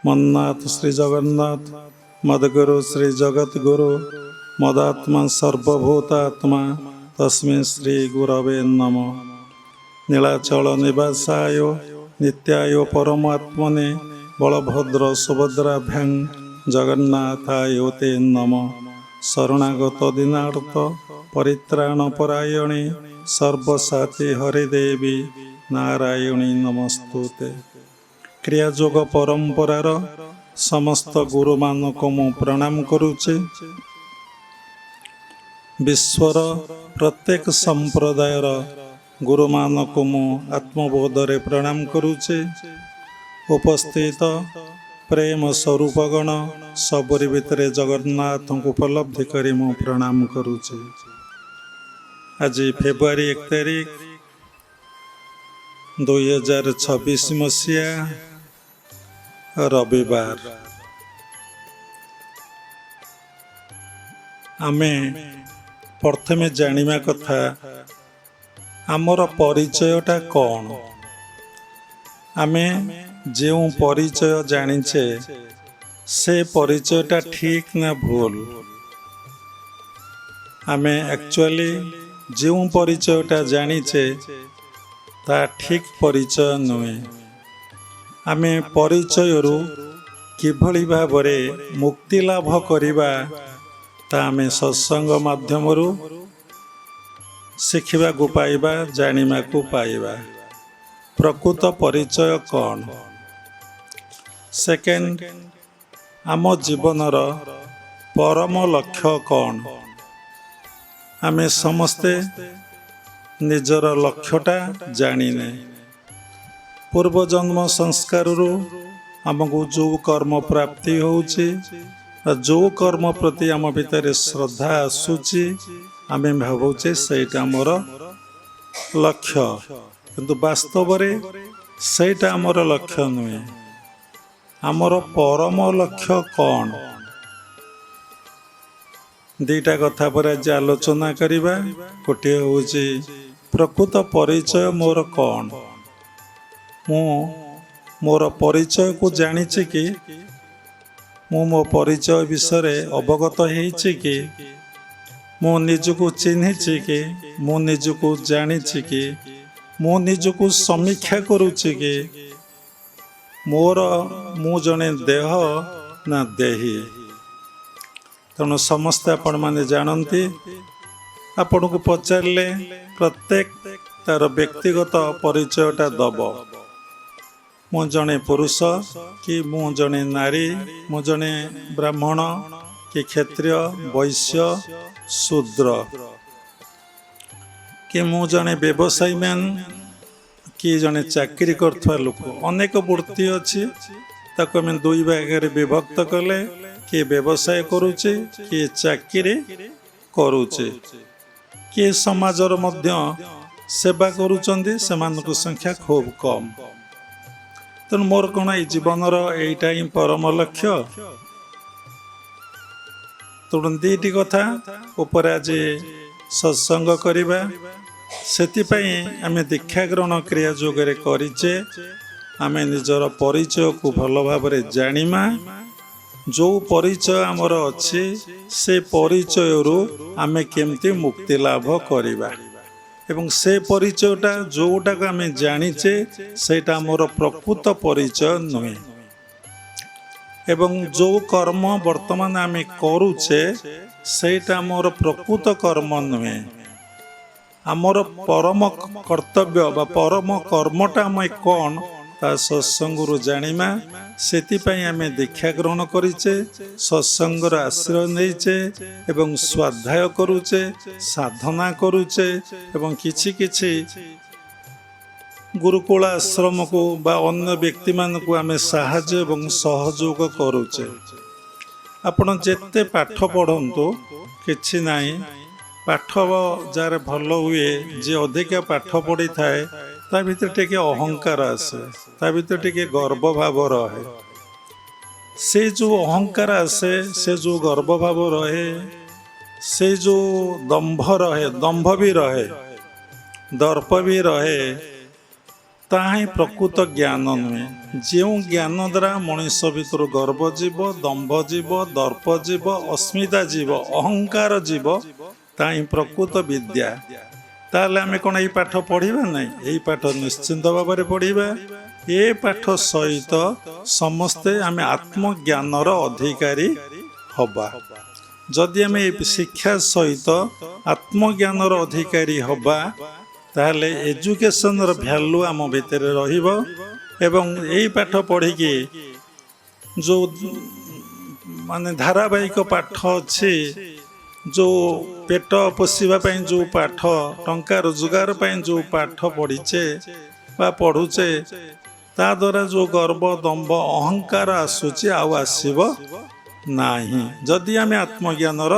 मन्नाथ श्री जगन्नाथ मदगुरु श्री जगद्गुरु मदात्मा सर्वभूतात्मा तस्मै श्री गुरवे नमः। नीलाचल निवासाय नित्याय परमात्मने बलभद्र सुभद्राभ्यां जगन्नाथाय ते नमः। शरणागत दीनार्थ परित्राणपरायणे सर्वसाति हरिदेवी नारायणी नमस्तुते। क्रियायोग परंपरार समस्त गुरु मानक मु प्रणाम करुचे। विश्वर प्रत्येक संप्रदायर गुरु मानक मु आत्मबोधरे प्रणाम करुचे। उपस्थित प्रेम स्वरूपगण सबरी भितर जगन्नाथ को उपलब्धि करी मु प्रणाम करुचे। आज फेब्रुआरी 1 तारिख 2026 मसीहा रविवार। आमे प्रथमे जानिबा कथा आमर परिचयटा कौन। आमे जो परिचय जानिचे से परिचयटा ठीक ना भूल। आमे एक्चुअली जो परिचयटा जानिचे ता ठीक परिचय नुहे। आमे परिचयरू किभली भावरे मुक्ति लाभ करिबा ता आमे सत्संग माध्यमरू शिखिबा को पाइबा, जानिबा को पाइबा। प्रकृत परिचय कौन। सेकेंड, आम जीवनर परम लक्ष्य कौन। आमे समस्ते निजर लक्ष्यटा जानिने। पूर्व जन्म संस्कार आमको जो कर्म प्राप्ति होउची, जो कर्म प्रति आम भितर श्रद्धा आसूची, आमे भावुचे सेटा आमर लक्ष्य, किंतु वास्तव रे सेटा आमर लक्ष्य नुहे। आमर परम लक्ष्य कौन। दीटा कथा पर आज आलोचना करिबा। गोटे होउची प्रकृत परिचय मोर कौन। मोर परिचय को जानिछि कि मो परिचय विषय अवगत होइछि कि मो निजको चिन्हिछि कि मो निजको जानिछि कि मो निजको समीक्षा करुछि कि मु जने देह ना देही। तेणु समस्ते आपण माने जानती। आपण को पचारे प्रत्येक तार व्यक्तिगत परिचयटा दब। मु जने पुरुष कि मु जने नारी, मु जने ब्राह्मण कि क्षत्रिय, वैश्य, शूद्र, कि मु जने व्यवसायी मैन कि जने चाकरी करथवा लोक। अनेक वृत्ति अछि, ताको हम दुई भागरे विभक्त कले। किए व्यवसाय करुचे, किए चाकरी करुचे, किए समाजर मध्य सेवा करुचंदी, सेमानक संख्या खूब कम। तेणु मोर कौन ये जीवनर एटा ही परम लक्ष्य। तेणु दीटी कथा उपर आज सत्संग करिबा। सेतिपई आमे दीक्षा ग्रहण क्रिया जोगरे करिचे। आमे निजर परिचय को भल भाबरे जानिमा। जो परिचय आमर अच्छे से परिचय आमे केमती मुक्ति लाभ करिबा। एवं से परिचयटा जोटा को आमे जानिचे सेटा मोर प्रकृत परिचय नुहे। एवं जो कर्म वर्तमान आमे करूचे सेटा मोर प्रकृत कर्म नुहे। आमर परम कर्तव्य बा परम कर्मटा आमे कौन ता सत्संगरू जानिमा। सेतिपई आमे दीक्षा ग्रहण करिचे, सत्संगर आश्रय नहींचे एवं स्वाध्याय करुचे, साधना करुचे एवं किछि किछि गुरुकुल आश्रम को बा अन्य व्यक्ति मान को आमे साहाय्य एवं सहयोग करुचे। आपण जेते पाठ पढ़ंतु किछि नाही। पाठ जार भल हुए, जे अधिक पाठ पढ़ी थाए ता भीतर टिके अहंकार आसे, ता भीतर टिके गर्व भाव रहे। से जो अहंकार आसे, से जो गर्व भाव रहे, से जो दंभ रहे, दंभ भी रहे, दर्प भी रहे, ତାହା ହିଁ ପ୍ରକୃତ ଜ୍ଞାନ ନୁହେଁ। ଯେଉଁ ଜ୍ଞାନ ଦ୍ୱାରା ମଣିଷ ଭିତରୁ ଗର୍ବ ଯିବ, ଦମ୍ଭ ଯିବ, ଦର୍ପ ଯିବ, ଅସ୍ମିତା ଯିବ, ଅହଙ୍କାର ଯିବ, ତାହା ହିଁ ପ୍ରକୃତ ବିଦ୍ୟା। ତାହେଲେ ଆମେ କ'ଣ ଏଇ ପାଠ ପଢ଼ିବା ନାହିଁ? ଏଇ ପାଠ ନିଶ୍ଚିନ୍ତ ଭାବରେ ପଢ଼ିବା। ଏ ପାଠ ସହିତ ସମସ୍ତେ ଆମେ ଆତ୍ମଜ୍ଞାନର ଅଧିକାରୀ ହବା। ଯଦି ଆମେ ଏ ଶିକ୍ଷା ସହିତ ଆତ୍ମଜ୍ଞାନର ଅଧିକାରୀ ହବା, ତାହେଲେ ଏଜୁକେସନର ଭ୍ୟାଲୁ ଆମ ଭିତରେ ରହିବ। ଏବଂ ଏଇ ପାଠ ପଢ଼ିକି ଯେଉଁ ମାନେ ଧାରାବାହିକ ପାଠ ଅଛି, ଯେଉଁ ପେଟ ପୋଷିବା ପାଇଁ ଯେଉଁ ପାଠ, ଟଙ୍କା ରୋଜଗାର ପାଇଁ ଯେଉଁ ପାଠ ପଢ଼ିଛେ ବା ପଢ଼ୁଛେ, ତା ଦ୍ୱାରା ଯେଉଁ ଗର୍ବ ଦମ୍ଭ ଅହଙ୍କାର ଆସୁଛି ଆଉ ଆସିବ ନାହିଁ। ଯଦି ଆମେ ଆତ୍ମଜ୍ଞାନର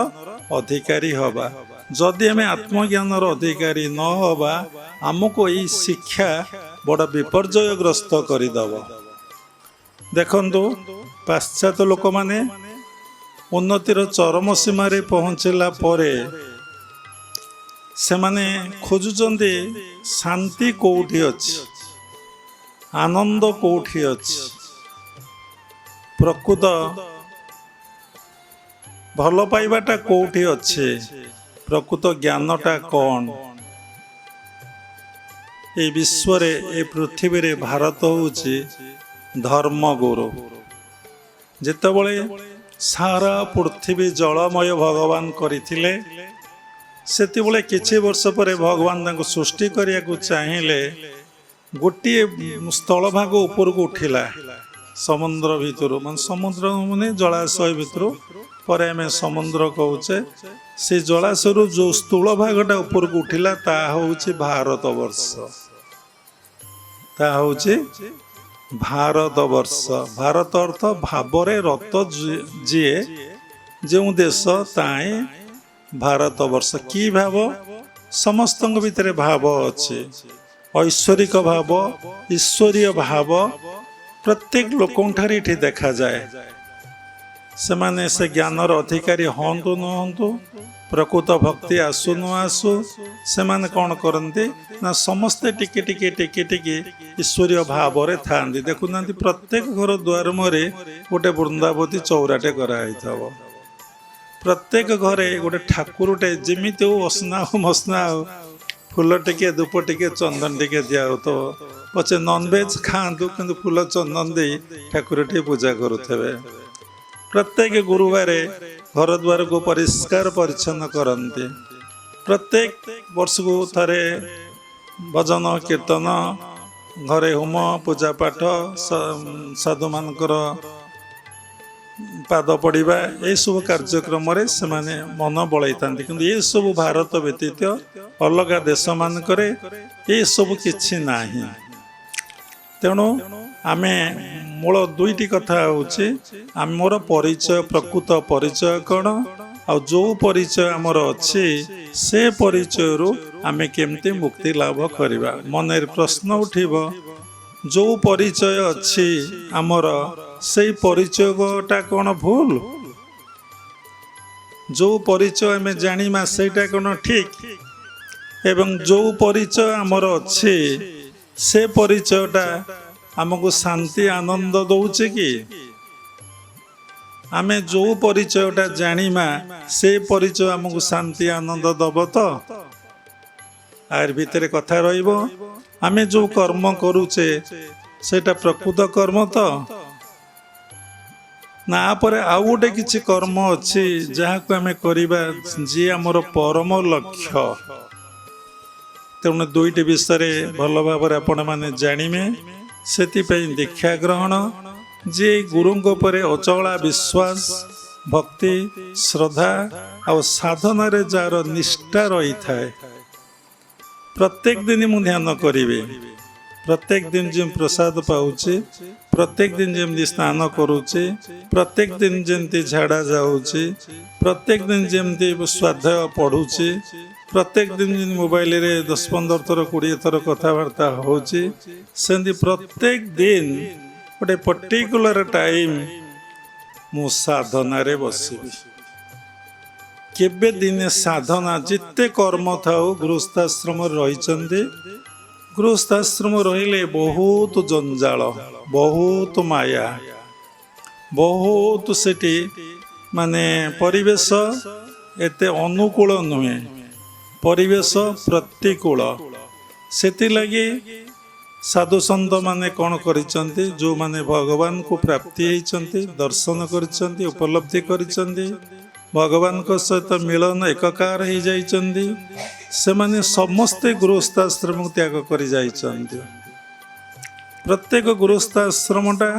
ଅଧିକାରୀ ହବା, ଯଦି ଆମେ ଆତ୍ମଜ୍ଞାନର ଅଧିକାରୀ ନ ହବା, ଆମକୁ ଏଇ ଶିକ୍ଷା ବଡ଼ ବିପର୍ଯ୍ୟୟଗ୍ରସ୍ତ କରିଦେବ। ଦେଖନ୍ତୁ, ପାଶ୍ଚାତ୍ୟ ଲୋକମାନେ ଉନ୍ନତିର ଚରମ ସୀମାରେ ପହଞ୍ଚିଲା ପରେ ସେମାନେ ଖୋଜୁଛନ୍ତି ଶାନ୍ତି କେଉଁଠି ଅଛି, ଆନନ୍ଦ କେଉଁଠି ଅଛି, ପ୍ରକୃତ ଭଲ ପାଇବାଟା କେଉଁଠି ଅଛି, ପ୍ରକୃତ ଜ୍ଞାନଟା କ'ଣ? ଏ ବିଶ୍ୱରେ, ଏ ପୃଥିବୀରେ ଭାରତ ହେଉଛି ଧର୍ମଗୁରୁ। ଯେତେବେଳେ ସାରା ପୃଥିବୀ ଜଳମୟ ଭଗବାନ କରିଥିଲେ, ସେତେବେଳେ କିଛି ବର୍ଷ ପରେ ଭଗବାନ ତାଙ୍କୁ ସୃଷ୍ଟି କରିବାକୁ ଚାହିଁଲେ। ଗୋଟିଏ ସ୍ଥଳଭାଗ ଉପରକୁ ଉଠିଲା ସମୁଦ୍ର ଭିତରୁ, ମାନେ ସମୁଦ୍ର ମାନେ ଜଳାଶୟ ଭିତରୁ, ପରେ ଆମେ ସମୁଦ୍ର କହୁଛେ। ସେ ଜଳାଶୟରୁ ଯେଉଁ ସ୍ଥୂଳ ଭାଗଟା ଉପରକୁ ଉଠିଲା, ତାହା ହେଉଛି ଭାରତ ବର୍ଷ। ତାହା ହେଉଛି ଭାରତ ବର୍ଷ। ଭାରତ ଅର୍ଥ ଭାବରେ ରତ ଯିଏ, ଯେଉଁ ଦେଶ, ତାହା ହିଁ ଭାରତ ବର୍ଷ। କି ଭାବ? ସମସ୍ତଙ୍କ ଭିତରେ ଭାବ ଅଛି। ଐଶ୍ୱରିକ ଭାବ, ଈଶ୍ୱରୀୟ ଭାବ ପ୍ରତ୍ୟେକ ଲୋକଙ୍କଠାରେ ଏଠି ଦେଖାଯାଏ। ସେମାନେ ସେ ଜ୍ଞାନର ଅଧିକାରୀ ହୁଅନ୍ତୁ ନ ହୁଅନ୍ତୁ, ପ୍ରକୃତ ଭକ୍ତି ଆସୁ ନ ଆସୁ, ସେମାନେ କ'ଣ କରନ୍ତି ନା ସମସ୍ତେ ଟିକେ ଟିକେ ଟିକେ ଟିକେ ଈଶ୍ୱରୀୟ ଭାବରେ ଥାଆନ୍ତି। ଦେଖୁନାହାନ୍ତି, ପ୍ରତ୍ୟେକ ଘର ଦୁଆର ମୁହଁରେ ଗୋଟେ ବୃନ୍ଦାବତୀ ଚଉରାଟେ କରାହେଇଥିବ। ପ୍ରତ୍ୟେକ ଘରେ ଗୋଟେ ଠାକୁରଟେ, ଯେମିତି ହଉ ଅସନା ହଉ ମସନା ହଉ, ଫୁଲ ଟିକେ, ଧୂପ ଟିକେ, ଚନ୍ଦନ ଟିକେ ଦିଆହେଉଥିବ। ପଛେ ନନଭେଜ ଖାଆନ୍ତୁ, କିନ୍ତୁ ଫୁଲ ଚନ୍ଦନ ଦେଇ ଠାକୁରଟିଏ ପୂଜା କରୁଥିବେ। ପ୍ରତ୍ୟେକ ଗୁରୁବାରେ ଘର ଦ୍ୱାରକୁ ପରିଷ୍କାର ପରିଚ୍ଛନ୍ନ କରନ୍ତି। ପ୍ରତ୍ୟେକ ବର୍ଷକୁ ଥରେ ଭଜନ କୀର୍ତ୍ତନ, ଘରେ ହୋମ ପୂଜାପାଠ, ସାଧୁମାନଙ୍କର ପାଦ ପଡ଼ିବା, ଏସବୁ କାର୍ଯ୍ୟକ୍ରମରେ ସେମାନେ ମନ ବଳାଇଥାନ୍ତି। କିନ୍ତୁ ଏସବୁ ଭାରତ ବ୍ୟତୀତ ଅଲଗା ଦେଶମାନଙ୍କରେ ଏସବୁ କିଛି ନାହିଁ। ତେଣୁ ଆମେ ମୂଳ ଦୁଇଟି କଥା ହେଉଛି, ଆମର ପରିଚୟ, ପ୍ରକୃତ ପରିଚୟ କ'ଣ, ଆଉ ଯେଉଁ ପରିଚୟ ଆମର ଅଛି, ସେ ପରିଚୟରୁ ଆମେ କେମିତି ମୁକ୍ତି ଲାଭ କରିବା। ମନରେ ପ୍ରଶ୍ନ ଉଠିବ, ଯେଉଁ ପରିଚୟ ଅଛି ଆମର, ସେଇ ପରିଚୟଟା କ'ଣ ଭୁଲ? ଯେଉଁ ପରିଚୟ ଆମେ ଜାଣିବା ସେଇଟା କ'ଣ ଠିକ? ଏବଂ ଯେଉଁ ପରିଚୟ ଆମର ଅଛି, ସେ ପରିଚୟଟା ଆମକୁ ଶାନ୍ତି ଆନନ୍ଦ ଦେଉଛି କି? ଆମେ ଯେଉଁ ପରିଚୟଟା ଜାଣିବା, ସେ ପରିଚୟ ଆମକୁ ଶାନ୍ତି ଆନନ୍ଦ ଦେବ ତ? ଆର ଭିତରେ କଥା ରହିବ, ଆମେ ଯେଉଁ କର୍ମ କରୁଛେ ସେଇଟା ପ୍ରକୃତ କର୍ମ ତ? ନା ପରେ ଆଉ ଗୋଟେ କିଛି କର୍ମ ଅଛି ଯାହାକୁ ଆମେ କରିବା, ଯିଏ ଆମର ପରମ ଲକ୍ଷ୍ୟ। ତେଣୁ ଦୁଇଟି ବିଷୟରେ ଭଲ ଭାବରେ ଆପଣମାନେ ଜାଣିବେ। ସେଥିପାଇଁ ଦୀକ୍ଷା ଗ୍ରହଣ, ଯିଏ ଗୁରୁଙ୍କ ଉପରେ ଅଚଳା ବିଶ୍ୱାସ, ଭକ୍ତି, ଶ୍ରଦ୍ଧା ଆଉ ସାଧନାରେ ଯାହାର ନିଷ୍ଠା ରହିଥାଏ, ପ୍ରତ୍ୟେକ ଦିନ ମୁଁ ଧ୍ୟାନ କରିବି, ପ୍ରତ୍ୟେକ ଦିନ ଯେମିତି ପ୍ରସାଦ ପାଉଛି, ପ୍ରତ୍ୟେକ ଦିନ ଯେମିତି ସ୍ନାନ କରୁଛି, ପ୍ରତ୍ୟେକ ଦିନ ଯେମିତି ଝାଡ଼ା ଯାଉଛି, ପ୍ରତ୍ୟେକ ଦିନ ଯେମିତି ସ୍ୱାଧ୍ୟାୟ ପଢ଼ୁଛି, ପ୍ରତ୍ୟେକ ଦିନ ଯେମିତି ମୋବାଇଲରେ 10-15 ଥର 20 ଥର କଥାବାର୍ତ୍ତା ହେଉଛି, ସେମିତି ପ୍ରତ୍ୟେକ ଦିନ ଗୋଟେ ପର୍ଟିକୁଲାର ଟାଇମ୍ ମୁଁ ସାଧନାରେ ବସିବି। କେବେ ଦିନେ ସାଧନା, ଯେତେ କର୍ମ ଥାଉ, ଗୃହସ୍ଥାଶ୍ରମରେ ରହିଛନ୍ତି, ଗୃହସ୍ଥାଶ୍ରମ ରହିଲେ ବହୁତ ଜଞ୍ଜାଳ, ବହୁତ ମାୟା, ବହୁତ ସେଠି ମାନେ ପରିବେଶ ଏତେ ଅନୁକୂଳ ନୁହେଁ, ପରିବେଶ ପ୍ରତିକୂଳ। ସେଥିଲାଗି ସାଧୁସନ୍ଥ ମାନେ କ'ଣ କରିଛନ୍ତି, ଯେଉଁମାନେ ଭଗବାନଙ୍କୁ ପ୍ରାପ୍ତି ହେଇଛନ୍ତି, ଦର୍ଶନ କରିଛନ୍ତି, ଉପଲବ୍ଧି କରିଛନ୍ତି, ଭଗବାନଙ୍କ ସହିତ ମିଳନ ଏକକାର ହେଇଯାଇଛନ୍ତି, ସେମାନେ ସମସ୍ତେ ଗୃହସ୍ଥାଶ୍ରମକୁ ତ୍ୟାଗ କରି ଯାଇଛନ୍ତି। ପ୍ରତ୍ୟେକ ଗୃହସ୍ଥାଶ୍ରମଟା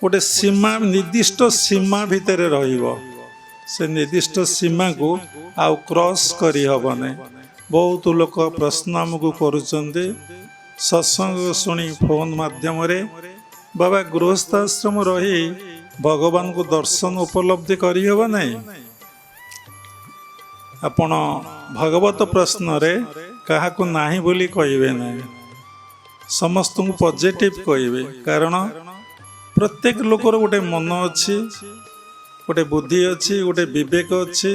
ଗୋଟେ ସୀମା, ନିର୍ଦ୍ଦିଷ୍ଟ ସୀମା ଭିତରେ ରହିବ। ସେ ନିର୍ଦ୍ଦିଷ୍ଟ ସୀମାକୁ ଆଉ କ୍ରସ୍ କରିହେବନି। ବହୁତ ଲୋକ ପ୍ରଶ୍ନ ଆମକୁ କରୁଛନ୍ତି ସତ୍ସଙ୍ଗ ଶୁଣି ଫୋନ୍ ମାଧ୍ୟମରେ, ବାବା ଗୃହସ୍ଥାଶ୍ରମ ରହି ଭଗବାନଙ୍କୁ ଦର୍ଶନ ଉପଲବ୍ଧି କରିହେବ ନାହିଁ? ଆପଣ ଭଗବତ ପ୍ରଶ୍ନରେ କାହାକୁ ନାହିଁ ବୋଲି କହିବେ ନାହିଁ, ସମସ୍ତଙ୍କୁ ପଜିଟିଭ୍ କହିବେ। କାରଣ ପ୍ରତ୍ୟେକ ଲୋକର ଗୋଟେ ମନ ଅଛି, ଗୋଟେ ବୁଦ୍ଧି ଅଛି, ଗୋଟେ ବିବେକ ଅଛି,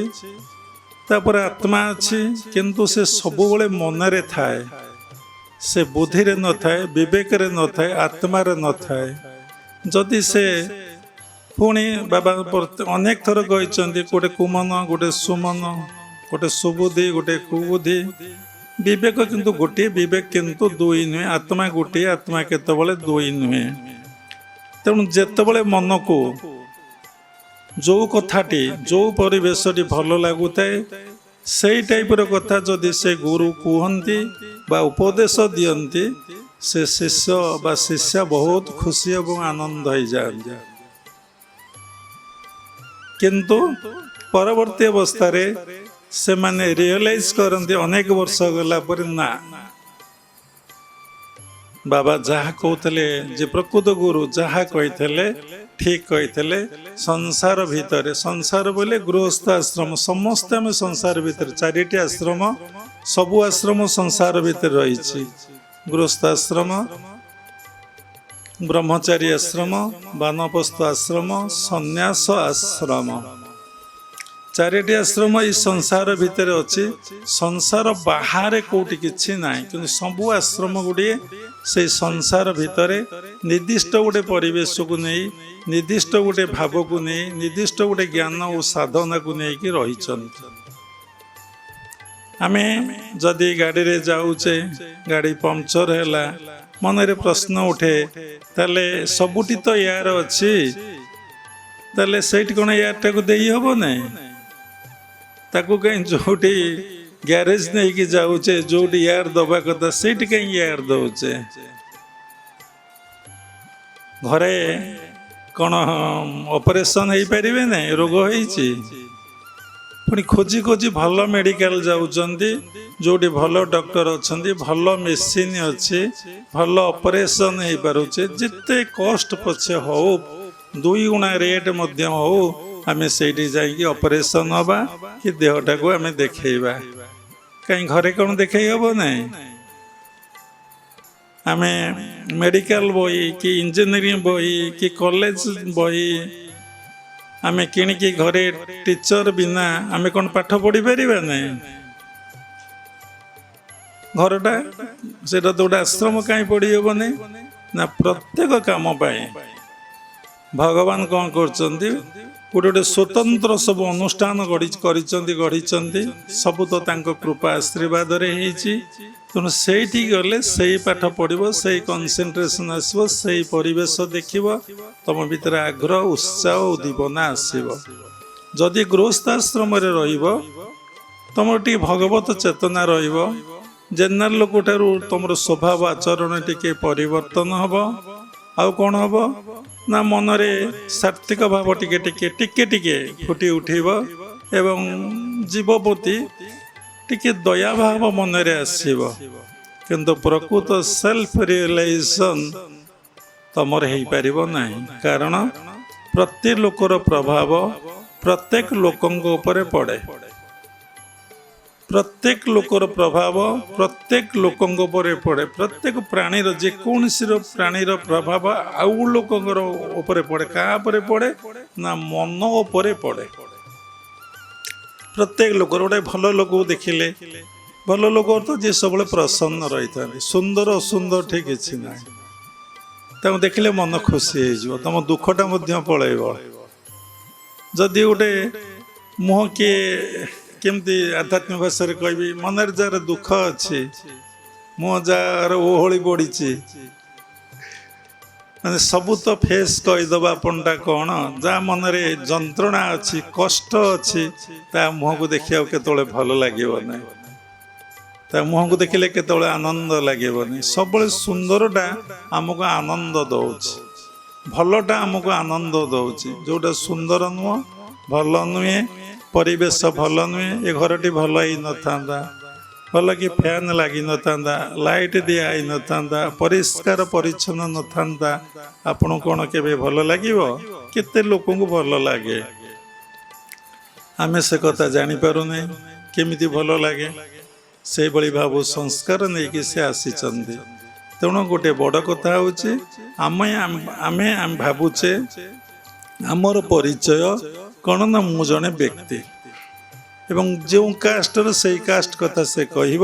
ତାପରେ ଆତ୍ମା ଅଛି। କିନ୍ତୁ ସେ ସବୁବେଳେ ମନରେ ଥାଏ, ସେ ବୁଦ୍ଧିରେ ନଥାଏ, ବିବେକରେ ନଥାଏ, ଆତ୍ମାରେ ନଥାଏ। ଯଦି ସେ ପୁଣି ବାବା ଅନେକ ଥର କହିଛନ୍ତି, ଗୋଟେ କୁମନ, ଗୋଟେ ସୁମନ, ଗୋଟେ ସୁବୁଦ୍ଧି, ଗୋଟେ କୁବୁଦ୍ଧି। ବିବେକ କିନ୍ତୁ ଗୋଟିଏ, ବିବେକ କିନ୍ତୁ ଦୁଇ ନୁହେଁ। ଆତ୍ମା ଗୋଟିଏ, ଆତ୍ମା କେତେବେଳେ ଦୁଇ ନୁହେଁ। ତେଣୁ ଯେତେବେଳେ ମନକୁ ଯେଉଁ କଥାଟି, ଯେଉଁ ପରିବେଶଟି ଭଲ ଲାଗୁଥାଏ, ସେଇ ଟାଇପର କଥା ଯଦି ସେ ଗୁରୁ କୁହନ୍ତି ବା ଉପଦେଶ ଦିଅନ୍ତି, ସେ ଶିଷ୍ୟ ବା ଶିଷ୍ୟା ବହୁତ ଖୁସି ଏବଂ ଆନନ୍ଦ ହେଇଯାଆନ୍ତି। କିନ୍ତୁ ପରବର୍ତ୍ତୀ ଅବସ୍ଥାରେ ସେମାନେ ରିଅଲାଇଜ କରନ୍ତି ଅନେକ ବର୍ଷ ଗଲା ପରେ, ନା ବାବା ଯାହା କହୁଥିଲେ, ଯେ ପ୍ରକୃତ ଗୁରୁ ଯାହା କହିଥିଲେ ଠିକ୍ କହିଥିଲେ। ସଂସାର ଭିତରେ, ସଂସାର ବୋଲେ ଗୃହସ୍ଥ ଆଶ୍ରମ, ସମସ୍ତେ ଆମେ ସଂସାର ଭିତରେ, 4ଟି ଆଶ୍ରମ, ସବୁ ଆଶ୍ରମ ସଂସାର ଭିତରେ ରହିଛି। ଗୃହସ୍ଥ ଆଶ୍ରମ, ବ୍ରହ୍ମଚାରୀ ଆଶ୍ରମ, ବାନପ୍ରସ୍ଥ ଆଶ୍ରମ, ସନ୍ନ୍ୟାସ ଆଶ୍ରମ, 4ଟି ଆଶ୍ରମ ଏଇ ସଂସାର ଭିତରେ ଅଛି। ସଂସାର ବାହାରେ କୋଉଠି କିଛି ନାହିଁ, କିନ୍ତୁ ସବୁ ଆଶ୍ରମ ଗୁଡ଼ିଏ ସେଇ ସଂସାର ଭିତରେ ନିର୍ଦ୍ଦିଷ୍ଟ ଗୋଟେ ପରିବେଶକୁ ନେଇ, ନିର୍ଦ୍ଦିଷ୍ଟ ଗୋଟେ ଭାବକୁ ନେଇ, ନିର୍ଦ୍ଦିଷ୍ଟ ଗୋଟେ ଜ୍ଞାନ ଓ ସାଧନାକୁ ନେଇକି ରହିଛନ୍ତି। ଆମେ ଯଦି ଗାଡ଼ିରେ ଯାଉଛେ, ଗାଡ଼ି ପମ୍ପଚର ହେଲା, ମନରେ ପ୍ରଶ୍ନ ଉଠେ, ତାହେଲେ ସବୁଠି ତ ଏୟାର ଅଛି, ତାହେଲେ ସେଇଠି କ'ଣ ଏୟାରଟାକୁ ଦେଇ ହେବ ନାହିଁ? ତାକୁ କାହିଁ ଯେଉଁଠି ଗ୍ୟାରେଜ ନେଇକି ଯାଉଛେ, ଯେଉଁଠି ଏୟାର ଦେବା କଥା, ସେଇଠି କାହିଁ ଏୟାର ଦେଉଛେ? ଘରେ କ'ଣ ଅପରେସନ ହେଇପାରିବେ ନାହିଁ? ରୋଗ ହେଇଛି, ପୁଣି ଖୋଜି ଖୋଜି ଭଲ ମେଡ଼ିକାଲ ଯାଉଛନ୍ତି, ଯେଉଁଠି ଭଲ ଡକ୍ଟର ଅଛନ୍ତି, ଭଲ ମେସିନ୍ ଅଛି, ଭଲ ଅପରେସନ ହେଇପାରୁଛେ। ଯେତେ କଷ୍ଟ ପଛେ ହଉ, 2 ଗୁଣା ରେଟ୍ ମଧ୍ୟ ହଉ, ଆମେ ସେଇଠି ଯାଇକି ଅପରେସନ ହେବା କି ଦେହଟାକୁ ଆମେ ଦେଖେଇବା। କାହିଁ ଘରେ କ'ଣ ଦେଖେଇ ହେବ ନାହିଁ? ଆମେ ମେଡ଼ିକାଲ ବହି କି ଇଞ୍ଜିନିୟରିଂ ବହି କି କଲେଜ ବହି ଆମେ କିଣିକି ଘରେ, ଟିଚର ବିନା ଆମେ କ'ଣ ପାଠ ପଢ଼ିପାରିବା ନାହିଁ? ଘରଟା ସେଇଟା ତ ଗୋଟେ ଆଶ୍ରମ, କାହିଁ ପଢ଼ି ହେବନି? ନା, ପ୍ରତ୍ୟେକ କାମ ପାଇଁ ଭଗବାନ କ'ଣ କରୁଛନ୍ତି, ଗୋଟେ ସ୍ୱତନ୍ତ୍ର ସବୁ ଅନୁଷ୍ଠାନ ଗଢ଼ିଛନ୍ତି। ସବୁ ତ ତାଙ୍କ କୃପା ଆଶୀର୍ବାଦରେ ହେଇଛି। ତେଣୁ ସେଇଠି ଗଲେ ସେଇ ପାଠ ପଢ଼ିବ, ସେଇ କନସେନ୍ଟ୍ରେସନ୍ ଆସିବ, ସେଇ ପରିବେଶ ଦେଖିବ, ତମ ଭିତରେ ଆଗ୍ରହ, ଉତ୍ସାହ, ଉଦ୍ଦୀପନା ଆସିବ। ଯଦି ଗୃହସ୍ଥାଶ୍ରମରେ ରହିବ, ତମର ଟିକେ ଭଗବତ ଚେତନା ରହିବ। ଜେନେରାଲ ଲୋକଠାରୁ ତମର ସ୍ୱଭାବ ଆଚରଣ ଟିକେ ପରିବର୍ତ୍ତନ ହେବ। ଆଉ କ'ଣ ହେବ ନା, ମନରେ ସାତ୍ତ୍ୱିକ ଭାବ ଟିକେ ଟିକେ ଫୁଟି ଉଠିବ ଏବଂ ଜୀବ ପ୍ରତି ଟିକେ ଦୟାଭାବ ମନରେ ଆସିବ। କିନ୍ତୁ ପ୍ରକୃତ ସେଲ୍ଫ ରିଏଲାଇଜେସନ୍ ତମର ହେଇପାରିବ ନାହିଁ। କାରଣ ପ୍ରତ୍ୟେକ ଲୋକର ପ୍ରଭାବ ପ୍ରତ୍ୟେକ ଲୋକଙ୍କ ଉପରେ ପଡ଼େ। ପ୍ରତ୍ୟେକ ଲୋକର ପ୍ରଭାବ ପ୍ରତ୍ୟେକ ଲୋକଙ୍କ ଉପରେ ପଡ଼େ। ପ୍ରତ୍ୟେକ ପ୍ରାଣୀର, ଯେକୌଣସି ପ୍ରାଣୀର ପ୍ରଭାବ ଆଉ ଲୋକଙ୍କର ଉପରେ ପଡ଼େ। କାହା ଉପରେ ପଡ଼େ ନା, ମନ ଉପରେ ପଡ଼େ। ପ୍ରତ୍ୟେକ ଲୋକର, ଗୋଟେ ଭଲ ଲୋକକୁ ଦେଖିଲେ ଭଲ ଲୋକ ତ ଯିଏ ସବୁବେଳେ ପ୍ରସନ୍ନ ରହିଥାନ୍ତି। ସୁନ୍ଦର ଅସୁନ୍ଦର ଠିକ୍ କିଛି ନାହିଁ। ତାଙ୍କୁ ଦେଖିଲେ ମନ ଖୁସି ହେଇଯିବ, ତମ ଦୁଃଖଟା ମଧ୍ୟ ପଳେଇବ। ଯଦି ଗୋଟେ ମୁହଁ କିଏ କେମିତି ଆଧ୍ୟାତ୍ମିକ ଭାଷାରେ କହିବି, ମନରେ ଯାହାର ଦୁଃଖ ଅଛି, ମୁହଁ ଯାହାର ଓହଳି ପଡ଼ିଛି, ମାନେ ସବୁ ତ ଫେସ୍ କହିଦେବା ଆପଣଟା କ'ଣ, ଯାହା ମନରେ ଯନ୍ତ୍ରଣା ଅଛି, କଷ୍ଟ ଅଛି, ତା ମୁହଁକୁ ଦେଖିବାକୁ କେତେବେଳେ ଭଲ ଲାଗିବ ନାହିଁ। ତା ମୁହଁକୁ ଦେଖିଲେ କେତେବେଳେ ଆନନ୍ଦ ଲାଗିବନି। ସବୁବେଳେ ସୁନ୍ଦରଟା ଆମକୁ ଆନନ୍ଦ ଦେଉଛି, ଭଲଟା ଆମକୁ ଆନନ୍ଦ ଦେଉଛି। ଯେଉଁଟା ସୁନ୍ଦର ନୁହଁ, ଭଲ ନୁହେଁ, ପରିବେଶ ଭଲ ନୁହେଁ, ଏ ଘରଟି ଭଲ ହେଇନଥାନ୍ତା, ଭଲ କି ଫ୍ୟାନ୍ ଲାଗିନଥାନ୍ତା, ଲାଇଟ୍ ଦିଆ ହେଇନଥାନ୍ତା, ପରିଷ୍କାର ପରିଚ୍ଛନ୍ନ ନଥାନ୍ତା, ଆପଣଙ୍କୁ କ'ଣ କେବେ ଭଲ ଲାଗିବ? କେତେ ଲୋକଙ୍କୁ ଭଲ ଲାଗେ, ଆମେ ସେ କଥା ଜାଣିପାରୁନେ କେମିତି ଭଲ ଲାଗେ। ସେଇଭଳି ଭାବୁ ସଂସ୍କାର ନେଇକି ସେ ଆସିଛନ୍ତି। ତେଣୁ ଗୋଟେ ବଡ଼ କଥା ହେଉଛି ଆମେ ଭାବୁଛେ ଆମର ପରିଚୟ କ'ଣ ନା ମୁଁ ଜଣେ ବ୍ୟକ୍ତି, ଏବଂ ଯେଉଁ କାଷ୍ଟର ସେଇ କାଷ୍ଟ କଥା ସେ କହିବ,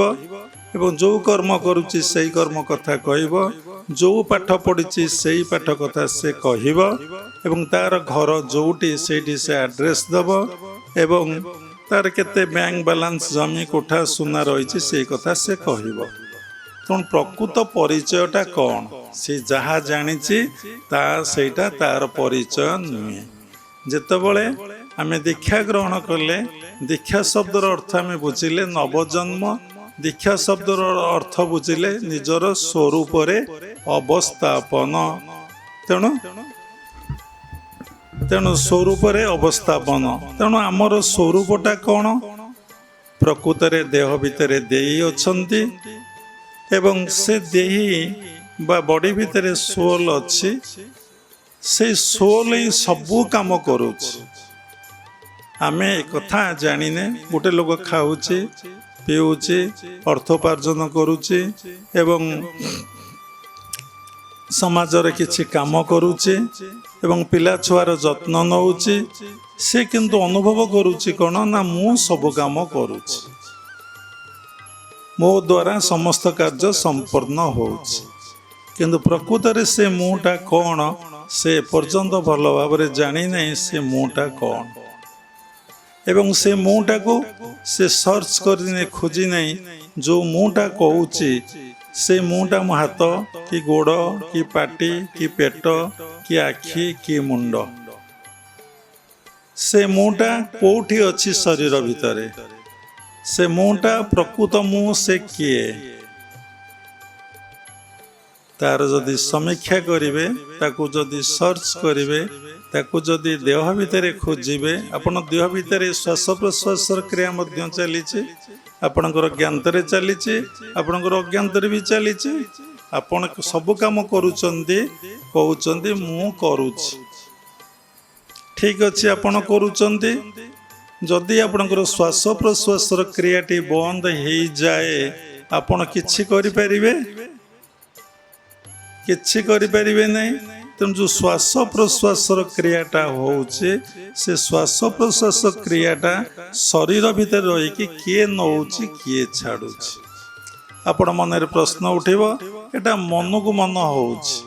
ଏବଂ ଯେଉଁ କର୍ମ କରୁଛି ସେଇ କର୍ମ କଥା କହିବ, ଯେଉଁ ପାଠ ପଢ଼ିଛି ସେଇ ପାଠ କଥା ସେ କହିବ, ଏବଂ ତାର ଘର ଯେଉଁଠି ସେଇଠି ସେ ଆଡ୍ରେସ୍ ଦେବ, ଏବଂ ତାର କେତେ ବ୍ୟାଙ୍କ ବାଲାନ୍ସ, ଜମି, କୋଠା, ସୁନା ରହିଛି ସେଇ କଥା ସେ କହିବ। ତେଣୁ ପ୍ରକୃତ ପରିଚୟଟା କ'ଣ? ସେ ଯାହା ଜାଣିଛି ସେଇଟା ତାର ପରିଚୟ ନୁହେଁ। ଯେତେବେଳେ ଆମେ ଦୀକ୍ଷା ଗ୍ରହଣ କଲେ, ଦୀକ୍ଷା ଶବ୍ଦର ଅର୍ଥ ଆମେ ବୁଝିଲେ ନବଜନ୍ମ, ଦୀକ୍ଷା ଶବ୍ଦର ଅର୍ଥ ବୁଝିଲେ ନିଜର ସ୍ୱରୂପରେ ଅବସ୍ଥାପନ। ତେଣୁ ସ୍ୱରୂପରେ ଅବସ୍ଥାପନ। ତେଣୁ ଆମର ସ୍ୱରୂପଟା କ'ଣ? ପ୍ରକୃତରେ ଦେହ ଭିତରେ ଦେଇ ଅଛନ୍ତି, ଏବଂ ସେ ଦେହି ବା ବଡି ଭିତରେ ସୋଲ୍ ଅଛି। ସେଇ ସୋଲ୍ ହିଁ ସବୁ କାମ କରୁଛି। ଆମେ ଏକଥା ଜାଣିନେ। ଗୋଟେ ଲୋକ ଖାଉଛି, ପିଉଛି, ଅର୍ଥ ଉପାର୍ଜନ କରୁଛି, ଏବଂ ସମାଜରେ କିଛି କାମ କରୁଛି, ଏବଂ ପିଲା ଛୁଆର ଯତ୍ନ ନେଉଛି। ସେ କିନ୍ତୁ ଅନୁଭବ କରୁଛି କ'ଣ ନା ମୁଁ ସବୁ କାମ କରୁଛି, ମୋ ଦ୍ୱାରା ସମସ୍ତ କାର୍ଯ୍ୟ ସମ୍ପନ୍ନ ହେଉଛି। କିନ୍ତୁ ପ୍ରକୃତରେ ସେ ମୁଁଟା କ'ଣ ସେ ଏପର୍ଯ୍ୟନ୍ତ ଭଲ ଭାବରେ ଜାଣିନାହିଁ। ସେ ମୁଁଟା କ'ଣ, ଏବଂ ସେ ମୁଁଟାକୁ ସେ ସର୍ଚ୍ଚ କରିନେ, ଖୋଜି ନାହିଁ। ଯେଉଁ ମୁଁଟା କହୁଛି ସେ ମୁଁଟା ମୋ ହାତ କି ଗୋଡ଼ କି ପାଟି କି ପେଟ କି ଆଖି କି ମୁଣ୍ଡ, ସେ ମୁଁଟା କେଉଁଠି ଅଛି ଶରୀର ଭିତରେ? ସେ ମୁଁଟା ପ୍ରକୃତ ମୁଁ ସେ କିଏ? ତାର ଯଦି ସମୀକ୍ଷା କରିବେ, ତାକୁ ଯଦି ସର୍ଚ୍ଚ କରିବେ, ତାକୁ ଯଦି ଦେହ ଭିତରେ ଖୋଜିବେ, ଆପଣ ଦେହ ଭିତରେ ଶ୍ୱାସ ପ୍ରଶ୍ୱାସର କ୍ରିୟା ମଧ୍ୟ ଚାଲିଛି, ଆପଣଙ୍କର ଜ୍ଞାତରେ ଚାଲିଛି, ଆପଣଙ୍କର ଅଜ୍ଞାତରେ ବି ଚାଲିଛି। ଆପଣ ସବୁ କାମ କରୁଛନ୍ତି, କହୁଛନ୍ତି ମୁଁ କରୁଛି। ଠିକ୍ ଅଛି, ଆପଣ କରୁଛନ୍ତି। ଯଦି ଆପଣଙ୍କର ଶ୍ୱାସ ପ୍ରଶ୍ୱାସର କ୍ରିୟାଟି ବନ୍ଦ ହେଇଯାଏ, ଆପଣ କିଛି କରିପାରିବେ? କିଛି କରିପାରିବେ ନାହିଁ। ତେଣୁ ଯେଉଁ ଶ୍ୱାସ ପ୍ରଶ୍ୱାସର କ୍ରିୟାଟା ହେଉଛି, ସେ ଶ୍ୱାସ ପ୍ରଶ୍ୱାସ କ୍ରିୟାଟା ଶରୀର ଭିତରେ ରହିକି କିଏ ନେଉଛି, କିଏ ଛାଡ଼ୁଛି? ଆପଣ ମନରେ ପ୍ରଶ୍ନ ଉଠିବ, ଏଟା ମନକୁ ମନ ହେଉଛି।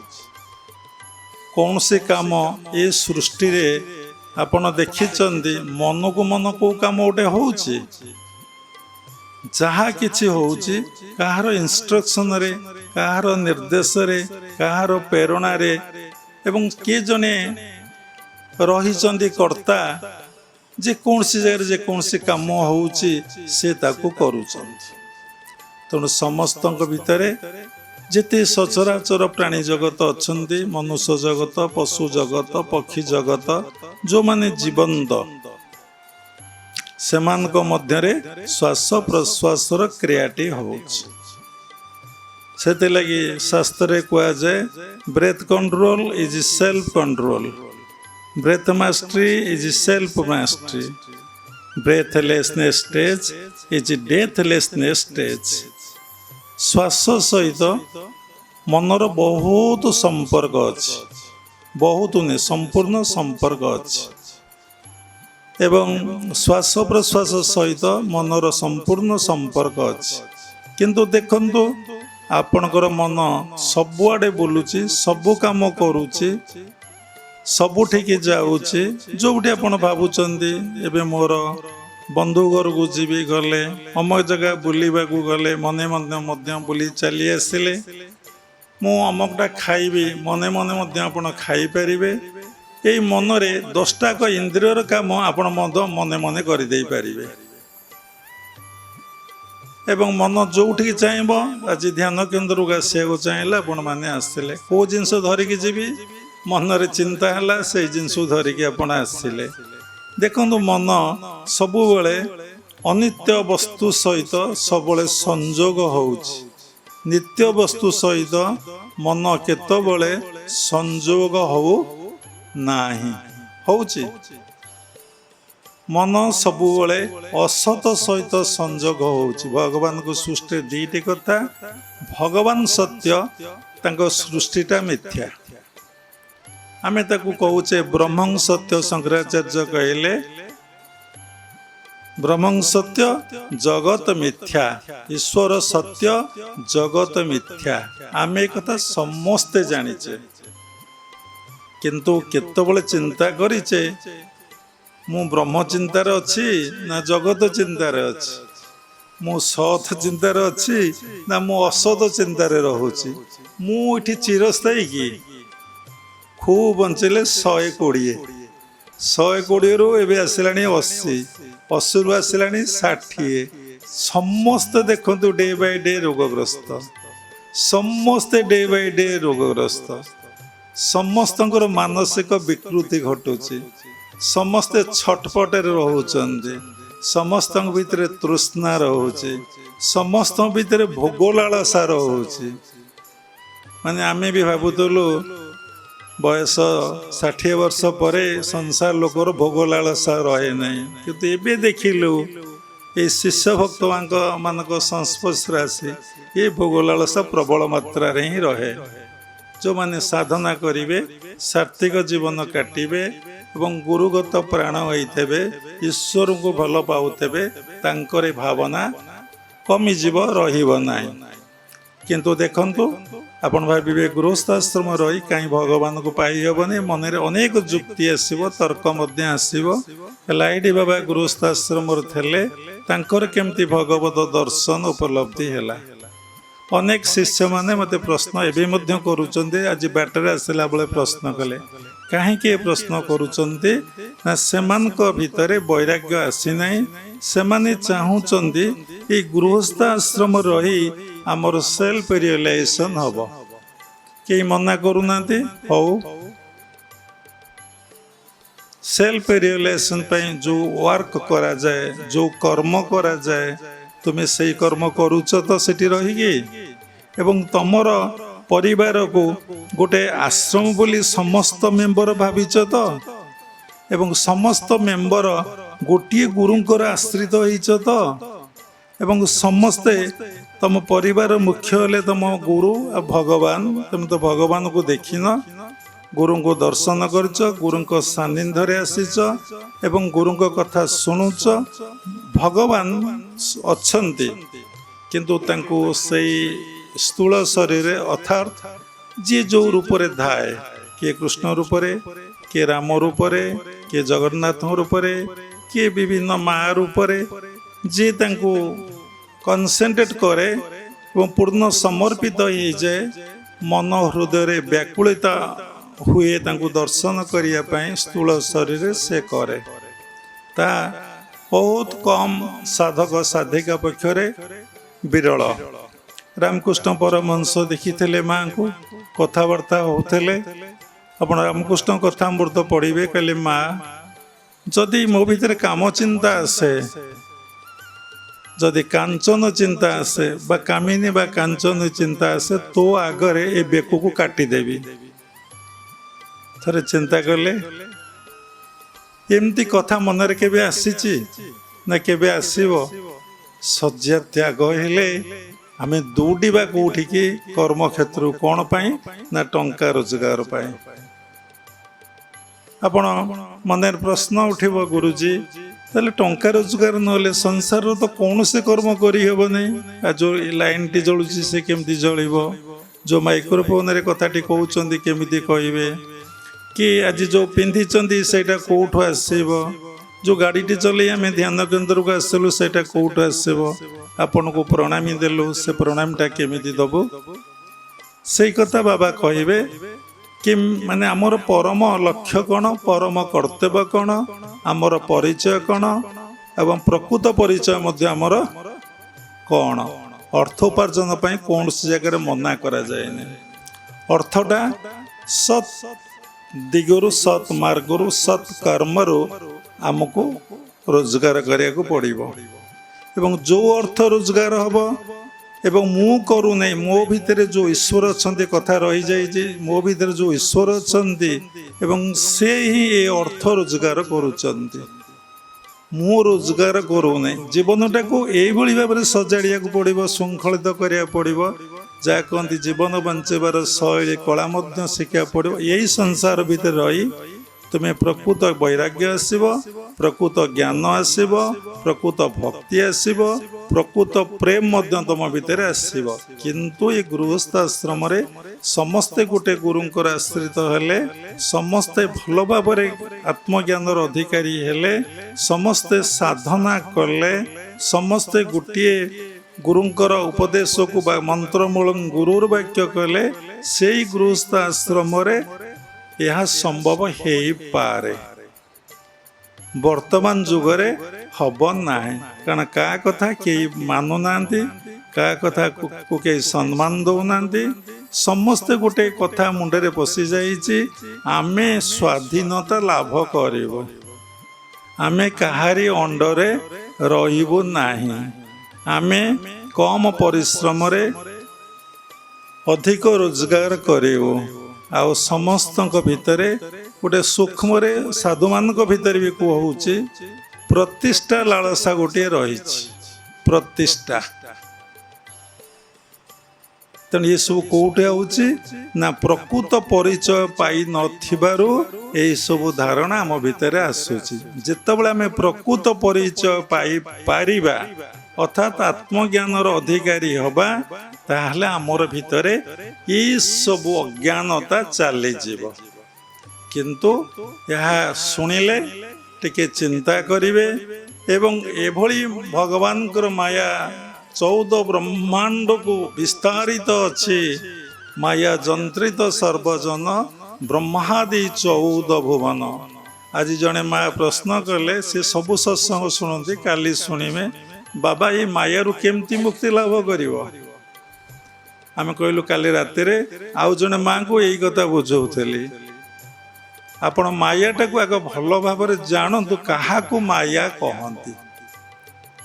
କୌଣସି କାମ ଏ ସୃଷ୍ଟିରେ ଆପଣ ଦେଖିଛନ୍ତି ମନକୁ ମନ କେଉଁ କାମ ଗୋଟେ ହେଉଛି? ଯାହା କିଛି ହେଉଛି କାହାର ଇନଷ୍ଟ୍ରକ୍ସନରେ, କାହାର ନିର୍ଦ୍ଦେଶରେ, କାହାର ପ୍ରେରଣାରେ, ଏବଂ କିଏ ଜଣେ ରହିଛନ୍ତି କର୍ତ୍ତା, ଯେକୌଣସି ଜାଗାରେ ଯେକୌଣସି କାମ ହେଉଛି ସେ ତାକୁ କରୁଛନ୍ତି। ତେଣୁ ସମସ୍ତଙ୍କ ଭିତରେ ଯେତେ ସଚରାଚର ପ୍ରାଣୀ ଜଗତ ଅଛନ୍ତି, ମନୁଷ୍ୟ ଜଗତ, ପଶୁ ଜଗତ, ପକ୍ଷୀ ଜଗତ, ଯେଉଁମାନେ ଜୀବନ୍ତ, ସେମାନଙ୍କ ମଧ୍ୟରେ ଶ୍ୱାସ ପ୍ରଶ୍ୱାସର କ୍ରିୟାଟି ହେଉଛି। ସେଥିଲାଗି ଶାସ୍ତ୍ରରେ କୁହାଯାଏ, breath control is self control, breath mastery is self mastery, breathlessness stage is deathlessness stage. ଶ୍ୱାସ ସହିତ ମନର ବହୁତ ସମ୍ପର୍କ ଅଛି, ବହୁତ ନୁହେଁ, ସମ୍ପୂର୍ଣ୍ଣ ସମ୍ପର୍କ ଅଛି। ଏବଂ ଶ୍ୱାସ ପ୍ରଶ୍ୱାସ ସହିତ ମନର ସମ୍ପୂର୍ଣ୍ଣ ସମ୍ପର୍କ ଅଛି। କିନ୍ତୁ ଦେଖନ୍ତୁ ଆପଣଙ୍କର ମନ ସବୁଆଡ଼େ ବୁଲୁଛି, ସବୁ କାମ କରୁଛି, ସବୁଠିକି ଯାଉଛି। ଯେଉଁଠି ଆପଣ ଭାବୁଛନ୍ତି ଏବେ ମୋର ବନ୍ଧୁ ଘରକୁ ଯିବି, ଗଲେ ଅମକ ଜାଗା ବୁଲିବାକୁ ଗଲେ ମନେ ମନେ ମଧ୍ୟ ବୁଲି ଚାଲି ଆସିଲେ, ମୁଁ ଅମକଟା ଖାଇବି ମନେ ମନେ ମଧ୍ୟ ଆପଣ ଖାଇପାରିବେ। ଏଇ ମନରେ 10ଟାକ ଇନ୍ଦ୍ରିୟର କାମ ଆପଣ ମଧ୍ୟ ମନେ ମନେ କରିଦେଇପାରିବେ। ଏବଂ ମନ ଯେଉଁଠିକି ଚାହିଁବ, ଆଜି ଧ୍ୟାନ କେନ୍ଦ୍ରକୁ ଆସିବାକୁ ଚାହିଁଲେ ଆପଣମାନେ ଆସିଲେ, କେଉଁ ଜିନିଷ ଧରିକି ଯିବି ମନରେ ଚିନ୍ତା ହେଲା, ସେଇ ଜିନିଷକୁ ଧରିକି ଆପଣ ଆସିଲେ। ଦେଖନ୍ତୁ ମନ ସବୁବେଳେ ଅନିତ୍ୟ ବସ୍ତୁ ସହିତ ସବୁବେଳେ ସଂଯୋଗ ହେଉଛି। ନିତ୍ୟ ବସ୍ତୁ ସହିତ ମନ କେତେବେଳେ ସଂଯୋଗ ହଉ ନାହିଁ। ହେଉଛି ମନ ସବୁବେଳେ ଅସତ ସହିତ ସଂଯୋଗ ହେଉଛି। ଭଗବାନଙ୍କ ସୃଷ୍ଟିରେ ଦୁଇଟି କଥା, ଭଗବାନ ସତ୍ୟ, ତାଙ୍କ ସୃଷ୍ଟିଟା ମିଥ୍ୟା। ଆମେ ତାକୁ କହୁଛେ ବ୍ରହ୍ମଂ ସତ୍ୟ। ଶଙ୍କରାଚାର୍ଯ୍ୟ କହିଲେ ବ୍ରହ୍ମଂ ସତ୍ୟ ଜଗତ ମିଥ୍ୟା, ଈଶ୍ୱର ସତ୍ୟ ଜଗତ ମିଥ୍ୟା। ଆମେ ଏ କଥା ସମସ୍ତେ ଜାଣିଛେ, କିନ୍ତୁ କେତେବେଳେ ଚିନ୍ତା କରିଛେ ମୁଁ ବ୍ରହ୍ମ ଚିନ୍ତାରେ ଅଛି ନା ଜଗତ ଚିନ୍ତାରେ ଅଛି, ମୁଁ ସତ୍ ଚିନ୍ତାରେ ଅଛି ନା ମୁଁ ଅସତ ଚିନ୍ତାରେ ରହୁଛି। ମୁଁ ଏଠି ଚିରସ୍ଥାୟୀ କି? ଖୁବ୍ ବଞ୍ଚିଲେ 120, 120ରୁ ଏବେ ଆସିଲାଣି 80, 80ରୁ ଆସିଲାଣି 60। ସମସ୍ତେ ଦେଖନ୍ତୁ ଡେ ବାଇ ଡେ ରୋଗଗ୍ରସ୍ତ, ସମସ୍ତେ ଡେ ବାଇ ଡେ ରୋଗଗ୍ରସ୍ତ। ସମସ୍ତଙ୍କର ମାନସିକ ବିକୃତି ଘଟୁଛି, ସମସ୍ତେ ଛଟପଟରେ ରହୁଛନ୍ତି, ସମସ୍ତଙ୍କ ଭିତରେ ତୃଷ୍ଣା ରହୁଛି, ସମସ୍ତଙ୍କ ଭିତରେ ଭୋଗ ଲାଳସା ରହୁଛି। ମାନେ ଆମେ ବି ଭାବୁଥିଲୁ ବୟସ 60 ବର୍ଷ ପରେ ସଂସାର ଲୋକର ଭୋଗ ଲାଳସା ରହେ ନାହିଁ, କିନ୍ତୁ ଏବେ ଦେଖିଲୁ ଏଇ ଶିଷ୍ୟ ଭକ୍ତମାନଙ୍କ ସଂସ୍ପର୍ଶରେ ଆସି ଏ ଭୋଗ ଲାଳସା ପ୍ରବଳ ମାତ୍ରାରେ ହିଁ ରହେ। ଯେଉଁମାନେ ସାଧନା କରିବେ, ସାତ୍ତ୍ୱିକ ଜୀବନ କାଟିବେ ଏବଂ ଗୁରୁଗତ ପ୍ରାଣ ହୋଇଥିବେ, ଈଶ୍ୱରଙ୍କୁ ଭଲ ପାଉଥିବେ, ତାଙ୍କର ଭାବନା କମିଯିବ, ରହିବ ନାହିଁ। କିନ୍ତୁ ଦେଖନ୍ତୁ ଆପଣ ଭାବିବେ ଗୃହସ୍ଥାଶ୍ରମ ରହି କାହିଁ ଭଗବାନଙ୍କୁ ପାଇହେବନି, ମନରେ ଅନେକ ଯୁକ୍ତି ଆସିବ, ତର୍କ ମଧ୍ୟ ଆସିବ। ହେଲେ ଏଇଠି ବାବା ଗୃହସ୍ଥାଶ୍ରମରେ ଥିଲେ, ତାଙ୍କର କେମିତି ଭଗବତ ଦର୍ଶନ ଉପଲବ୍ଧି ହେଲା। ଅନେକ ଶିଷ୍ୟମାନେ ମୋତେ ପ୍ରଶ୍ନ ଏବେ ମଧ୍ୟ କରୁଛନ୍ତି, ଆଜି ବାଟରେ ଆସିଲା ବେଳେ ପ୍ରଶ୍ନ କଲେ। କାହିଁକି ଏ ପ୍ରଶ୍ନ କରୁଛନ୍ତି ନା ସେମାନଙ୍କ ଭିତରେ ବୈରାଗ୍ୟ ଆସିନାହିଁ। ସେମାନେ ଚାହୁଁଛନ୍ତି ଏଇ ଗୃହସ୍ଥ ଆଶ୍ରମ ରହି ଆମର ସେଲ୍ଫ ରିଏଲାଇଜେସନ୍ ହବ। କେହି ମନା କରୁନାହାନ୍ତି, ହଉ। ସେଲ୍ଫ ରିଏଲାଇଜେସନ୍ ପାଇଁ ଯେଉଁ ୱାର୍କ କରାଯାଏ, ଯେଉଁ କର୍ମ କରାଯାଏ, ତୁମେ ସେଇ କର୍ମ କରୁଛ ତ ସେଠି ରହିକି। ଏବଂ ତମର ପରିବାରକୁ ଗୋଟେ ଆଶ୍ରମ ବୋଲି ସମସ୍ତ ମେମ୍ବର ଭାବିଛ ତ, ଏବଂ ସମସ୍ତ ମେମ୍ବର ଗୋଟିଏ ଗୁରୁଙ୍କର ଆଶ୍ରିତ ହେଇଛ ତ, ଏବଂ ସମସ୍ତେ ତମ ପରିବାର ମୁଖ୍ୟ ହେଲେ ତମ ଗୁରୁ ଆଉ ଭଗବାନ। ତମେ ତ ଭଗବାନଙ୍କୁ ଦେଖିନ, ଗୁରୁଙ୍କୁ ଦର୍ଶନ କରିଛ, ଗୁରୁଙ୍କ ସାନ୍ନିଧ୍ୟରେ ଆସିଛ ଏବଂ ଗୁରୁଙ୍କ କଥା ଶୁଣୁଛ। ଭଗବାନ ଅଛନ୍ତି, କିନ୍ତୁ ତାଙ୍କୁ ସେଇ ସ୍ଥୂଳ ଶରୀରରେ, ଅର୍ଥାତ୍ ଯିଏ ଯେଉଁ ରୂପରେ ଥାଏ, କିଏ କୃଷ୍ଣ ରୂପରେ, କିଏ ରାମ ରୂପରେ, କିଏ ଜଗନ୍ନାଥଙ୍କ ରୂପରେ, କିଏ ବିଭିନ୍ନ ମା ରୂପରେ, ଯିଏ ତାଙ୍କୁ କନସେନ୍ଟ୍ରେଟ୍ କରେ ଏବଂ ପୂର୍ଣ୍ଣ ସମର୍ପିତ ହେଇଯାଏ, ମନ ହୃଦୟରେ ବ୍ୟାକୁଳିତା ହୁଏ ତାଙ୍କୁ ଦର୍ଶନ କରିବା ପାଇଁ, ସ୍ଥୂଳ ଶରୀରରେ ସେ କରେ। ତା ବହୁତ କମ୍ ସାଧକ ସାଧିକା ପକ୍ଷରେ ବିରଳ। ରାମକୃଷ୍ଣ ପରମହଂସ ଦେଖିଥିଲେ ମାଆଙ୍କୁ, କଥାବାର୍ତ୍ତା ହେଉଥିଲେ। ଆପଣ ରାମକୃଷ୍ଣ କଥାମୃତ ପଢ଼ିବେ, କହିଲେ ମା, ଯଦି ମୋ ଭିତରେ କାମ ଚିନ୍ତା ଆସେ, ଯଦି କାଞ୍ଚନ ଚିନ୍ତା ଆସେ ବା କାମିନୀ ବା କାଞ୍ଚନ ଚିନ୍ତା ଆସେ, ତୋ ଆଗରେ ଏ ବେକକୁ କାଟିଦେବି। ଥରେ ଚିନ୍ତା କଲେ, ଏମିତି କଥା ମନରେ କେବେ ଆସିଛି ନା କେବେ ଆସିବ? ଶଯ୍ୟା ତ୍ୟାଗ ହେଲେ ଆମେ ଦୌଡ଼ିବା କୋଉଠିକି? କର୍ମକ୍ଷେତ୍ରକୁ। କ'ଣ ପାଇଁ? ନା ଟଙ୍କା ରୋଜଗାର ପାଇଁ। ଆପଣ ମନରେ ପ୍ରଶ୍ନ ଉଠିବ, ଗୁରୁଜୀ ତାହେଲେ ଟଙ୍କା ରୋଜଗାର ନହେଲେ ସଂସାରର ତ କୌଣସି କର୍ମ କରିହେବ ନାହିଁ। ଆଉ ଯେଉଁ ଲାଇନ୍ଟି ଜଳୁଛି ସେ କେମିତି ଜଳିବ? ଯେଉଁ ମାଇକ୍ରୋଫୋନ୍ରେ କଥାଟି କହୁଛନ୍ତି କେମିତି କହିବେ? କି ଆଜି ଯେଉଁ ପିନ୍ଧିଛନ୍ତି ସେଇଟା କେଉଁଠୁ ଆସିବ? ଯେଉଁ ଗାଡ଼ିଟି ଚଲେଇ ଆମେ ଧ୍ୟାନ କେନ୍ଦ୍ରକୁ ଆସିଲୁ ସେଇଟା କେଉଁଠୁ ଆସିବ? ଆପଣଙ୍କୁ ପ୍ରଣାମୀ ଦେଲୁ, ସେ ପ୍ରଣାମୀଟା କେମିତି ଦେବୁ? ସେଇ କଥା ବାବା କହିବେ କି ମାନେ ଆମର ପରମ ଲକ୍ଷ୍ୟ କ'ଣ, ପରମ କର୍ତ୍ତବ୍ୟ କ'ଣ, ଆମର ପରିଚୟ କ'ଣ ଏବଂ ପ୍ରକୃତ ପରିଚୟ ମଧ୍ୟ ଆମର କ'ଣ। ଅର୍ଥ ଉପାର୍ଜନ ପାଇଁ କୌଣସି ଜାଗାରେ ମନା କରାଯାଏନି। ଅର୍ଥଟା ସତ୍ ଦିଗରୁ, ସତ୍ ମାର୍ଗରୁ, ସତ୍ କର୍ମରୁ ଆମକୁ ରୋଜଗାର କରିବାକୁ ପଡ଼ିବ। ଏବଂ ଯେଉଁ ଅର୍ଥ ରୋଜଗାର ହେବ ଏବଂ ମୁଁ କରୁନାହିଁ, ମୋ ଭିତରେ ଯେଉଁ ଈଶ୍ୱର ଅଛନ୍ତି କଥା ରହିଯାଇଛି, ମୋ ଭିତରେ ଯେଉଁ ଈଶ୍ୱର ଅଛନ୍ତି ଏବଂ ସେ ହିଁ ଏ ଅର୍ଥ ରୋଜଗାର କରୁଛନ୍ତି। ମୁଁ ରୋଜଗାର କରୁନାହିଁ। ଜୀବନଟାକୁ ଏଇଭଳି ଭାବରେ ସଜାଡ଼ିବାକୁ ପଡ଼ିବ, ଶୃଙ୍ଖଳିତ କରିବାକୁ ପଡ଼ିବ। ଯାହା କହନ୍ତି ଜୀବନ ବଞ୍ଚିବାର ଶୈଳୀ କଳା ମଧ୍ୟ ଶିଖିବାକୁ ପଡ଼ିବ। ଏଇ ସଂସାର ଭିତରେ ରହି ତୁମେ ପ୍ରକୃତ ବୈରାଗ୍ୟ ଆସିବ, ପ୍ରକୃତ ଜ୍ଞାନ ଆସିବ, ପ୍ରକୃତ ଭକ୍ତି ଆସିବ, ପ୍ରକୃତ ପ୍ରେମ ମଧ୍ୟ ତୁମ ଭିତରେ ଆସିବ। କିନ୍ତୁ ଏ ଗୃହସ୍ଥ ଆଶ୍ରମରେ ସମସ୍ତେ ଗୋଟେ ଗୁରୁଙ୍କର ଆଶ୍ରିତ ହେଲେ, ସମସ୍ତେ ଭଲ ଭାବରେ ଆତ୍ମଜ୍ଞାନର ଅଧିକାରୀ ହେଲେ, ସମସ୍ତେ ସାଧନା କଲେ, ସମସ୍ତେ ଗୋଟିଏ ଗୁରୁଙ୍କର ଉପଦେଶକୁ ବା ମନ୍ତ୍ରମୂଳ ଗୁରୁର ବାକ୍ୟ କଲେ, ସେଇ ଗୃହସ୍ଥ ଆଶ୍ରମରେ ଏହା ସମ୍ଭବ ହେଇପାରେ। ବର୍ତ୍ତମାନ ଯୁଗରେ ହବ ନାହିଁ, କାରଣ କାହା କଥା କେହି ମାନୁନାହାନ୍ତି, କାହା କଥାକୁ କେହି ସମ୍ମାନ ଦେଉନାହାନ୍ତି। ସମସ୍ତେ ଗୋଟେ କଥା ମୁଣ୍ଡରେ ପଶିଯାଇଛି, ଆମେ ସ୍ୱାଧୀନତା ଲାଭ କରିବୁ, ଆମେ କାହାରି ଅଣ୍ଡରେ ରହିବୁ ନାହିଁ, ଆମେ କମ ପରିଶ୍ରମରେ ଅଧିକ ରୋଜଗାର କରିବୁ। ଆଉ ସମସ୍ତଙ୍କ ଭିତରେ ଗୋଟେ ସୂକ୍ଷ୍ମରେ ସାଧୁମାନଙ୍କ ଭିତରେ ବି କହୁଛି ପ୍ରତିଷ୍ଠା ଲାଳସା ଗୋଟିଏ ରହିଛି, ପ୍ରତିଷ୍ଠା। ତେଣୁ ଏସବୁ କେଉଁଠି ହେଉଛି ନା ପ୍ରକୃତ ପରିଚୟ ପାଇ ନଥିବାରୁ ଏହିସବୁ ଧାରଣା ଆମ ଭିତରେ ଆସୁଛି। ଯେତେବେଳେ ଆମେ ପ୍ରକୃତ ପରିଚୟ ପାଇପାରିବା ଅର୍ଥାତ୍ ଆତ୍ମଜ୍ଞାନର ଅଧିକାରୀ ହେବା, ତାହେଲେ ଆମର ଭିତରେ ଏସବୁ ଅଜ୍ଞାନତା ଚାଲିଯିବ। କିନ୍ତୁ ଏହା ଶୁଣିଲେ ଟିକେ ଚିନ୍ତା କରିବେ ଏବଂ ଏଭଳି ଭଗବାନଙ୍କର ମାୟା 14 ବ୍ରହ୍ମାଣ୍ଡକୁ ବିସ୍ତାରିତ ଅଛି। ମାୟା ଯନ୍ତ୍ରିତ ସର୍ବଜନ ବ୍ରହ୍ମାଦି 14 ଭୁବନ। ଆଜି ଜଣେ ମା ପ୍ରଶ୍ନ କଲେ, ସେ ସବୁ ସତ୍ସଙ୍ଗ ଶୁଣନ୍ତି, କାଲି ଶୁଣିବେ, ବାବା ଏ ମାୟାରୁ କେମିତି ମୁକ୍ତି ଲାଭ କରିବ? ଆମେ କହିଲୁ କାଲି ରାତିରେ ଆଉ ଜଣେ ମାଙ୍କୁ ଏଇ କଥା ବୁଝଉଥିଲି, ଆପଣ ମାୟାଟାକୁ ଆଗ ଭଲ ଭାବରେ ଜାଣନ୍ତୁ, କାହାକୁ ମାୟା କହନ୍ତି,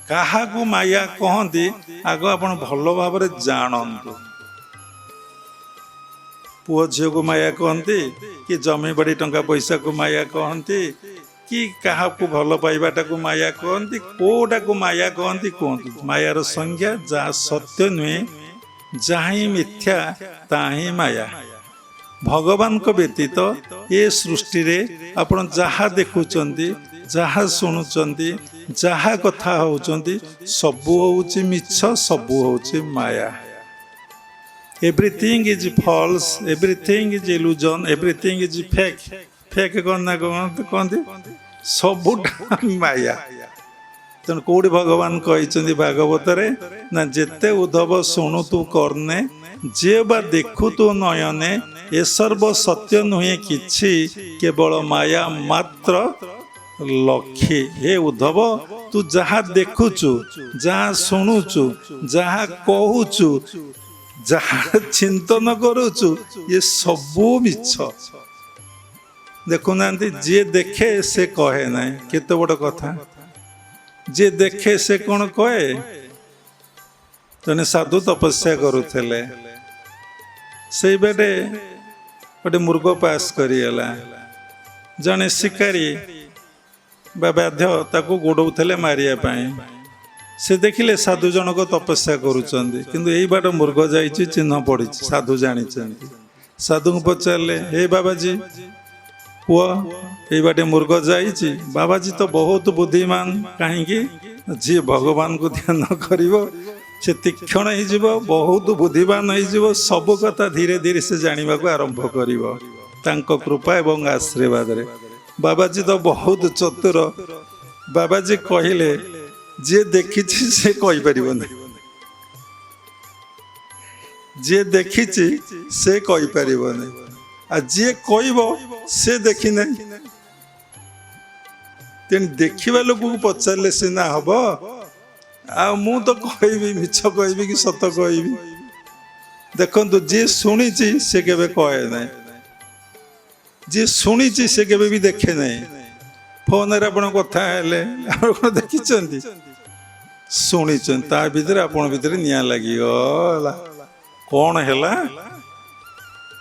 କାହାକୁ ମାୟା କହନ୍ତି ଆଗ ଆପଣ ଭଲ ଭାବରେ ଜାଣନ୍ତୁ। ପୁଅ ଝିଅକୁ ମାୟା କହନ୍ତି, କି ଜମି ବାଡ଼ି ଟଙ୍କା ପଇସାକୁ ମାୟା କହନ୍ତି, କି କାହାକୁ ଭଲ ପାଇବାଟାକୁ ମାୟା କହନ୍ତି, କୋଉଟାକୁ ମାୟା କହନ୍ତି କୁହନ୍ତୁ। ମାୟାର ସଂଜ୍ଞା ଯାହା ସତ୍ୟ ନୁହେଁ, ଯାହା ହିଁ ମିଥ୍ୟା ତାହା ହିଁ ମାୟା। ଭଗବାନଙ୍କ ବ୍ୟତୀତ ଏ ସୃଷ୍ଟିରେ ଆପଣ ଯାହା ଦେଖୁଛନ୍ତି, ଯାହା ଶୁଣୁଛନ୍ତି, ଯାହା କଥା ହେଉଛନ୍ତି, ସବୁ ହେଉଛି ମିଛ, ସବୁ ହେଉଛି ମାୟା। Everything is false, everything is illusion, everything is fake. Fake କ'ଣ ନା କହନ୍ତି, ସବୁଟା ମାୟା। ତେଣୁ କୋଉଠି ଭଗବାନ କହିଛନ୍ତି ଭାଗବତରେ ନା ଯେତେ ଉଦ୍ଧବ ଶୁଣୁ ତୁ କର୍ଣ୍ଣେ, ଯେ ବା ଦେଖୁ ତୁ ନୟନେ, ଏ ସର୍ବ ସତ୍ୟ ନୁହେଁ କିଛି, କେବଳ ମାୟା ମାତ୍ର ଲକ୍ଷୀ। ହେ ଉଦ୍ଧବ, ତୁ ଯାହା ଦେଖୁଛୁ, ଯାହା ଶୁଣୁଛୁ, ଯାହା କହୁଛୁ, ଯାହା ଚିନ୍ତନ କରୁଛୁ, ଏ ସବୁ ମିଛ। ଦେଖୁନାହାନ୍ତି, ଯିଏ ଦେଖେ ସେ କହେ ନାହିଁ। କେତେ ବଡ଼ କଥା। ଯିଏ ଦେଖେ ସେ କ'ଣ କହେ? ଜଣେ ସାଧୁ ତପସ୍ୟା କରୁଥିଲେ, ସେଇ ବେଟେ ଗୋଟେ ମୃଗ ପାସ୍ କରିଗଲା। ଜଣେ ଶିକାରୀ ବା ବାଧ୍ୟ ତାକୁ ଗୋଡ଼ଉଥିଲେ ମାରିବା ପାଇଁ। ସେ ଦେଖିଲେ ସାଧୁ ଜଣକ ତପସ୍ୟା କରୁଛନ୍ତି, କିନ୍ତୁ ଏଇ ବାଟ ମୃଗ ଯାଇଛି, ଚିହ୍ନ ପଡ଼ିଛି, ସାଧୁ ଜାଣିଛନ୍ତି। ସାଧୁଙ୍କୁ ପଚାରିଲେ, ହେ ବାବାଜୀ, ପୁଅ ଏଇ ବାଟେ ମୃଗ ଯାଇଛି। ବାବାଜୀ ତ ବହୁତ ବୁଦ୍ଧିମାନ, କାହିଁକି? ଯିଏ ଭଗବାନଙ୍କୁ ଧ୍ୟାନ କରିବ ସେ ତୀକ୍ଷଣ ହେଇଯିବ, ବହୁତ ବୁଦ୍ଧିମାନ ହେଇଯିବ, ସବୁ କଥା ଧୀରେ ଧୀରେ ସେ ଜାଣିବାକୁ ଆରମ୍ଭ କରିବ ତାଙ୍କ କୃପା ଏବଂ ଆଶୀର୍ବାଦରେ। ବାବାଜୀ ତ ବହୁତ ଚତୁର। ବାବାଜୀ କହିଲେ ଯିଏ ଦେଖିଛି ସେ କହିପାରିବନି, ଯିଏ ଦେଖିଛି ସେ କହିପାରିବନି, ଆଉ ଯିଏ କହିବ ସେ ଦେଖିନାହିଁ। ତେଣୁ ଦେଖିବା ଲୋକକୁ ପଚାରିଲେ ସିନା ହବ। ଆଉ ମୁଁ ତ କହିବି, ମିଛ କହିବି କି ସତ କହିବି? ଦେଖନ୍ତୁ, ଯିଏ ଶୁଣିଛି ସେ କେବେ କହେ ନାହିଁ, ଯିଏ ଶୁଣିଛି ସେ କେବେ ବି ଦେଖେ ନାହିଁ। ଫୋନରେ ଆପଣ କଥା ହେଲେ ଆପଣ କ'ଣ ଦେଖିଛନ୍ତି? ଶୁଣିଛନ୍ତି, ତା ଭିତରେ ଆପଣ ଭିତରେ ନିଆଁ ଲାଗିଗଲା। କ'ଣ ହେଲା?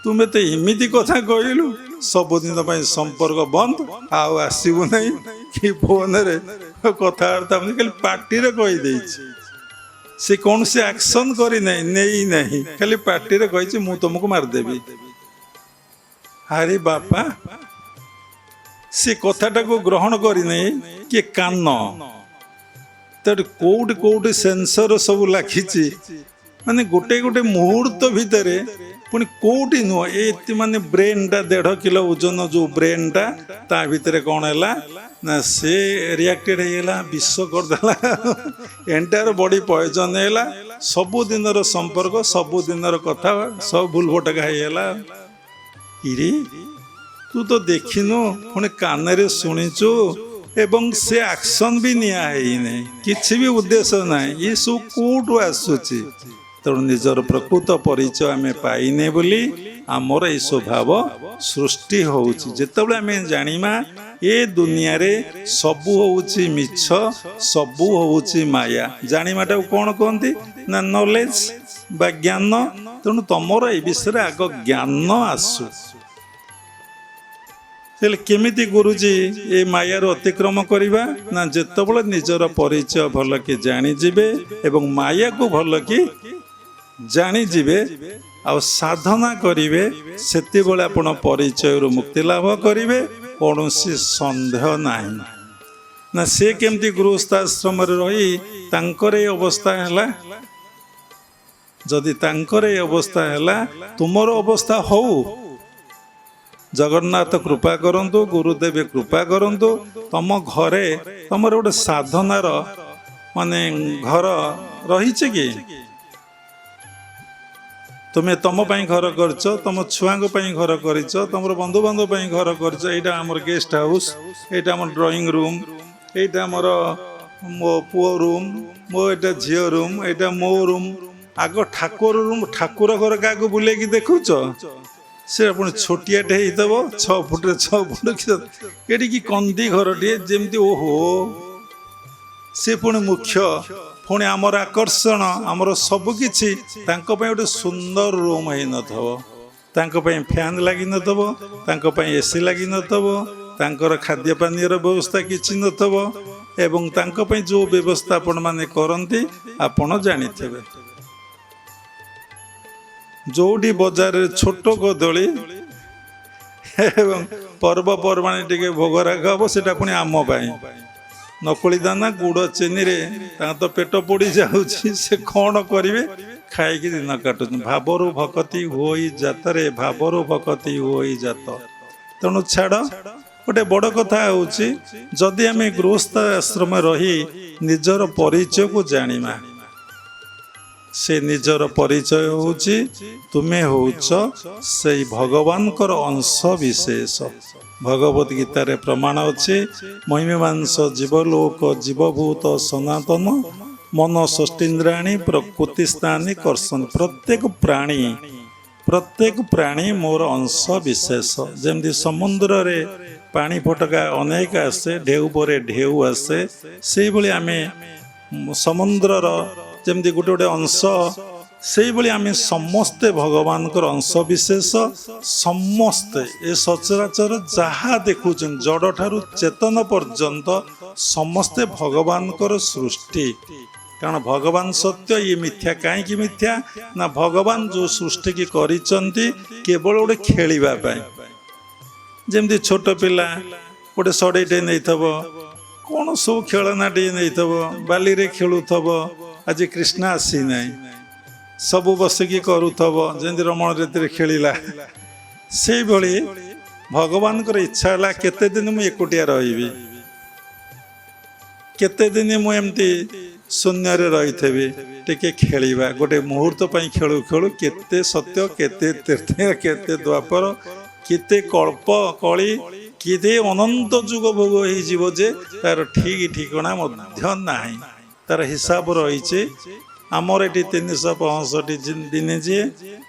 ତୁମେ ତ ଏମିତି କଥା କହିଲୁ, ସବୁଦିନ ପାଇଁ ସମ୍ପର୍କ ବନ୍ଦ, ଆଉ ଆସିବୁ ନାହିଁ କି ଫୋନରେ କଥାବାର୍ତ୍ତା ଖାଲି ପାଟିରେ କହିଦେଇଛି। ସେ କୌଣସି ଆକ୍ସନ କରିନାହିଁ, ନେଇ ନାହିଁ, ଖାଲି ପାଟିରେ କହିଛି ମୁଁ ତମକୁ ମାରିଦେବି। ଆରେ ବାପା, ସେ କଥାଟାକୁ ଗ୍ରହଣ କରିନାହିଁ କି କାନ, ତାର କୋଉଠି କୋଉଠି ସେନ୍ସର ସବୁ ଲାଗିଛି। ମାନେ ଗୋଟେ ଗୋଟେ ମୁହୂର୍ତ୍ତ ଭିତରେ ପୁଣି କୋଉଠି ନୁହଁ, ଏତେ ମାନେ ବ୍ରେନଟା 1.5 କିଲୋ ଓଜନ ଯୋଉ ବ୍ରେନଟା, ତା ଭିତରେ କ'ଣ ହେଲା ନା ସେ ରିଆକ୍ଟେଡ ହେଇଗଲା, ବିଷ କରିଦେଲା, ଏଣ୍ଟାର ବଡି ପଏଜନ ହେଲା। ସବୁଦିନର ସମ୍ପର୍କ, ସବୁଦିନର କଥା ସବୁ ଭୁଲ ଭଟକା ହେଇଗଲା। ଇରେ ତୁ ତ ଦେଖିନୁ, ପୁଣି କାନରେ ଶୁଣିଛୁ, ଏବଂ ସେ ଆକ୍ସନ ବି ନିଆ ହେଇନି, କିଛି ବି ଉଦ୍ଦେଶ୍ୟ ନାହିଁ। ଏ ସବୁ କୋଉଠୁ ଆସୁଛି? ତେଣୁ ନିଜର ପ୍ରକୃତ ପରିଚୟ ଆମେ ପାଇନେ ବୋଲି ଆମର এই ସ୍ୱଭାବ ସୃଷ୍ଟି ହେଉଛି। ଯେତେବେଳେ ଆମେ ଜାଣିବା ଏ ଦୁନିଆରେ ସବୁ ହେଉଛି ମିଛ, ସବୁ ହେଉଛି ମାୟା, ଜାଣିବାଟାକୁ କ'ଣ କହନ୍ତି ନା ନଲେଜ ବା ଜ୍ଞାନ। ତେଣୁ ତମର ଏ ବିଷୟରେ ଆଗ ଜ୍ଞାନ ଆସୁ। ହେଲେ କେମିତି ଗୁରୁଜୀ ଏ ମାୟାରୁ ଅତିକ୍ରମ କରିବା? ନା ଯେତେବେଳେ ନିଜର ପରିଚୟ ଭଲ କି ଜାଣିଯିବେ ଏବଂ ମାୟାକୁ ଭଲ କି ଜାଣିଯିବେ ଆଉ ସାଧନା କରିବେ, ସେତେବେଳେ ଆପଣ ପରିଚୟରୁ ମୁକ୍ତି ଲାଭ କରିବେ, କୌଣସି ସନ୍ଦେହ ନାହିଁ। ନା ସେ କେମିତି ଗୃହସ୍ଥାଶ୍ରମରେ ରହି ତାଙ୍କର ଏ ଅବସ୍ଥା ହେଲା? ଯଦି ତାଙ୍କର ଏ ଅବସ୍ଥା ହେଲା, ତୁମର ଅବସ୍ଥା ହଉ। ଜଗନ୍ନାଥ କୃପା କରନ୍ତୁ, ଗୁରୁଦେବ କୃପା କରନ୍ତୁ, ତମ ଘରେ ତମର ଗୋଟେ ସାଧନାର ମାନେ ଘର ରହିଛି କି? ତୁମେ ତମ ପାଇଁ ଘର କରିଛ, ତମ ଛୁଆଙ୍କ ପାଇଁ ଘର କରିଛ, ତମର ବନ୍ଧୁବାନ୍ଧବ ପାଇଁ ଘର କରିଛ। ଏଇଟା ଆମର ଗେଷ୍ଟ ହାଉସ୍, ଏଇଟା ଆମର ଡ୍ରଇଂ ରୁମ୍, ଏଇଟା ଆମର ମୋ ପୁଅ ରୁମ୍, ଏଇଟା ଝିଅ ରୁମ୍, ଏଇଟା ମୋ ରୁମ୍। ଆଗ ଠାକୁର ରୁମ୍, ଠାକୁର ଘର କାହାକୁ ବୁଲେଇକି ଦେଖୁଛ? ସେ ପୁଣି ଛୋଟିଆଟେ ହେଇଥିବ, 6 ଫୁଟରେ 6 ଫୁଟ, ଏଠି କି କନ୍ଦି ଘରଟିଏ ଯେମିତି। ଓହୋ, ସେ ପୁଣି ମୁଖ୍ୟ, ପୁଣି ଆମର ଆକର୍ଷଣ, ଆମର ସବୁକିଛି। ତାଙ୍କ ପାଇଁ ଗୋଟେ ସୁନ୍ଦର ରୁମ୍ ହେଇନଥିବ, ତାଙ୍କ ପାଇଁ ଫ୍ୟାନ୍ ଲାଗିନଥିବ, ତାଙ୍କ ପାଇଁ ଏସି ଲାଗିନଥିବ, ତାଙ୍କର ଖାଦ୍ୟ ପାନୀୟର ବ୍ୟବସ୍ଥା କିଛି ନଥିବ, ଏବଂ ତାଙ୍କ ପାଇଁ ଯେଉଁ ବ୍ୟବସ୍ଥା ଆପଣମାନେ କରନ୍ତି ଆପଣ ଜାଣିଥିବେ। ଯୋଉଠି ବଜାରରେ ଛୋଟ କଦଳୀ ଏବଂ ପର୍ବପର୍ବାଣି ଟିକେ ଭୋଗରାଗ ହବ, ସେଟା ପୁଣି ଆମ ପାଇଁ ନକୁଳି ଦାନା ଗୁଡ଼ ଚିନିରେ ତାଙ୍କ ତ ପେଟ ପୋଡ଼ି ଯାଉଛି, ସେ କ'ଣ କରିବେ? ଖାଇକି ଦିନ କାଟୁଛନ୍ତି। ଭାବରୁ ଭକତି ହୋଇ ଜାତରେ, ଭାବରୁ ଭକତି ହୋଇ ଜାତ। ତେଣୁ ଛାଡ଼, ଗୋଟେ ବଡ଼ କଥା ହେଉଛି, ଯଦି ଆମେ ଗୃହସ୍ଥ ଆଶ୍ରମ ରହି ନିଜର ପରିଚୟକୁ ଜାଣିବା, ସେ ନିଜର ପରିଚୟ ହେଉଛି ତୁମେ ହେଉଛ ସେଇ ଭଗବାନଙ୍କର ଅଂଶ ବିଶେଷ। ଭଗବତ ଗୀତାରେ ପ୍ରମାଣ ଅଛି, ମହିମାଂଶ ଜୀବଲୋକ ଜୀବଭୂତ ସନାତନ ମନ ଷଷ୍ଠୀନ୍ଦ୍ରାଣୀ ପ୍ରକୃତି ସ୍ଥାନୀ କର୍ଷଣ। ପ୍ରତ୍ୟେକ ପ୍ରାଣୀ ମୋର ଅଂଶ ବିଶେଷ। ଯେମିତି ସମୁଦ୍ରରେ ପାଣି ଫୋଟକା ଅନେକ ଆସେ, ଢେଉ ପରେ ଢେଉ ଆସେ, ସେଇଭଳି ଆମେ ସମୁଦ୍ରର ଯେମିତି ଗୋଟେ ଗୋଟେ ଅଂଶ, ସେଇଭଳି ଆମେ ସମସ୍ତେ ଭଗବାନଙ୍କର ଅଂଶ ବିଶେଷ। ସମସ୍ତେ ଏ ସଚରାଚର ଯାହା ଦେଖୁଛନ୍ତି, ଜଡ଼ ଠାରୁ ଚେତନ ପର୍ଯ୍ୟନ୍ତ ସମସ୍ତେ ଭଗବାନଙ୍କର ସୃଷ୍ଟି। କାରଣ ଭଗବାନ ସତ୍ୟ, ଇଏ ମିଥ୍ୟା। କାହିଁକି ମିଥ୍ୟା? ନା ଭଗବାନ ଯେଉଁ ସୃଷ୍ଟିକି କରିଛନ୍ତି କେବଳ ଗୋଟେ ଖେଳିବା ପାଇଁ। ଯେମିତି ଛୋଟ ପିଲା गोटे सड़ेटे नहीं कौन सब खेलना टे नहीं बाली रे खेलुथब आज कृष्ण आसी ना सब बसिकी करूथब जमी रमण रीति खेला से भली भगवान इच्छा है केते दिन मुझे एकुटिया रही केते दिन मुझे शून्य रही टिके खेलिबा गोटे मुहूर्त पर खेलु खेलु केते सत्य केते तीर्थ्य केते द्वापर केते कल्प कली केते अनंत जुग भोग हो जे तार ठीक ठिकना ना तार हिसाब रही आमर ये 365 दिन जे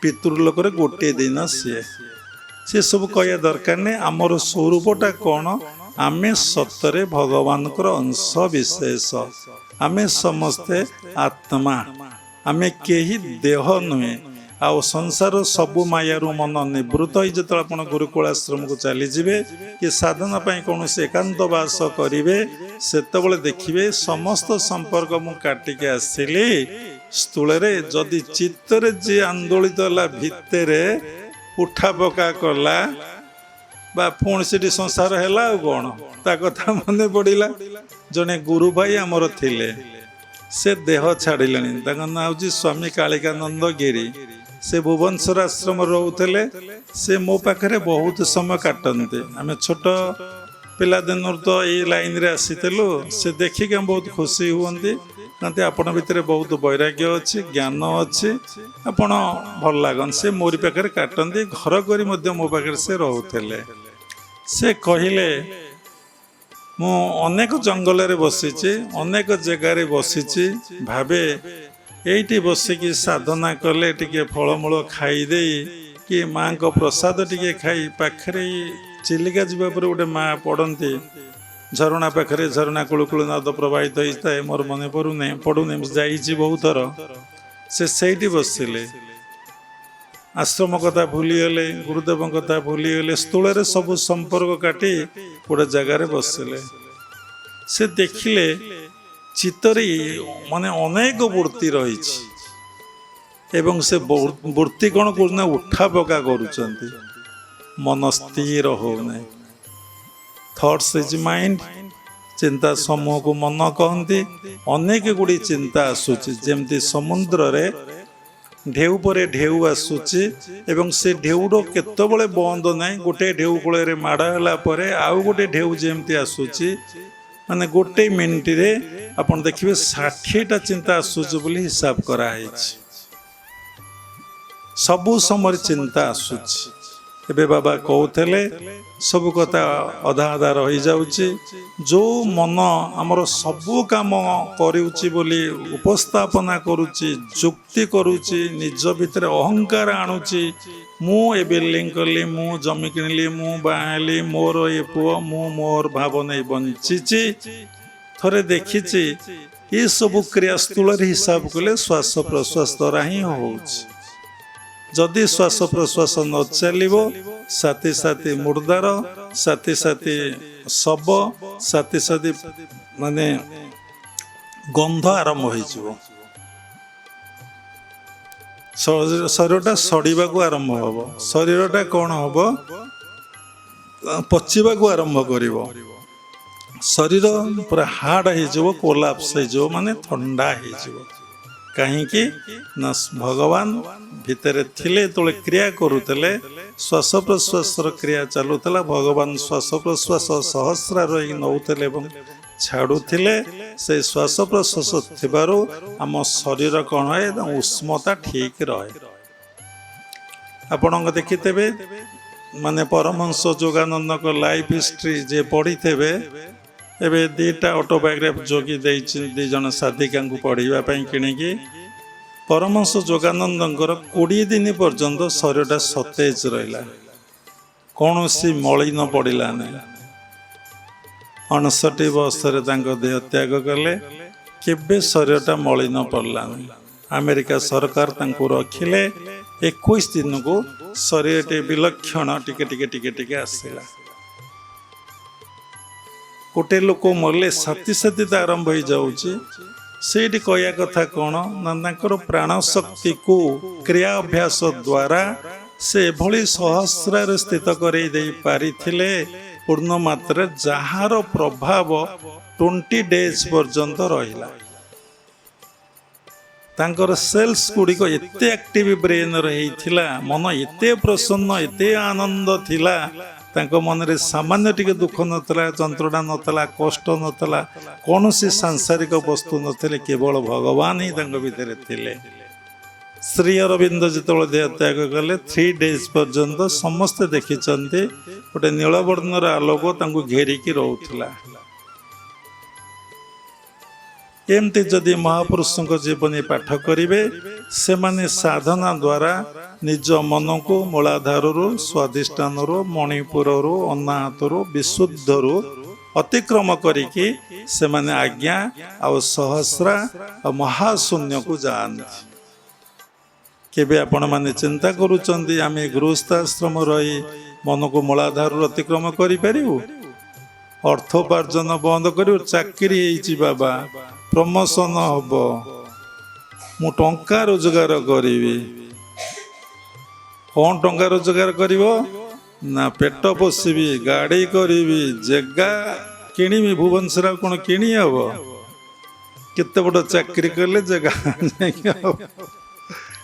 पितृलोक गोटे दिन सी सब कह दरकार नहीं आमर स्वरूपटा कौन आमे सतरे भगवान अंश विशेष आमे समस्ते आत्मा आमे केही देह नुहे आ संसार सबु मायारू मन निवृत्त हो जो आप गुरुकुल आश्रम को चली जाए कि साधना कौन से एकांत वास करेंगे से देखिए समस्त संपर्क मु काटिके आसिली स्थूल जदि चित्तरे जी आंदोलित है भितर उठा पका कला बा पुणी से संसार है कौन ता कथा मन पड़ा जड़े गुरु भाई आमर थिले से देह छाड़िले ना हूँ स्वामी कालिकानंद गिरी से भुवनेश्वर आश्रम रोते से मो पाखे बहुत समय काटते आम छोट पिला दिन तो ये लाइन रे आसीलु से देखिक बहुत खुशी हुए कहते आपण भितर बहुत वैराग्य अच्छी ज्ञान अच्छी आपण भल लगन से मोरी पाखे काटती घर करी मो पाखे से रोते से कहले मु अनेक जंगल रे बसीची अनेक जगार बसीची भावे एटी बसिकी साधना कले टिके फलमूल खाईदे कि माँ को प्रसाद टिके खाई पाखरे चिलिका जीवा पर गोटे माँ पड़ती झरणा पाखरे झरणा कुलकुल नाद प्रवाहित होता है मोर मन पड़ूने जाइए बहुत थर से बसिले आश्रम कथा भूलीगले गुरुदेव कथा भूलीगले स्थूल सब संपर्क काटी गोटे जगार बसिले से देखिले चित्तरे माने अनेक वृत्ति रही से वृत्ति कौन कर उठा पका करुँच मन स्थिर होना थॉट्स इज माइंड चिंता समूह को मन कहती अनेक गुड़ी चिंता आसूची जमती समुद्र रे ढेउ पर ढेउ आसूची एवं से ढेउर केतबले बंद ना गोटे ढेउ कूल माड़ है आउ गोटे ढेउ जमती आसूची माने गोटे मिनिट रे आपण देखिए 60टा चिंता आसूच बोली हिसाब कराई सबु समय चिंता आसूच एबे बाबा कहते सब कथा अधा अधा रही जाउची जो मन आमर सबु काम करूची बोली उपस्थापना करूची जुक्ति करूची निज भितर अहंकार आणुची मु ए बिल्डिंग कली मु जमी किणली मु बाहली मोर ये पुओ मु मोर भाव नहीं बंची थरे देखी ये सब क्रिया स्थूल हिसाब कले श्वास प्रश्वास द्वारा ही होउची जदि श्वास प्रश्वास न चलो साथी साथी मुर्दार साथी साथी शब साथी साथी माने गंध आरंभ हो शरीरटा सड़ीबा को आरंभ हम शरीरटा कौन हम पचिबा को आरंभ कर शरीर पूरा हार्ड हो कोलाप्स हो माने ठंडा हो कहीं ना भगवान भितर थिले तो क्रिया करुले श्वास प्रश्वास क्रिया चलुला भगवान श्वास प्रश्वास सहस्रार नौले छाड़ुले से श्वास प्रश्वास थिबारु आम शरीर कौन है उष्मता ठीक रहे आपण देखिथे माने परमहंस योगानंद को लाइफ हिस्ट्री जे पढ़ी थे एबे 2टा ऑटोबायोग्राफी जोगी दी जन साधिका को पढ़ाई किणिकी परमहंस योगानंदर 20 दिन पर्यंत शरीरटा सतेज रहा कौन सी मलिन पड़ा ना 59 वर्षर देह त्याग कले केबे शरीरटा मलिन पड़ला अमेरिका सरकार रखिले 21 दिन को शरीर विलक्षण टिके टिके टिके टिके आसला गोटे लोक मरले साथी साथी आरंभ हो जाऊँगी से कहया कथा कौन ना प्राण शक्ति को क्रिया अभ्यास द्वारा से भली सहस्रार स्थित कर पारिथिले ପୂର୍ଣ୍ଣ ମାତ୍ରାରେ ଯାହାର ପ୍ରଭାବ 20 days ପର୍ଯ୍ୟନ୍ତ ରହିଲା। ତାଙ୍କର ସେଲ୍ସ ଗୁଡ଼ିକ ଏତେ ଆକ୍ଟିଭ ବ୍ରେନ୍ର ହେଇଥିଲା, ମନ ଏତେ ପ୍ରସନ୍ନ, ଏତେ ଆନନ୍ଦ ଥିଲା, ତାଙ୍କ ମନରେ ସାମାନ୍ୟ ଟିକେ ଦୁଃଖ ନଥିଲା, ଯନ୍ତ୍ରଣା ନଥିଲା, କଷ୍ଟ ନଥିଲା, କୌଣସି ସାଂସାରିକ ବସ୍ତୁ ନଥିଲେ, କେବଳ ଭଗବାନ ହିଁ ତାଙ୍କ ଭିତରେ ଥିଲେ। ଶ୍ରୀ ଅରବିନ୍ଦ ଯେତେବେଳେ ଦେହ ତ୍ୟାଗ କଲେ 3 days ପର୍ଯ୍ୟନ୍ତ ସମସ୍ତେ ଦେଖିଛନ୍ତି ଗୋଟେ ନୀଳବର୍ଣ୍ଣର ଆଲୋକ ତାଙ୍କୁ ଘେରିକି ରହୁଥିଲା। ଏମିତି ଯଦି ମହାପୁରୁଷଙ୍କ ଜୀବନୀ ପାଠ କରିବେ, ସେମାନେ ସାଧନା ଦ୍ୱାରା ନିଜ ମନକୁ ମୂଳାଧାରରୁ, ସ୍ୱାଧିଷ୍ଠାନରୁ, ମଣିପୁରରୁ, ଅନାହତରୁ, ବିଶୁଦ୍ଧରୁ ଅତିକ୍ରମ କରିକି ସେମାନେ ଆଜ୍ଞା ଆଉ ସହସ୍ରା ଆଉ ମହାଶୂନ୍ୟକୁ ଯାଆନ୍ତି। କେବେ ଆପଣମାନେ ଚିନ୍ତା କରୁଛନ୍ତି ଆମେ ଗୃହସ୍ଥାଶ୍ରମ ରହି ମନକୁ ମୂଳାଧାରରୁ ଅତିକ୍ରମ କରିପାରିବୁ? ଅର୍ଥ ଉପାର୍ଜନ ବନ୍ଦ କରିବୁ? ଚାକିରି ହେଇଛି ବାବା, ପ୍ରମୋସନ ହବ, ମୁଁ ଟଙ୍କା ରୋଜଗାର କରିବି। କ'ଣ ଟଙ୍କା ରୋଜଗାର କରିବ ନା? ପେଟ ପୋଷିବି, ଗାଡ଼ି କରିବି, ଜାଗା କିଣିବି। ଭୁବନେଶ୍ୱର ଆଉ କ'ଣ କିଣି ହବ? କେତେ ବଡ଼ ଚାକିରି କଲେ ଜାଗା ଯାଇକି ହବ।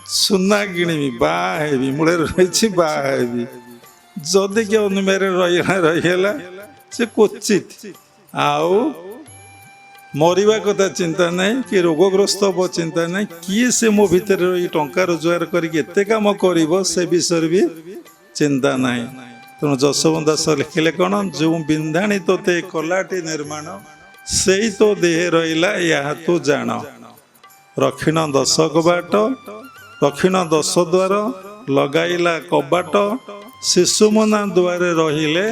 ସୁନା କିଣିବି, ବାହା ହେବି, ମୂଳରେ ରହିଛି ବାହା ହେବି। ଯଦି କି ଅନୁମେୟରେ ରହିଗଲା ସେ କ୍ୱଚିତ୍। ଆଉ ମରିବା କଥା ଚିନ୍ତା ନାହିଁ, କି ରୋଗଗ୍ରସ୍ତ ହବ ଚିନ୍ତା ନାହିଁ, କିଏ ସେ ମୋ ଭିତରେ ରହି ଟଙ୍କା ରୋଜଗାର କରିକି ଏତେ କାମ କରିବ ସେ ବିଷୟରେ ବି ଚିନ୍ତା ନାହିଁ। ତେଣୁ ଯଶୋବନ୍ତ ଦାସ ଲେଖିଲେ କ'ଣ? ଯେଉଁ ବିନ୍ଧାଣି ତୋତେ କଲାଟି ନିର୍ମାଣ, ସେଇ ତୋ ଦେହେ ରହିଲା ଏହା ତୁ ଜାଣ। ରକ୍ଷିଣ 10 କବାଟ, ରକ୍ଷିଣ 10 ଦ୍ୱାର, ଲଗାଇଲା କବାଟ, ଶିଶୁମନା ଦୁଆରେ ରହିଲେ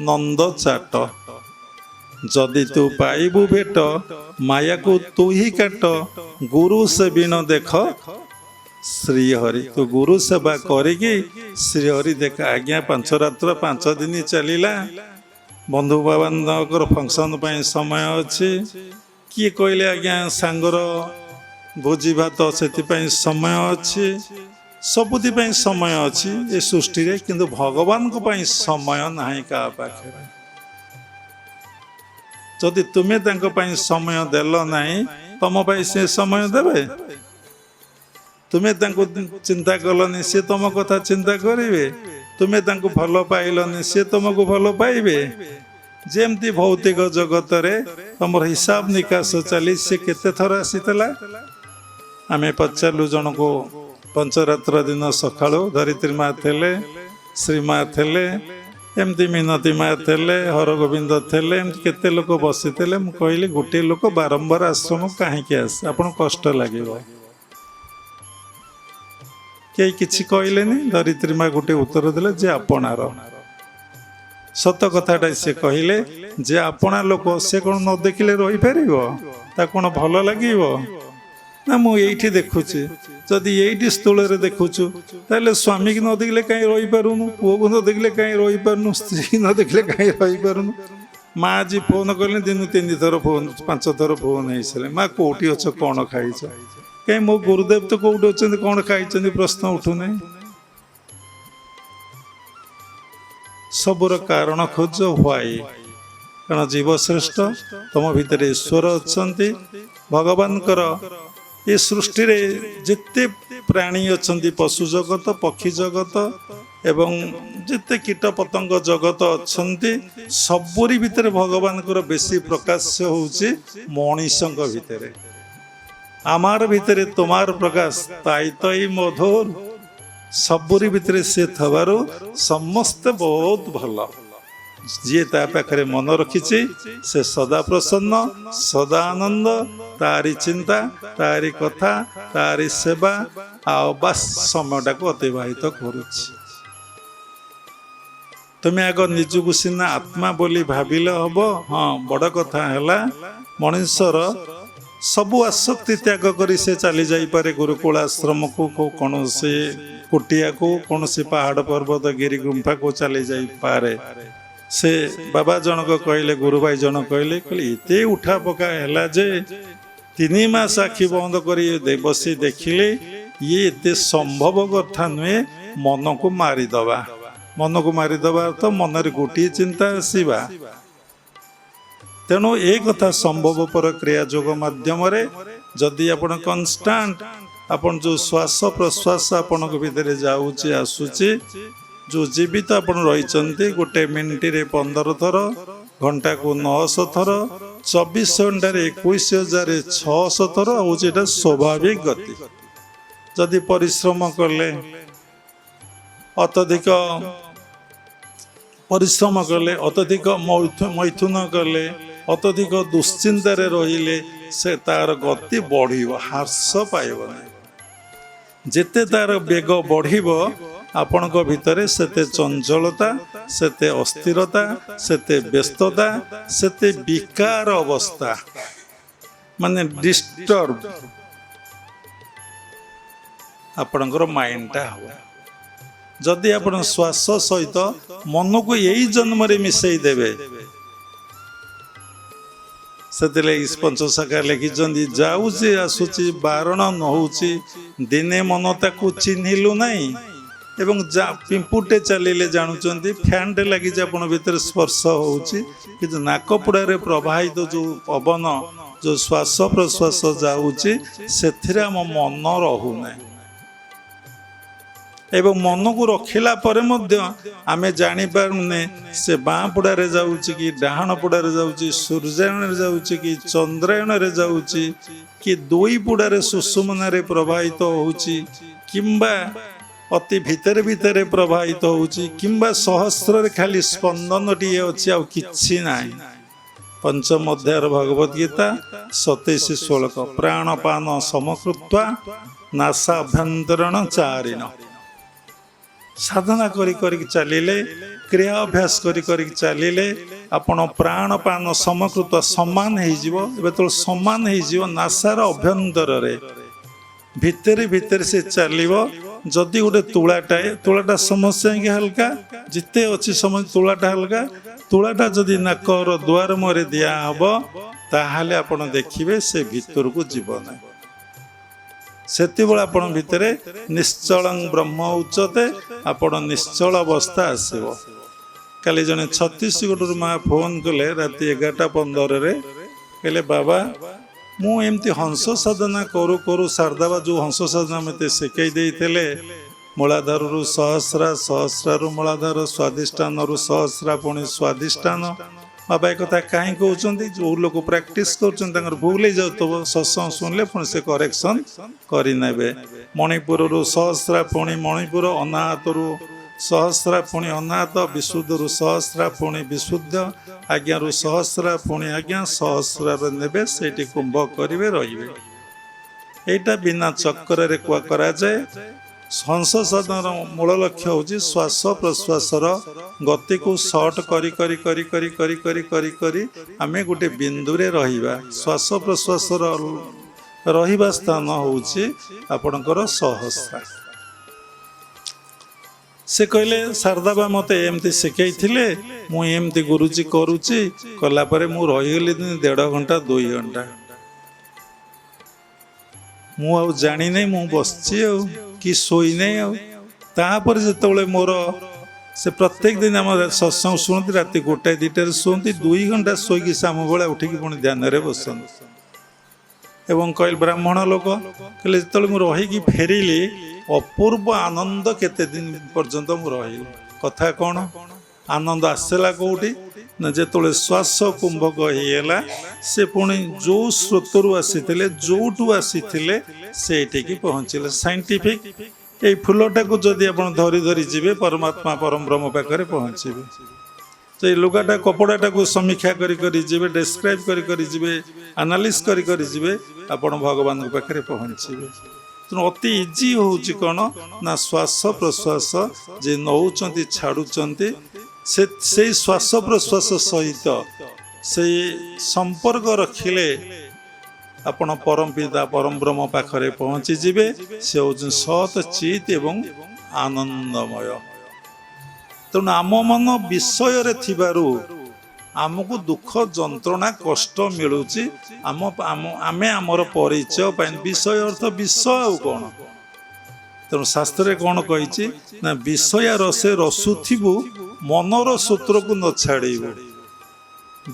ନନ୍ଦ ଚାଟ। ଯଦି ତୁ ପାଇବୁ ଭେଟ, ମାୟାକୁ ତୁ ହିଁ କାଟ, ଗୁରୁ ସେବିନ ଦେଖ ଶ୍ରୀହରି। ତୁ ଗୁରୁ ସେବା କରିକି ଶ୍ରୀହରି ଦେଖ। ଆଜ୍ଞା 5 ରାତ୍ର 5 ଦିନ ଚାଲିଲା, ବନ୍ଧୁବାନ୍ଧବଙ୍କର ଫଙ୍କସନ୍ ପାଇଁ ସମୟ ଅଛି। କିଏ କହିଲେ ଆଜ୍ଞା ସାଙ୍ଗର ଭୋଜି ଭାତ ସେଥିପାଇଁ ସମୟ ଅଛି। ସବୁଥିପାଇଁ ସମୟ ଅଛି ଏ ସୃଷ୍ଟିରେ, କିନ୍ତୁ ଭଗବାନଙ୍କ ପାଇଁ ସମୟ ନାହିଁ କାହା ପାଖରେ। ଯଦି ତୁମେ ତାଙ୍କ ପାଇଁ ସମୟ ଦେଲ ନାହିଁ, ତମ ପାଇଁ ସେ ସମୟ ଦେବେ? ତୁମେ ତାଙ୍କୁ ଚିନ୍ତା କଲନି, ସେ ତମ କଥା ଚିନ୍ତା କରିବେ? ତୁମେ ତାଙ୍କୁ ଭଲ ପାଇଲନି, ସେ ତମକୁ ଭଲ ପାଇବେ? ଯେମିତି ଭୌତିକ ଜଗତରେ ତମର ହିସାବ ନିକାଶ ଚାଲି, ସେ କେତେ ଥର ଆସିଥିଲା? ଆମେ ପଚାରିଲୁ ଜଣକୁ, ପଞ୍ଚରାତ୍ର ଦିନ ସକାଳୁ ଧରିତ୍ରୀ ମା ଥିଲେ, ଶ୍ରୀମା ଥିଲେ, ଏମିତି ମିନତୀ ମା ଥିଲେ, ହରଗୋବିନ୍ଦ ଥିଲେ, ଏମିତି କେତେ ଲୋକ ବସିଥିଲେ। ମୁଁ କହିଲି ଗୋଟିଏ ଲୋକ ବାରମ୍ବାର ଆଶ୍ରମ କାହିଁକି ଆସେ? ଆପଣଙ୍କୁ କଷ୍ଟ ଲାଗିବ। କେହି କିଛି କହିଲେନି। ଧରିତ୍ରୀ ମା ଗୋଟେ ଉତ୍ତର ଦେଲେ, ଯେ ଆପଣାର। ସତ କଥାଟା ସେ କହିଲେ, ଯେ ଆପଣା ଲୋକ ସେ କ'ଣ ନ ଦେଖିଲେ ରହିପାରିବ? ତାକୁ କ'ଣ ଭଲ ଲାଗିବ? ନା ମୁଁ ଏଇଠି ଦେଖୁଛି, ଯଦି ଏଇଠି ସ୍ଥୂଳରେ ଦେଖୁଛୁ, ତାହେଲେ ସ୍ୱାମୀକି ନ ଦେଖିଲେ କାହିଁ ରହିପାରୁନୁ? ପୁଅକୁ ନ ଦେଖିଲେ କାହିଁ ରହିପାରୁନୁ? ସ୍ତ୍ରୀ ନ ଦେଖିଲେ କାହିଁ ରହିପାରୁନୁ? ମା ଆଜି ଫୋନ୍ କଲେ, ଦିନକୁ 3 ଥର ଫୋନ୍, 5 ଥର ଫୋନ୍ ହେଇସାରିଲେ, ମା କୋଉଠି ଅଛ, କ'ଣ ଖାଇଛ? କାହିଁ ମୋ ଗୁରୁଦେବ ତ କୋଉଠି ଅଛନ୍ତି, କ'ଣ ଖାଇଛନ୍ତି ପ୍ରଶ୍ନ ଉଠୁନାହିଁ। ସବୁର କାରଣ ଖୋଜ ହ୍ୱାଇ। କାରଣ ଜୀବଶ୍ରେଷ୍ଠ, ତମ ଭିତରେ ଈଶ୍ୱର ଅଛନ୍ତି। ଭଗବାନଙ୍କର ଏ ସୃଷ୍ଟିରେ ଯେତେ ପ୍ରାଣୀ ଅଛନ୍ତି, ପଶୁ ଜଗତ, ପକ୍ଷୀ ଜଗତ ଏବଂ ଯେତେ କୀଟ ପତଙ୍ଗ ଜଗତ ଅଛନ୍ତି, ସବୁରି ଭିତରେ ଭଗବାନଙ୍କର ବେଶୀ ପ୍ରକାଶ ହେଉଛି ମଣିଷଙ୍କ ଭିତରେ। আমার ভিতরে তোমার প্রকাশ তাই তাই মধুর। ସବୁରି ଭିତରେ ସେ ଥବାରୁ ସମସ୍ତେ ବହୁତ ଭଲ। ଯିଏ ତା ପାଖରେ ମନ ରଖିଛି ସେ ସଦା ପ୍ରସନ୍ନ, ସଦା ଆନନ୍ଦ, ତାରି ଚିନ୍ତା, ତାରି କଥା, ତାରି ସେବା ଆଉ ବାସ୍ ସମୟଟାକୁ ଅତିବାହିତ କରୁଛି। ତୁମେ ଆଗ ନିଜକୁ ସିନା ଆତ୍ମା ବୋଲି ଭାବିଲେ ହବ। ହଁ, ବଡ଼ କଥା ହେଲା ମଣିଷର ସବୁ ଆସକ୍ତି ତ୍ୟାଗ କରି ସେ ଚାଲି ଯାଇପାରେ ଗୁରୁକୁଳ ଆଶ୍ରମକୁ, କୌଣସି କୁଟିଆକୁ, କୌଣସି ପାହାଡ଼ ପର୍ବତ ଗିରି ଗୁମ୍ଫାକୁ ଚାଲି ଯାଇପାରେ। ସେ ବାବା ଜଣକ କହିଲେ, ଗୁରୁ ଭାଇ ଜଣକ କହିଲେ ଏତେ ଉଠା ପକା ହେଲା ଯେ 3 ମାସ ଆଖି ବନ୍ଦ କରି ବସି ଦେଖିଲେ ଇଏ ଏତେ ସମ୍ଭବ କଥା ନୁହେଁ, ମନକୁ ମାରିଦେବା। ମନକୁ ମାରିଦେବା ଅର୍ଥ ମନରେ ଗୋଟିଏ ଚିନ୍ତା ଆସିବା। ତେଣୁ ଏ କଥା ସମ୍ଭବପର କ୍ରିୟା ଯୋଗ ମାଧ୍ୟମରେ ଯଦି ଆପଣ କନଷ୍ଟାଣ୍ଟ ଆପଣ ଯେଉଁ ଶ୍ୱାସ ପ୍ରଶ୍ୱାସ ଆପଣଙ୍କ ଭିତରେ ଯାଉଛି ଆସୁଛି, ଯେଉଁ ଜୀବିତ ଆପଣ ରହିଛନ୍ତି, ଗୋଟେ ମିନିଟରେ 15 ଥର, ଘଣ୍ଟାକୁ 900 ଥର, 24 ଘଣ୍ଟାରେ 21,600 ଥର ହେଉଛି ଏଇଟା ସ୍ୱାଭାବିକ ଗତି। ଯଦି ପରିଶ୍ରମ କଲେ, ଅତ୍ୟଧିକ ପରିଶ୍ରମ କଲେ, ଅତ୍ୟଧିକ ମୈଥୁନ କଲେ, ଅତ୍ୟଧିକ ଦୁଶ୍ଚିନ୍ତାରେ ରହିଲେ, ସେ ତାର ଗତି ବଢ଼ିବ, ହ୍ରାସ ପାଇବ ନାହିଁ। ଯେତେ ତାର ବେଗ ବଢ଼ିବ ଆପଣଙ୍କ ଭିତରେ ସେତେ ଚଞ୍ଚଳତା, ସେତେ ଅସ୍ଥିରତା, ସେତେ ବ୍ୟସ୍ତତା, ସେତେ ବିକାର ଅବସ୍ଥା, ମାନେ ଡିଷ୍ଟର୍ବ ଆପଣଙ୍କର ମାଇଣ୍ଡଟା ହବ। ଯଦି ଆପଣ ଶ୍ୱାସ ସହିତ ମନକୁ ଏଇ ଜନ୍ମରେ ମିଶେଇ ଦେବେ, ସେଥିଲାଗି ପଞ୍ଚସଖା ଲେଖିଛନ୍ତି, ଯାଉଛି ଆସୁଛି ବାରଣ ନ ହେଉଛି, ଦିନେ ମନ ତାକୁ ଚିହ୍ନିଲୁ ନାହିଁ। ଏବଂ ପିମ୍ପୁଟେ ଚାଲିଲେ ଜାଣୁଛନ୍ତି, ଫ୍ୟାନ୍ଟେ ଲାଗିଛି ଆପଣ ଭିତରେ ସ୍ପର୍ଶ ହେଉଛି, କିନ୍ତୁ ନାକପୁଡ଼ାରେ ପ୍ରବାହିତ ଯେଉଁ ପବନ, ଯେଉଁ ଶ୍ୱାସ ପ୍ରଶ୍ୱାସ ଯାଉଛି, ସେଥିରେ ଆମ ମନ ରହୁନାହିଁ। ଏବଂ ମନକୁ ରଖିଲା ପରେ ମଧ୍ୟ ଆମେ ଜାଣିପାରୁନେ ସେ ବାଁ ପୁଡ଼ାରେ ଯାଉଛି କି ଡାହାଣ ପୁଡ଼ାରେ ଯାଉଛି, ସୂର୍ଯ୍ୟାୟନରେ ଯାଉଛି କି ଚନ୍ଦ୍ରାୟନରେ ଯାଉଛି, କି ଦୁଇ ପୁଡ଼ାରେ ସୁଷୁମ୍ନାରେ ପ୍ରବାହିତ ହେଉଛି, କିମ୍ବା ଅତି ଭିତରେ ଭିତରେ ପ୍ରବାହିତ ହେଉଛି, କିମ୍ବା ସହସ୍ରରେ ଖାଲି ସ୍ପନ୍ଦନଟିଏ ଅଛି, ଆଉ କିଛି ନାହିଁ। ପଞ୍ଚମ ଅଧ୍ୟାୟର ଭଗବତ ଗୀତା 27 ଶ୍ଲୋକ, ପ୍ରାଣପାନ ସମକୃତ୍ୱା ନାସାଭ୍ୟନ୍ତରଣ ଚାରିଣ। ସାଧନା କରି କରିକି ଚାଲିଲେ, କ୍ରିୟା ଅଭ୍ୟାସ କରି କରିକି ଚାଲିଲେ ଆପଣ ପ୍ରାଣପାନ ସମକୃତ ସମାନ ହେଇଯିବ। ଏବେ ତ ସମାନ ହେଇଯିବ ନାସାର ଅଭ୍ୟନ୍ତରରେ, ଭିତରେ ଭିତରେ ସେ ଚାଲିବ। ଯଦି ଗୋଟେ ତୁଳାଟା ସମସ୍ୟା ହିଁ ହାଲକା, ଯେତେ ଅଛି ସମସ୍ତ ତୁଳାଟା ହାଲକା, ତୁଳାଟା ଯଦି ନାକର ଦୁଆର ମୁହଁରେ ଦିଆହବ ତାହେଲେ ଆପଣ ଦେଖିବେ ସେ ଭିତରକୁ ଯିବ ନାହିଁ। ସେତେବେଳେ ଆପଣ ଭିତରେ ନିଶ୍ଚଳଂ ବ୍ରହ୍ମ ଉଚ୍ଚତେ, ଆପଣ ନିଶ୍ଚଳ ଅବସ୍ଥା ଆସିବ। କାଲି ଜଣେ ଛତିଶଗଡ଼ରୁ ମା ଫୋନ୍ କଲେ ରାତି 11:15ରେ, କହିଲେ ବାବା ମୁଁ ଏମିତି ହଂସ ସାଧନା କରୁ କରୁ ଶାରଦାବା ଯେଉଁ ହଂସ ସାଧନା ମୋତେ ଶିଖେଇ ଦେଇଥିଲେ, ମୂଳାଧାରରୁ ସହସ୍ରା, ସହସ୍ରାରୁ ମୂଳାଧାର, ସ୍ୱାଧିଷ୍ଠାନରୁ ସହସ୍ରା, ପୁଣି ସ୍ୱାଧିଷ୍ଠାନ। ବାବା ଏ କଥା କାହିଁ କହୁଛନ୍ତି? ଯେଉଁ ଲୋକ ପ୍ରାକ୍ଟିସ୍ କରୁଛନ୍ତି ତାଙ୍କର ଭୁଲ ହେଇଯାଉଥିବ, ସତ୍ସଙ୍ଗ ଶୁଣିଲେ ପୁଣି ସେ କରେକ୍ସନ୍ କରିନେବେ। ମଣିପୁରରୁ ସହସ୍ରା, ପୁଣି ମଣିପୁର, ଅନାହତରୁ ସହସ୍ରା, ପୁଣି ଅନାହତ, ବିଶୁଦ୍ଧରୁ ସହସ୍ରା, ପୁଣି ବିଶୁଦ୍ଧ, ଆଜ୍ଞାରୁ ସହସ୍ରା, ପୁଣି ଆଜ୍ଞା, ସହସ୍ରାରେ ନେବେ, ସେଇଠି କୁମ୍ଭ କରିବେ, ରହିବେ। ଏଇଟା ବିନା ଚକ୍ରରେ କରାଯାଏ। ହଂସ ସାଧନାର ମୂଳ ଲକ୍ଷ୍ୟ ହେଉଛି ଶ୍ୱାସ ପ୍ରଶ୍ୱାସର ଗତିକୁ ସର୍ଟ କରି କରି କରି କରି କରି କରି କରି କରି ଆମେ ଗୋଟେ ବିନ୍ଦୁରେ ରହିବା। ଶ୍ୱାସ ପ୍ରଶ୍ୱାସର ରହିବା ସ୍ଥାନ ହେଉଛି ଆପଣଙ୍କର ସହସ୍ରା। ସେ କହିଲେ ଶାରଦାବା ମୋତେ ଏମିତି ଶିଖେଇଥିଲେ, ମୁଁ ଏମିତି ଗୁରୁଜୀ କରୁଛି, କଲା ପରେ ମୁଁ ରହିଗଲି 1.5 ଘଣ୍ଟା 2 ଘଣ୍ଟା। ମୁଁ ଆଉ ଜାଣିନାହିଁ, ମୁଁ ବସିଛି ଆଉ କି ଶୋଇନାହିଁ। ଆଉ ତାପରେ ଯେତେବେଳେ ମୋର ସେ ପ୍ରତ୍ୟେକ ଦିନ ଆମ ସତ୍ସଙ୍ଗ ଶୁଣନ୍ତି, ରାତି 1ଟା 2ଟାରେ ଶୁଅନ୍ତି, 2 ଘଣ୍ଟା ଶୋଇକି ସାମୁବେଳେ ଉଠିକି ପୁଣି ଧ୍ୟାନରେ ବସନ୍ତି। ଏବଂ କହିଲେ ବ୍ରାହ୍ମଣ ଲୋକ, କହିଲେ ଯେତେବେଳେ ମୁଁ ରହିକି ଫେରିଲି, ଅପୂର୍ବ ଆନନ୍ଦ କେତେ ଦିନ ପର୍ଯ୍ୟନ୍ତ ମୁଁ ରହିଲି। କଥା କ'ଣ? ଆନନ୍ଦ ଆସିଲା କେଉଁଠି ନା ଯେତେବେଳେ ଶ୍ୱାସ କୁମ୍ଭକ ହେଇଗଲା, ସେ ପୁଣି ଯେଉଁ ସ୍ରୋତରୁ ଆସିଥିଲେ, ଯେଉଁଠୁ ଆସିଥିଲେ ସେଇଠିକି ପହଞ୍ଚିଲେ। ସାଇଣ୍ଟିଫିକ୍ ଏଇ ଫୁଲଟାକୁ ଯଦି ଆପଣ ଧରି ଧରି ଯିବେ ପରମାତ୍ମା ପରମ ବ୍ରହ୍ମ ପାଖରେ ପହଞ୍ଚିବେ। ସେଇ ଲୁଗାଟା କପଡ଼ାଟାକୁ ସମୀକ୍ଷା କରି କରି ଯିବେ, ଡେସ୍କ୍ରାଇବ୍ କରି କରି ଯିବେ, ଆନାଲିସ୍ କରି କରି ଯିବେ, ଆପଣ ଭଗବାନଙ୍କ ପାଖରେ ପହଞ୍ଚିବେ। ତେଣୁ ଅତି ଇଜି ହେଉଛି କ'ଣ ନା ଶ୍ୱାସ ପ୍ରଶ୍ୱାସ ଯେ ନେଉଛନ୍ତି ଛାଡ଼ୁଛନ୍ତି, ସେଇ ଶ୍ୱାସ ପ୍ରଶ୍ୱାସ ସହିତ ସେଇ ସମ୍ପର୍କ ରଖିଲେ ଆପଣ ପରମ ପିତା ପରମ ବ୍ରହ୍ମ ପାଖରେ ପହଞ୍ଚିଯିବେ। ସେ ହେଉଛନ୍ତି ସତ୍ ଚିତ୍ ଏବଂ ଆନନ୍ଦମୟ। ତେଣୁ ଆମ ମନ ବିଷୟରେ ଥିବାରୁ ଆମକୁ ଦୁଃଖ ଯନ୍ତ୍ରଣା କଷ୍ଟ ମିଳୁଛି। ଆମେ ଆମର ପରିଚୟ ପାଇଁ ବିଷୟ ଅର୍ଥ ବିଷ ଆଉ କ'ଣ? ତେଣୁ ଶାସ୍ତ୍ରରେ କ'ଣ କହିଛି ନା ବିଷୟା ରସେ ରସୁଥିବୁ ମନର ସୂତ୍ରକୁ ନ ଛାଡ଼ିବୁ।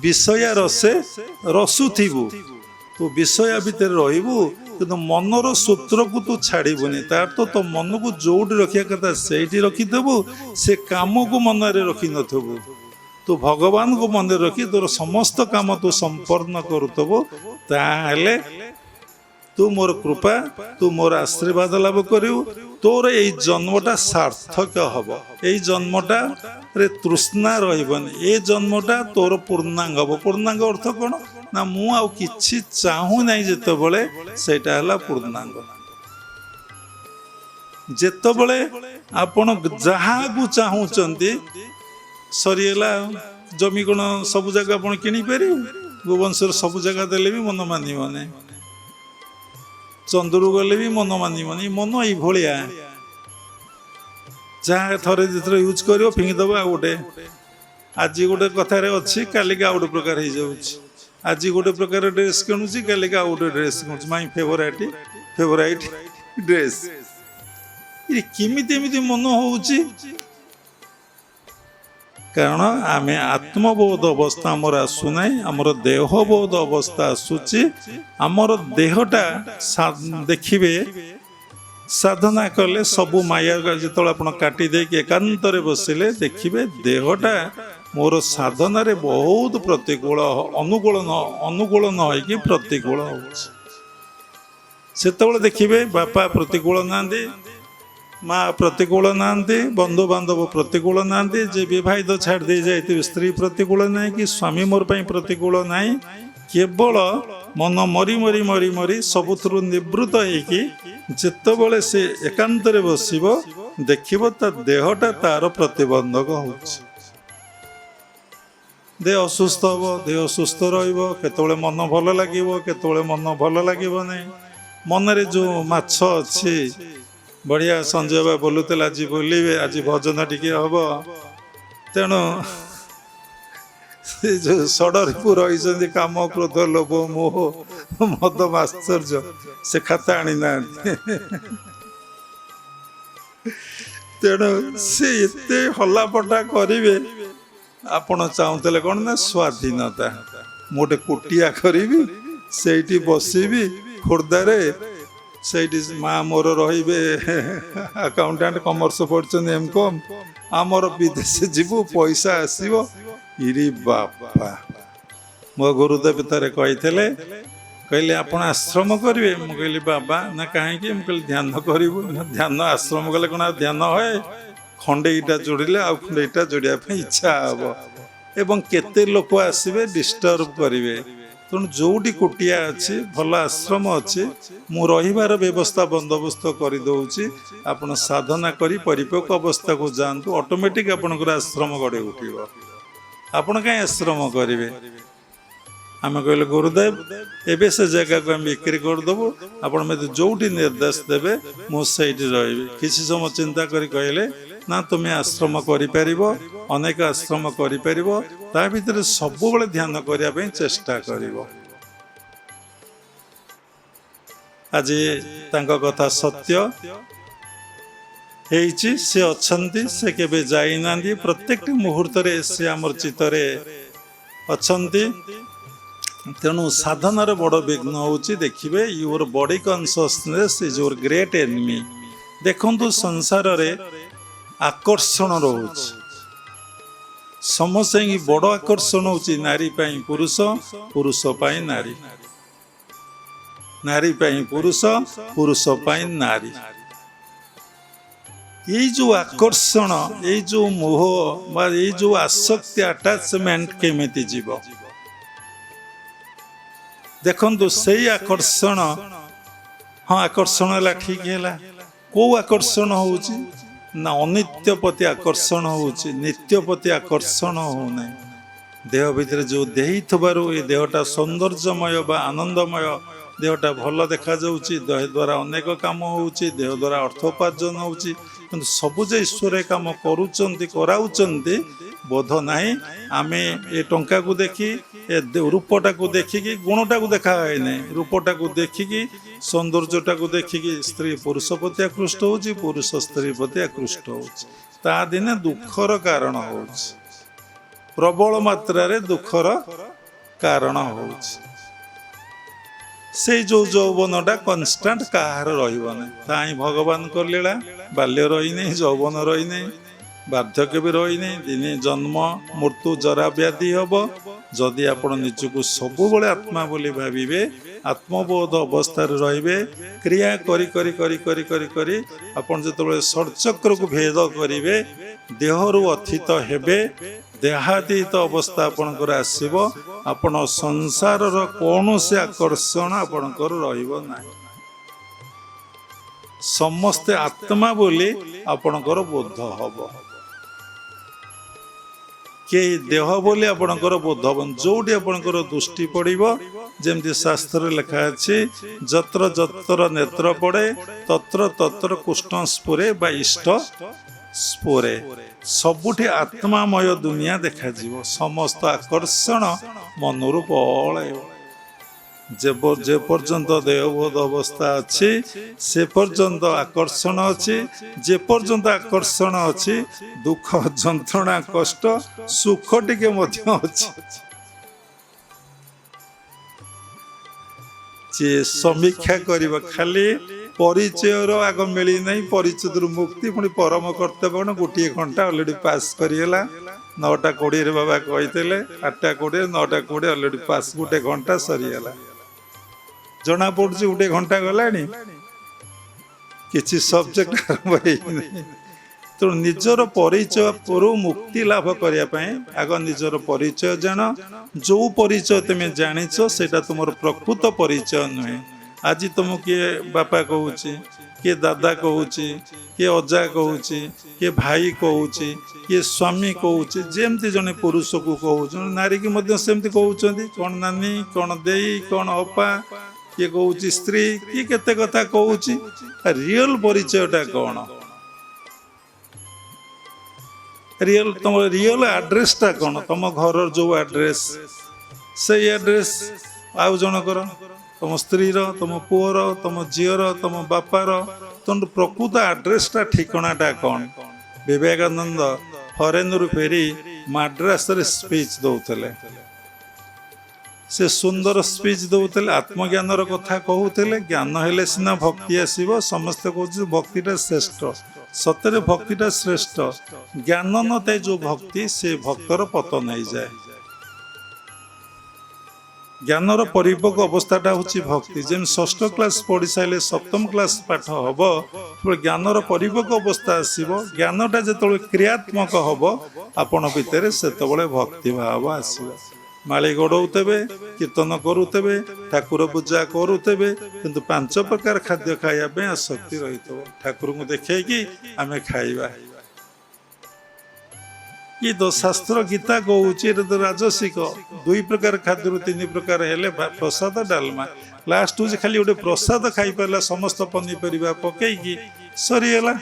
ବିଷୟା ରସେ ରସୁଥିବୁ, ତୁ ବିଷୟା ଭିତରେ ରହିବୁ କିନ୍ତୁ ମନର ସୂତ୍ରକୁ ତୁ ଛାଡ଼ିବୁନି। ତାର ତୋ ମନକୁ ଯୋଉଠି ରଖିବା କଥା ସେଇଠି ରଖିଥିବୁ, ସେ କାମକୁ ମନରେ ରଖିନଥିବୁ। ତୁ ଭଗବାନଙ୍କୁ ମନରେ ରଖି ତୋର ସମସ୍ତ କାମ ତୁ ସମ୍ପନ୍ନ କରୁଥିବୁ, ତାହେଲେ ତୁ ମୋର କୃପା, ତୁ ମୋର ଆଶୀର୍ବାଦ ଲାଭ କରିବୁ। ତୋର ଏଇ ଜନ୍ମଟା ସାର୍ଥକ ହବ, ଏଇ ଜନ୍ମଟାରେ ତୃଷ୍ଣା ରହିବନି, ଏ ଜନ୍ମଟା ତୋର ପୂର୍ଣ୍ଣାଙ୍ଗ ହବ। ପୂର୍ଣ୍ଣାଙ୍ଗ ଅର୍ଥ କ'ଣ ନା ମୁଁ ଆଉ କିଛି ଚାହୁଁ ନାହିଁ ଯେତେବେଳେ, ସେଇଟା ହେଲା ପୂର୍ଣ୍ଣାଙ୍ଗ। ଯେତେବେଳେ ଆପଣ ଯାହାକୁ ଚାହୁଁଛନ୍ତି ସରିଗଲା, ଜମି କ'ଣ ସବୁ ଜାଗା ଆପଣ କିଣିପାରିବେ? ଭୁବନେଶ୍ୱର ସବୁ ଜାଗା ଦେଲେ ବି ମନ ମାନିବନି, ଚନ୍ଦ୍ରରୁ ଗଲେ ବି ମନ ମାନିବନି। ମନ ଏଇଭଳିଆ, ଯାହା ଥରେ ଦୁଇଥର ୟୁଜ୍ କରିବ ଫିଙ୍ଗିଦେବ ଆଉ ଗୋଟେ। ଆଜି ଗୋଟେ କଥାରେ ଅଛି, କାଲିକି ଆଉ ଗୋଟେ ପ୍ରକାର ହେଇଯାଉଛି। ଆଜି ଗୋଟେ ପ୍ରକାର ଡ୍ରେସ୍ କିଣୁଛି, କାଲିକି ଆଉ ଗୋଟେ ଡ୍ରେସ୍ କିଣୁଛି। ମାଇ ଫେଭରାଇଟ୍ ଡ୍ରେସ୍। କେମିତି ଏମିତି ମନ ହଉଛି? କାରଣ ଆମେ ଆତ୍ମବୋଧ ଅବସ୍ଥା ଆମର ଆସୁନାହିଁ, ଆମର ଦେହବୋଧ ଅବସ୍ଥା ଆସୁଛି। ଆମର ଦେହଟା ଦେଖିବେ ସାଧନା କଲେ ସବୁ ମାୟା ଯେତେବେଳେ ଆପଣ କାଟି ଦେଇକି ଏକାନ୍ତରେ ବସିଲେ ଦେଖିବେ ଦେହଟା ମୋର ସାଧନାରେ ବହୁତ ପ୍ରତିକୂଳ, ଅନୁକୂଳ ନ ହେଇକି ପ୍ରତିକୂଳ ହେଉଛି। ସେତେବେଳେ ଦେଖିବେ ବାପା ପ୍ରତିକୂଳ ନାହାନ୍ତି, ମା ପ୍ରତିକୂଳ ନାହାନ୍ତି, ବନ୍ଧୁବାନ୍ଧବ ପ୍ରତିକୂଳ ନାହାନ୍ତି, ଯେ ବିବାହିତ ଛାଡ଼ି ଦେଇ ଯାଇଥିବେ ସ୍ତ୍ରୀ ପ୍ରତିକୂଳ ନାହିଁ, କି ସ୍ୱାମୀ ମୋର ପାଇଁ ପ୍ରତିକୂଳ ନାହିଁ। କେବଳ ମନ ମରି ମରି ମରି ମରି ସବୁଥିରୁ ନିବୃତ୍ତ ହେଇକି ଯେତେବେଳେ ସେ ଏକାନ୍ତରେ ବସିବ ଦେଖିବ ତା ଦେହଟା ତାର ପ୍ରତିବନ୍ଧକ ହେଉଛି। ଦେହ ଅସୁସ୍ଥ ହବ, ଦେହ ସୁସ୍ଥ ରହିବ, କେତେବେଳେ ମନ ଭଲ ଲାଗିବ, କେତେବେଳେ ମନ ଭଲ ଲାଗିବ ନାହିଁ। ମନରେ ଯେଉଁ ମାଛ ଅଛି, ବଢ଼ିଆ ସଞ୍ଜୟ ବା ବୋଲୁଥିଲା ଆଜି ବୋଲିବେ, ଆଜି ଭଜନ ଟିକେ ହବ। ତେଣୁ ସେ ଯେଉଁ ଷଡ଼ରିପୁ ରହିଛନ୍ତି କାମ, କ୍ରୋଧ, ଲୋଭ, ମୋହ, ମଦ, ମାଶ୍ଚର୍ଯ୍ୟ, ସେ ଖାତା ଆଣିନାହାନ୍ତି। ତେଣୁ ସେ ଏତେ ହଲାପଟା କରିବେ। ଆପଣ ଚାହୁଁଥିଲେ କ'ଣ ନା ସ୍ୱାଧୀନତା। ମୁଁ ଗୋଟେ କୁଟିଆ କରିବି, ସେଇଠି ବସିବି ଖୋର୍ଦ୍ଧାରେ, ସେଇଠି ମା ମୋର ରହିବେ ଆକାଉଣ୍ଟାଣ୍ଟ, କମର୍ସ ପଢ଼ିଛନ୍ତି M.Com, ଆମର ବିଦେଶ ଯିବୁ, ପଇସା ଆସିବ। ଇରେ ବାପା, ମୋ ଗୁରୁଦେବ ଥରେ କହିଥିଲେ, କହିଲେ ଆପଣ ଆଶ୍ରମ କରିବେ? ମୁଁ କହିଲି ବାବା ନା କାହିଁକି? ମୁଁ କହିଲି ଧ୍ୟାନ କରିବୁ। ଧ୍ୟାନ ଆଶ୍ରମ କଲେ କ'ଣ ଆଉ ଧ୍ୟାନ ହୁଏ? ଖଣ୍ଡେଇଟା ଯୋଡ଼ିଲେ ଆଉ ଖଣ୍ଡେଇଟା ଯୋଡ଼ିବା ପାଇଁ ଇଚ୍ଛା ହବ, ଏବଂ କେତେ ଲୋକ ଆସିବେ ଡିଷ୍ଟର୍ବ କରିବେ। ତେଣୁ ଯୋଉଠି କୁଟିଆ ଅଛି, ଭଲ ଆଶ୍ରମ ଅଛି, ମୁଁ ରହିବାର ବ୍ୟବସ୍ଥା ବନ୍ଦୋବସ୍ତ କରିଦେଉଛି। ଆପଣ ସାଧନା କରି ପରିପକ୍ୱ ଅବସ୍ଥାକୁ ଯାଆନ୍ତୁ, ଅଟୋମେଟିକ୍ ଆପଣଙ୍କର ଆଶ୍ରମ ଗଢ଼ି ଉଠିବ। ଆପଣ କାହିଁ ଆଶ୍ରମ କରିବେ? ଆମେ କହିଲେ ଗୁରୁଦେବ ଏବେ ସେ ଜାଗାକୁ ଆମେ ବିକ୍ରି କରିଦେବୁ, ଆପଣ ମୋତେ ଯୋଉଠି ନିର୍ଦ୍ଦେଶ ଦେବେ ମୁଁ ସେଇଠି ରହିବି। କିଛି ସମୟ ଚିନ୍ତା କରି କହିଲେ ନା ତୁମେ ଆଶ୍ରମ କରିପାରିବ, ଅନେକ ଆଶ୍ରମ କରିପାରିବ, ତା ଭିତରେ ସବୁବେଳେ ଧ୍ୟାନ କରିବା ପାଇଁ ଚେଷ୍ଟା କରିବ। ଆଜି ତାଙ୍କ କଥା ସତ୍ୟ ହେଇଛି, ସେ ଅଛନ୍ତି, ସେ କେବେ ଯାଇନାହାନ୍ତି। ପ୍ରତ୍ୟେକଟି ମୁହୂର୍ତ୍ତରେ ସେ ଆମର ଚିତ୍ତରେ ଅଛନ୍ତି। ତେଣୁ ସାଧନାର ବଡ଼ ବିଘ୍ନ ହେଉଛି, ଦେଖିବେ your body consciousness is your great enemy. ଦେଖନ୍ତୁ ସଂସାରରେ ଆକର୍ଷଣ ରହୁଛି, ସମସ୍ତଙ୍କୁ ବଡ଼ ଆକର୍ଷଣ ହେଉଛି ନାରୀ ପାଇଁ ପୁରୁଷ, ପୁରୁଷ ପାଇଁ ନାରୀ, ନାରୀ ପାଇଁ ପୁରୁଷ, ପୁରୁଷ ପାଇଁ ନାରୀ। ଏଇ ଯେଉଁ ଆକର୍ଷଣ, ଏଇ ଯେଉଁ ମୋହ ବା ଏଇ ଯେଉଁ ଆସକ୍ତି, ଆଟାଚମେଣ୍ଟ କେମିତି ଯିବ? ଦେଖନ୍ତୁ ସେଇ ଆକର୍ଷଣ, ହଁ ଆକର୍ଷଣ ହେଲା, ଠିକ ହେଲା। କୋଉ ଆକର୍ଷଣ ହଉଛି ନା ଅନିତ୍ୟ ପ୍ରତି ଆକର୍ଷଣ ହଉଛି, ନିତ୍ୟ ପ୍ରତି ଆକର୍ଷଣ ହଉନାହିଁ। ଦେହ ଭିତରେ ଯେଉଁ ଦେଇଥିବାରୁ ଏ ଦେହଟା ସୌନ୍ଦର୍ଯ୍ୟମୟ ବା ଆନନ୍ଦମୟ, ଦେହଟା ଭଲ ଦେଖାଯାଉଛି, ଦେହ ଦ୍ୱାରା ଅନେକ କାମ ହେଉଛି, ଦେହ ଦ୍ୱାରା ଅର୍ଥ ଉପାର୍ଜନ ହେଉଛି, କିନ୍ତୁ ସବୁ ଯେ ଈଶ୍ୱର କାମ କରୁଛନ୍ତି, କରାଉଛନ୍ତି, ବୋଧ ନାହିଁ। ଆମେ ଏ ଟଙ୍କାକୁ ଦେଖି ଏ ରୂପଟାକୁ ଦେଖିକି ଗୁଣଟାକୁ ଦେଖା ହୁଏନି, ରୂପଟାକୁ ଦେଖିକି ସୌନ୍ଦର୍ଯ୍ୟଟାକୁ ଦେଖିକି ସ୍ତ୍ରୀ ପୁରୁଷ ପ୍ରତି ଆକୃଷ୍ଟ ହେଉଛି, ପୁରୁଷ ସ୍ତ୍ରୀ ପ୍ରତି ଆକୃଷ୍ଟ ହେଉଛି। ତା ଦିନେ ଦୁଃଖର କାରଣ ହେଉଛି, ପ୍ରବଳ ମାତ୍ରାରେ ଦୁଃଖର କାରଣ ହେଉଛି। ସେଇ ଯେଉଁ ଯୌବନଟା କନଷ୍ଟାଣ୍ଟ କାହାର ରହିବ ନାହିଁ। ତା ହିଁ ଭଗବାନଙ୍କ ଲୀଳା। ବାଲ୍ୟ ରହିନି, ଯୌବନ ରହିନି, ବାର୍ଦ୍ଧକ୍ୟ ବି ରହିନି, ଦିନେ ଜନ୍ମ ମୃତ୍ୟୁ ଜରା ବ୍ୟାଧି ହେବ। ଯଦି ଆପଣ ନିଜକୁ ସବୁବେଳେ ଆତ୍ମା ବୋଲି ଭାବିବେ, ଆତ୍ମବୋଧ ଅବସ୍ଥାରେ ରହିବେ, କ୍ରିୟା କରି କରି କରି କରି କରି କରି ଆପଣ ଯେତେବେଳେ ଷଡ଼ଚକ୍ରକୁ ଭେଦ କରିବେ, ଦେହରୁ ଅଥିତ ହେବେ, ଦେହାତୀତ ଅବସ୍ଥା ଆପଣଙ୍କର ଆସିବ, ଆପଣ ସଂସାରର କୌଣସି ଆକର୍ଷଣ ଆପଣଙ୍କର ରହିବ ନାହିଁ। ସମସ୍ତେ ଆତ୍ମା ବୋଲି ଆପଣଙ୍କର ବୋଧ ହବ, କେହି ଦେହ ବୋଲି ଆପଣଙ୍କର ବୋଧ ହବନି। ଯୋଉଠି ଆପଣଙ୍କର ଦୃଷ୍ଟି ପଡ଼ିବ, ଯେମିତି ଶାସ୍ତ୍ରରେ ଲେଖା ଅଛି, ଯତ୍ର ଯତ୍ର ନେତ୍ର ପଡ଼େ ତତ୍ର ତତ୍ର କୃଷ୍ଣ ସ୍ଫୁରେ ବା ଇଷ୍ଟ ସ୍ଫୁରେ। ସବୁଠି ଆତ୍ମାମୟ ଦୁନିଆ ଦେଖାଯିବ, ସମସ୍ତ ଆକର୍ଷଣ ମନରୁ ପଳାଇବ। ଯେ ପର୍ଯ୍ୟନ୍ତ ଦେହବୋଧ ଅବସ୍ଥା ଅଛି ସେ ପର୍ଯ୍ୟନ୍ତ ଆକର୍ଷଣ ଅଛି, ଯେ ପର୍ଯ୍ୟନ୍ତ ଆକର୍ଷଣ ଅଛି ଦୁଃଖ ଯନ୍ତ୍ରଣା କଷ୍ଟ ସୁଖ ଟିକେ ମଧ୍ୟ ଅଛି। ଯିଏ ସମୀକ୍ଷା କରିବ, ଖାଲି ପରିଚୟର ଆଗ ମିଳିନାହିଁ, ପରିଚୟରୁ ମୁକ୍ତି, ପୁଣି ପରମ କର୍ତ୍ତବ୍ୟ ଗୋଟିଏ ଘଣ୍ଟା ଅଲରେଡ଼ି ପାସ୍ କରିଗଲା। 9:20 ବାବା କହିଥିଲେ, 8:20, 9:20 ଅଲରେଡ଼ି ପାସ୍, ଗୋଟେ ଘଣ୍ଟା ସରିଗଲା। ଜଣା ପଡୁଛି ଗୋଟେ ଘଣ୍ଟା ଗଲାଣି, କିଛି ସବଜେକ୍ଟ ଆରମ୍ଭ ହେଇନି। ତେଣୁ ନିଜର ପରିଚୟରୁ ମୁକ୍ତି ଲାଭ କରିବା ପାଇଁ ଆଗ ନିଜର ପରିଚୟ ଜାଣ। ଯୋଉ ପରିଚୟ ତୁମେ ଜାଣିଛ ସେଇଟା ତୁମର ପ୍ରକୃତ ପରିଚୟ ନୁହେଁ। ଆଜି ତୁମକୁ କିଏ ବାପା କହୁଛି, କିଏ ଦାଦା କହୁଛି, କିଏ ଅଜା କହୁଛି, କିଏ ଭାଇ କହୁଛି, କିଏ ସ୍ୱାମୀ କହୁଛି। ଯେମିତି ଜଣେ ପୁରୁଷକୁ କହୁଛନ୍ତି, ନାରୀକି ମଧ୍ୟ ସେମିତି କହୁଛନ୍ତି, କ'ଣ ନାନୀ, କ'ଣ ଦେଇ, କ'ଣ ଅପା, କିଏ କହୁଛି ସ୍ତ୍ରୀ, କିଏ କେତେ କଥା କହୁଛି। ରିଅଲ ପରିଚୟଟା କ'ଣ? ତମ ରିଅଲ ଆଡ୍ରେସଟା କ'ଣ? ତମ ଘରର ଯୋଉ ଆଡ୍ରେସ, ସେଇ ଆଡ୍ରେସ ଆଉ ଜଣଙ୍କର, ତମ ସ୍ତ୍ରୀର, ତମ ପୁଅର, ତମ ଝିଅର, ତମ ବାପାର। ତମ ପ୍ରକୃତ ଆଡ୍ରେସଟା ଠିକଣାଟା କ'ଣ? ବିବେକାନନ୍ଦ ଫରେନରୁ ଫେରି ମାଡ୍ରାସରେ ସ୍ପିଚ୍ ଦଉଥିଲେ। ସେ ସୁନ୍ଦର ସ୍ପିଚ୍ ଦଉଥିଲେ, ଆତ୍ମଜ୍ଞାନର କଥା କହୁଥିଲେ। ଜ୍ଞାନ ହେଲେ ସିନା ଭକ୍ତି ଆସିବ। ସମସ୍ତେ କହୁଛନ୍ତି ଭକ୍ତିଟା ଶ୍ରେଷ୍ଠ। ସତରେ ଭକ୍ତିଟା ଶ୍ରେଷ୍ଠ। ଜ୍ଞାନ ନଥାଏ ଯୋଉ ଭକ୍ତି, ସେ ଭକ୍ତର ପତନ ହେଇଯାଏ। ଜ୍ଞାନର ପରିପକ୍ୱ ଅବସ୍ଥାଟା ହେଉଛି ଭକ୍ତି। ଯେମିତି ଷଷ୍ଠ କ୍ଲାସ ପଢି ସାରିଲେ ସପ୍ତମ କ୍ଲାସ ପାଠ ହବ, ଜ୍ଞାନର ପରିପକ୍ୱ ଅବସ୍ଥା ଆସିବ। ଜ୍ଞାନଟା ଯେତେବେଳେ କ୍ରିୟାତ୍ମକ ହବ ଆପଣ ଭିତରେ, ସେତେବେଳେ ଭକ୍ତି ଭାବ ଆସିବ। ମାଳି ଗଡ଼ଉଥିବେ, କୀର୍ତ୍ତନ କରୁଥିବେ, ଠାକୁର ପୂଜା କରୁଥିବେ, କିନ୍ତୁ 5 ପ୍ରକାର ଖାଦ୍ୟ ଖାଇବା ପାଇଁ ଆସକ୍ତି ରହିଥିବ। ଠାକୁରଙ୍କୁ ଦେଖେଇକି ଆମେ ଖାଇବା। ଇଏ ତ ଶାସ୍ତ୍ର ଗୀତା କହୁଛି, ଏଟା ତ ରାଜସିକ। 2 ପ୍ରକାର ଖାଦ୍ୟରୁ 3 ପ୍ରକାର ହେଲେ ପ୍ରସାଦ ଡାଲମା। ଲାଷ୍ଟ ହଉଛି ଖାଲି ଗୋଟେ ପ୍ରସାଦ ଖାଇପାରିଲା ସମସ୍ତ ପନିପରିବା ପକେଇକି, ସରିଗଲା।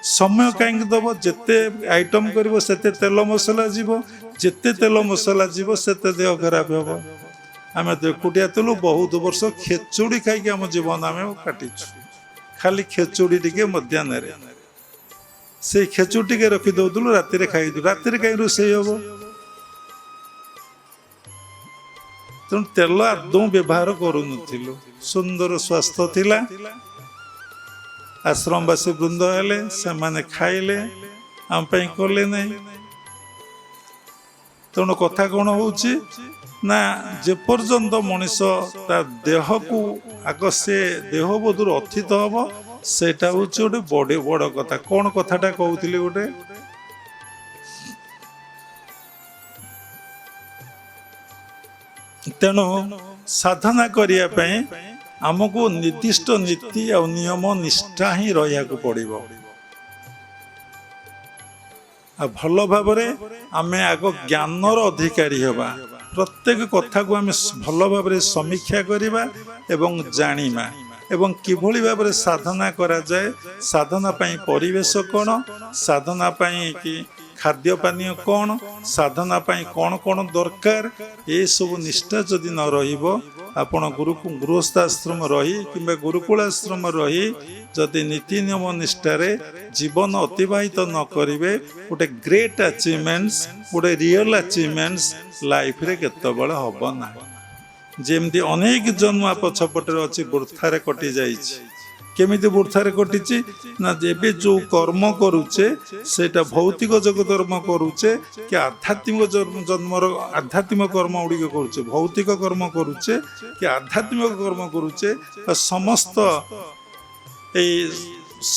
ସମୟ କାହିଁକି ଦବ? ଯେତେ ଆଇଟମ କରିବ ସେତେ ତେଲ ମସଲା ଯିବ, ଯେତେ ତେଲ ମସଲା ଯିବ ସେତେ ଦେହ ଖରାପ ହେବ। ଆମେ ତ ଏକୁଟିଆ ଥିଲୁ, ବହୁତ ବର୍ଷ ଖେଚୁଡ଼ି ଖାଇକି ଆମ ଜୀବନ ଆମେ କାଟିଛୁ। ଖାଲି ଖେଚୁଡ଼ି ଟିକେ ମଧ୍ୟାହ୍ନରେ, ସେଇ ଖେଚୁଡ଼ି ଟିକେ ରଖିଦଉଥିଲୁ, ରାତିରେ ଖାଇଥିଲୁ। ରାତିରେ କାହିଁ ରୋଷେଇ ହବ? ତେଣୁ ତେଲ ଆଦୌ ବ୍ୟବହାର କରୁନଥିଲୁ। ସୁନ୍ଦର ସ୍ୱାସ୍ଥ୍ୟ ଥିଲା। ଆଶ୍ରମବାସୀ ବୃନ୍ଦ ହେଲେ, ସେମାନେ ଖାଇଲେ, ଆମ ପାଇଁ କଲେ ନାହିଁ। ତେଣୁ କଥା କ'ଣ ହଉଛି ନା, ଯେପର୍ଯ୍ୟନ୍ତ ମଣିଷ ତା ଦେହକୁ ଆଗ ସେ ଦେହବୋଧରୁ ଅଥିତ ହବ, ସେଇଟା ହଉଛି ଗୋଟେ ବଡ଼ କଥା। କ'ଣ କଥାଟା କହୁଥିଲି ଗୋଟେ? ତେଣୁ ସାଧନା କରିବା ପାଇଁ ଆମକୁ ନିର୍ଦ୍ଦିଷ୍ଟ ନୀତି ଆଉ ନିୟମ ନିଷ୍ଠା ହିଁ ରହିବାକୁ ପଡ଼ିବ। ଆଉ ଭଲ ଭାବରେ ଆମେ ଆଗ ଜ୍ଞାନର ଅଧିକାରୀ ହେବା। ପ୍ରତ୍ୟେକ କଥାକୁ ଆମେ ଭଲ ଭାବରେ ସମୀକ୍ଷା କରିବା ଏବଂ ଜାଣିବା, ଏବଂ କିଭଳି ଭାବରେ ସାଧନା କରାଯାଏ, ସାଧନା ପାଇଁ ପରିବେଶ କ'ଣ, ସାଧନା ପାଇଁ କି ଖାଦ୍ୟ ପାନୀୟ କ'ଣ, ସାଧନା ପାଇଁ କ'ଣ କ'ଣ ଦରକାର, ଏସବୁ ନିଷ୍ଠା ଯଦି ନ ରହିବ, ଆପଣ ଗୃହସ୍ଥାଶ୍ରମ ରହି କିମ୍ବା ଗୁରୁକୁଳ ଆଶ୍ରମ ରହି ଯଦି ନୀତି ନିୟମ ନିଷ୍ଠାରେ ଜୀବନ ଅତିବାହିତ ନ କରିବେ, ଗୋଟେ ଗ୍ରେଟ୍ ଆଚିଭମେଣ୍ଟସ୍, ଗୋଟେ ରିଅଲ୍ ଆଚିଭମେଣ୍ଟସ୍ ଲାଇଫରେ କେତେବେଳେ ହେବ ନାହିଁ। ଯେମିତି ଅନେକ ଜନ୍ମ ପଛପଟରେ ଅଛି ବୃଥାରେ କଟି ଯାଇଛି। କେମିତି ବୃଥାରେ କଟିଛି ନା, ଏବେ ଯେଉଁ କର୍ମ କରୁଛେ ସେଇଟା ଭୌତିକ ଜଗତ କର୍ମ କରୁଛେ କି ଆଧ୍ୟାତ୍ମିକ ଜନ୍ମର ଆଧ୍ୟାତ୍ମିକ କର୍ମ ଗୁଡ଼ିକ କରୁଛେ, ଭୌତିକ କର୍ମ କରୁଛେ କି ଆଧ୍ୟାତ୍ମିକ କର୍ମ କରୁଛେ, ସମସ୍ତ ଏଇ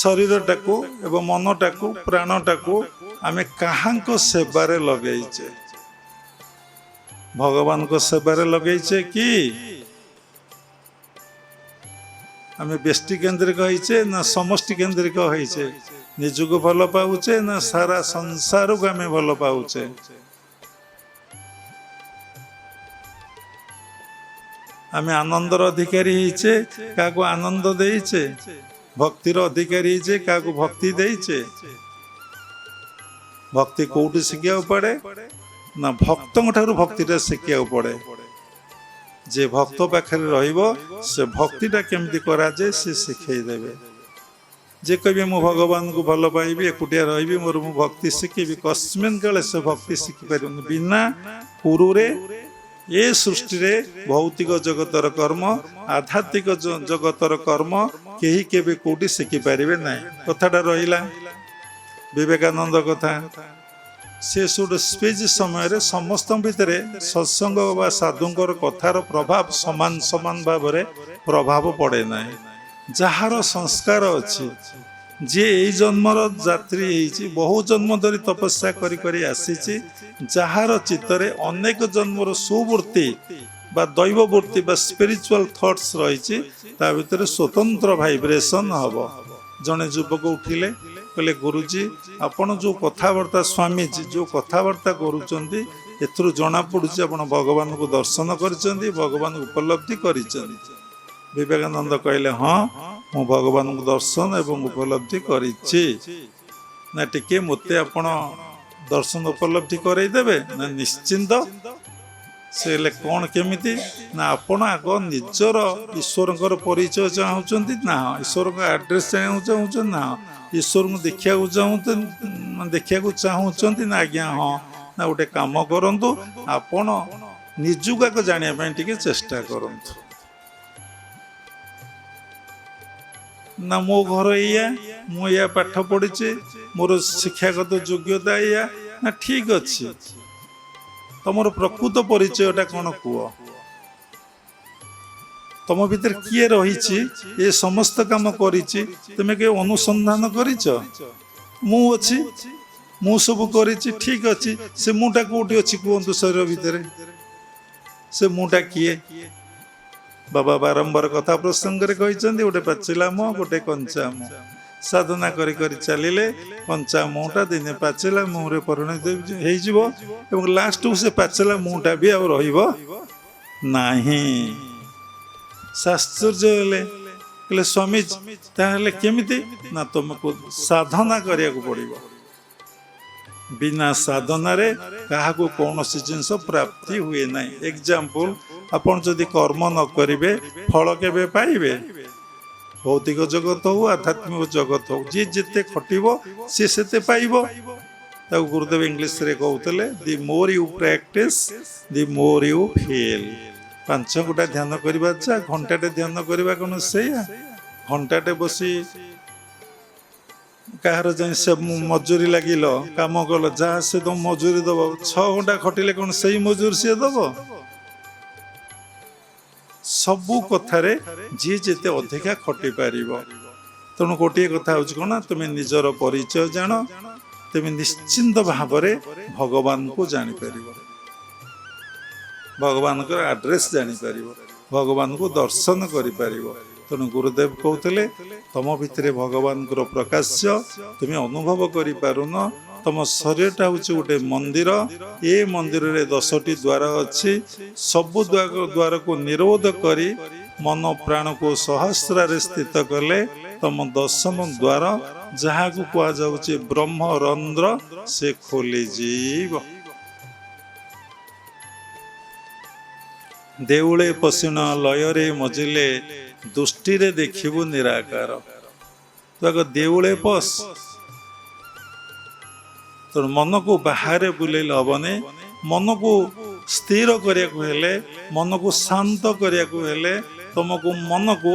ଶରୀରଟାକୁ ଏବଂ ମନଟାକୁ ପ୍ରାଣଟାକୁ ଆମେ କାହାଙ୍କ ସେବାରେ ଲଗେଇଛେ? ଭଗବାନଙ୍କ ସେବାରେ ଲଗେଇଛେ କି ଆମେ ବ୍ୟଷ୍ଟି କେନ୍ଦ୍ରିକ ହେଇଛେ ନା ସମଷ୍ଟି କେନ୍ଦ୍ରିକ ହେଇଛେ? ନିଜକୁ ଭଲ ପାଉଛେ ନା ସାରା ସଂସାରକୁ ଆମେ ଭଲ ପାଉଛେ? ଆମେ ଆନନ୍ଦର ଅଧିକାରୀ ହେଇଛେ, କାହାକୁ ଆନନ୍ଦ ଦେଇଛେ? ଭକ୍ତିର ଅଧିକାରୀ ହେଇଛେ, କାହାକୁ ଭକ୍ତି ଦେଇଛେ? ଭକ୍ତି କୋଉଠି ଶିଖିବାକୁ ପଡେ ନା ଭକ୍ତଙ୍କ ଠାରୁ ଭକ୍ତିଟା ଶିଖିବାକୁ ପଡେ। ଯେ ଭକ୍ତ ପାଖରେ ରହିବ ସେ ଭକ୍ତିଟା କେମିତି କରାଯାଏ ସେ ଶିଖେଇ ଦେବେ। ଯେ କହିବେ ମୁଁ ଭଗବାନଙ୍କୁ ଭଲ ପାଇବି, ଏକୁଟିଆ ରହିବି, ମୋର ମୁଁ ଭକ୍ତି ଶିଖିବି, କସ୍ମିନ୍ କାଳେ ସେ ଭକ୍ତି ଶିଖିପାରିବନି। ବିନା ଗୁରୁରେ ଏ ସୃଷ୍ଟିରେ ଭୌତିକ ଜଗତର କର୍ମ, ଆଧ୍ୟାତ୍ମିକ ଜଗତର କର୍ମ କେହି କେବେ କୋଉଠି ଶିଖିପାରିବେ ନାହିଁ। କଥାଟା ରହିଲା ବିବେକାନନ୍ଦ କଥା। ସେ ସବୁ ସ୍ପିଚ୍ ସମୟରେ ସମସ୍ତଙ୍କ ଭିତରେ ସତ୍ସଙ୍ଗ ବା ସାଧୁଙ୍କର କଥାର ପ୍ରଭାବ ସମାନ ସମାନ ଭାବରେ ପ୍ରଭାବ ପଡ଼େ ନାହିଁ। ଯାହାର ସଂସ୍କାର ଅଛି, ଯିଏ ଏଇ ଜନ୍ମର ଯାତ୍ରୀ ହେଇଛି, ବହୁ ଜନ୍ମ ଧରି ତପସ୍ୟା କରି କରି ଆସିଛି, ଯାହାର ଚିତ୍ତରେ ଅନେକ ଜନ୍ମର ସୁବୃତ୍ତି ବା ଦୈବବୃତ୍ତି ବା ସ୍ପିରିଚୁଆଲ ଥଟ୍ସ ରହିଛି, ତା ଭିତରେ ସ୍ୱତନ୍ତ୍ର ଭାଇବ୍ରେସନ ହବ। ଜଣେ ଯୁବକ ଉଠିଲେ, କହିଲେ ଗୁରୁଜୀ ଆପଣ ଯେଉଁ କଥାବାର୍ତ୍ତା, ସ୍ୱାମୀଜୀ ଯେଉଁ କଥାବାର୍ତ୍ତା କରୁଛନ୍ତି, ଏଥିରୁ ଜଣାପଡ଼ୁଛି ଆପଣ ଭଗବାନଙ୍କୁ ଦର୍ଶନ କରିଛନ୍ତି, ଭଗବାନଙ୍କୁ ଉପଲବ୍ଧି କରିଛନ୍ତି। ବିବେକାନନ୍ଦ କହିଲେ ହଁ, ମୁଁ ଭଗବାନଙ୍କୁ ଦର୍ଶନ ଏବଂ ଉପଲବ୍ଧି କରିଛି। ନା ଟିକେ ମୋତେ ଆପଣ ଦର୍ଶନ ଉପଲବ୍ଧି କରେଇଦେବେ? ନା ନିଶ୍ଚିନ୍ତ। ସେ ହେଲେ କ'ଣ କେମିତି? ନା ଆପଣ ଆଗ ନିଜର ଈଶ୍ୱରଙ୍କର ପରିଚୟ ଚାହୁଁଛନ୍ତି ନା, ଈଶ୍ୱରଙ୍କ ଆଡ୍ରେସ୍ ଜାଣିବାକୁ ଚାହୁଁଛନ୍ତି ନା, ଈଶ୍ୱରଙ୍କୁ ଦେଖିବାକୁ ଚାହୁଁଛନ୍ତି ନା? ଆଜ୍ଞା ହଁ। ନା ଗୋଟେ କାମ କରନ୍ତୁ, ଆପଣ ନିଜକୁ ଆଗ ଜାଣିବା ପାଇଁ ଟିକେ ଚେଷ୍ଟା କରନ୍ତୁ। ନା ମୋ ଘର ଏଇଆ, ମୁଁ ଏଇଆ ପାଠ ପଢିଛି, ମୋର ଶିକ୍ଷାଗତ ଯୋଗ୍ୟତା ଏଇଆ। ନା ଠିକ ଅଛି, ତମର ପ୍ରକୃତ ପରିଚୟଟା କ'ଣ କୁହ? ତମ ଭିତରେ କିଏ ରହିଛି, ଏ ସମସ୍ତ କାମ କରିଛି, ତୁମେ କେବେ ଅନୁସନ୍ଧାନ କରିଛ? ମୁଁ ଅଛି, ମୁଁ ସବୁ କରିଛି, ଠିକ ଅଛି। ସେ ମୁଁଟା କୋଉଠି ଅଛି କୁହନ୍ତୁ ଶରୀର ଭିତରେ? ସେ ମୁଁଟା କିଏ? ବାବା ବାରମ୍ବାର କଥା ପ୍ରସଙ୍ଗରେ କହିଛନ୍ତି, ଗୋଟେ ପାଚିଲା ମୁହଁ, ଗୋଟେ କଞ୍ଚା ମୁହଁ। ସାଧନା କରି କରି ଚାଲିଲେ କଞ୍ଚା ମୁହଁଟା ଦିନେ ପାଚିଲା ମୁହଁରେ ପରିଣତ ହେଇଯିବ ଏବଂ ଲାଷ୍ଟକୁ ସେ ପାଚିଲା ମୁହଁଟା ବି ଆଉ ରହିବ ନାହିଁ। ଆଶ୍ଚର୍ଯ୍ୟ ହେଲେ, କହିଲେ ସ୍ୱାମୀଜୀ ତାହେଲେ କେମିତି? ନା ତୁମକୁ ସାଧନା କରିବାକୁ ପଡ଼ିବ। ବିନା ସାଧନାରେ କାହାକୁ କୌଣସି ଜିନିଷ ପ୍ରାପ୍ତି ହୁଏ ନାହିଁ। ଏକ୍ଜାମ୍ପଲ, ଆପଣ ଯଦି କର୍ମ ନ କରିବେ ଫଳ କେବେ ପାଇବେ? ଭୌତିକ ଜଗତ ହଉ ଆଧ୍ୟାତ୍ମିକ ଜଗତ ହଉ, ଯିଏ ଯେତେ ଖଟିବ ସିଏ ସେତେ ପାଇବ। ତାକୁ ଗୁରୁଦେବ ଇଂଲିଶରେ କହୁଥିଲେ, ଦି ମୋର ୟୁ ପ୍ରାକ୍ଟିସ ଦି ମୋର ୟୁ ଫେଲ୍। 5 ଘଣ୍ଟା ଧ୍ୟାନ କରିବା ଯା, ଘଣ୍ଟାଟେ ଧ୍ୟାନ କରିବା କ'ଣ ସେଇଆ? ଘଣ୍ଟାଟେ ବସି କାହାର ଯାଇ ସେ ମଜୁରୀ ଲାଗିଲ, କାମ କଲ, ଯାହା ସେ ତମ ମଜୁରୀ ଦବ। 6 ଘଣ୍ଟା ଖଟିଲେ କ'ଣ ସେଇ ମଜୁରୀ ସିଏ ଦବ? ସବୁ କଥାରେ ଯିଏ ଯେତେ ଅଧିକା ଖଟି ପାରିବ। ତେଣୁ ଗୋଟିଏ କଥା ହଉଛି କ'ଣ, ତୁମେ ନିଜର ପରିଚୟ ଜାଣ, ତୁମେ ନିଶ୍ଚିନ୍ତ ଭାବରେ ଭଗବାନଙ୍କୁ ଜାଣିପାରିବ, ଭଗବାନଙ୍କର ଆଡ୍ରେସ୍ ଜାଣିପାରିବ, ଭଗବାନଙ୍କୁ ଦର୍ଶନ କରିପାରିବ। ତେଣୁ ଗୁରୁଦେବ କହୁଥିଲେ, ତମ ଭିତରେ ଭଗବାନଙ୍କର ପ୍ରକାଶ୍ୟ ତୁମେ ଅନୁଭବ କରିପାରୁନ। ତମ ଶରୀରଟା ହେଉଛି ଗୋଟେ ମନ୍ଦିର, ଏ ମନ୍ଦିରରେ 10ଟି ଦ୍ୱାର ଅଛି। ସବୁ ଦ୍ୱାରକୁ ନିରୋଧ କରି ମନ ପ୍ରାଣକୁ ସହସ୍ରାରେ ସ୍ଥିତ କଲେ ତମ 10ମ ଦ୍ୱାର ଯାହାକୁ କୁହାଯାଉଛି ବ୍ରହ୍ମରନ୍ଧ୍ର ସେ ଖୋଲିଯିବ। ଦେଉଳେ ପଶିଣ ଲୟରେ ମଜିଲେ ଦୃଷ୍ଟିରେ ଦେଖିବୁ ନିରାକାର। ତୁ ଆଗ ଦେଉଳେ ପଶ, ତୋର ମନକୁ ବାହାରେ ବୁଲେଇଲେ ହବନି। ମନକୁ ସ୍ଥିର କରିବାକୁ ହେଲେ, ମନକୁ ଶାନ୍ତ କରିବାକୁ ହେଲେ ତମକୁ ମନକୁ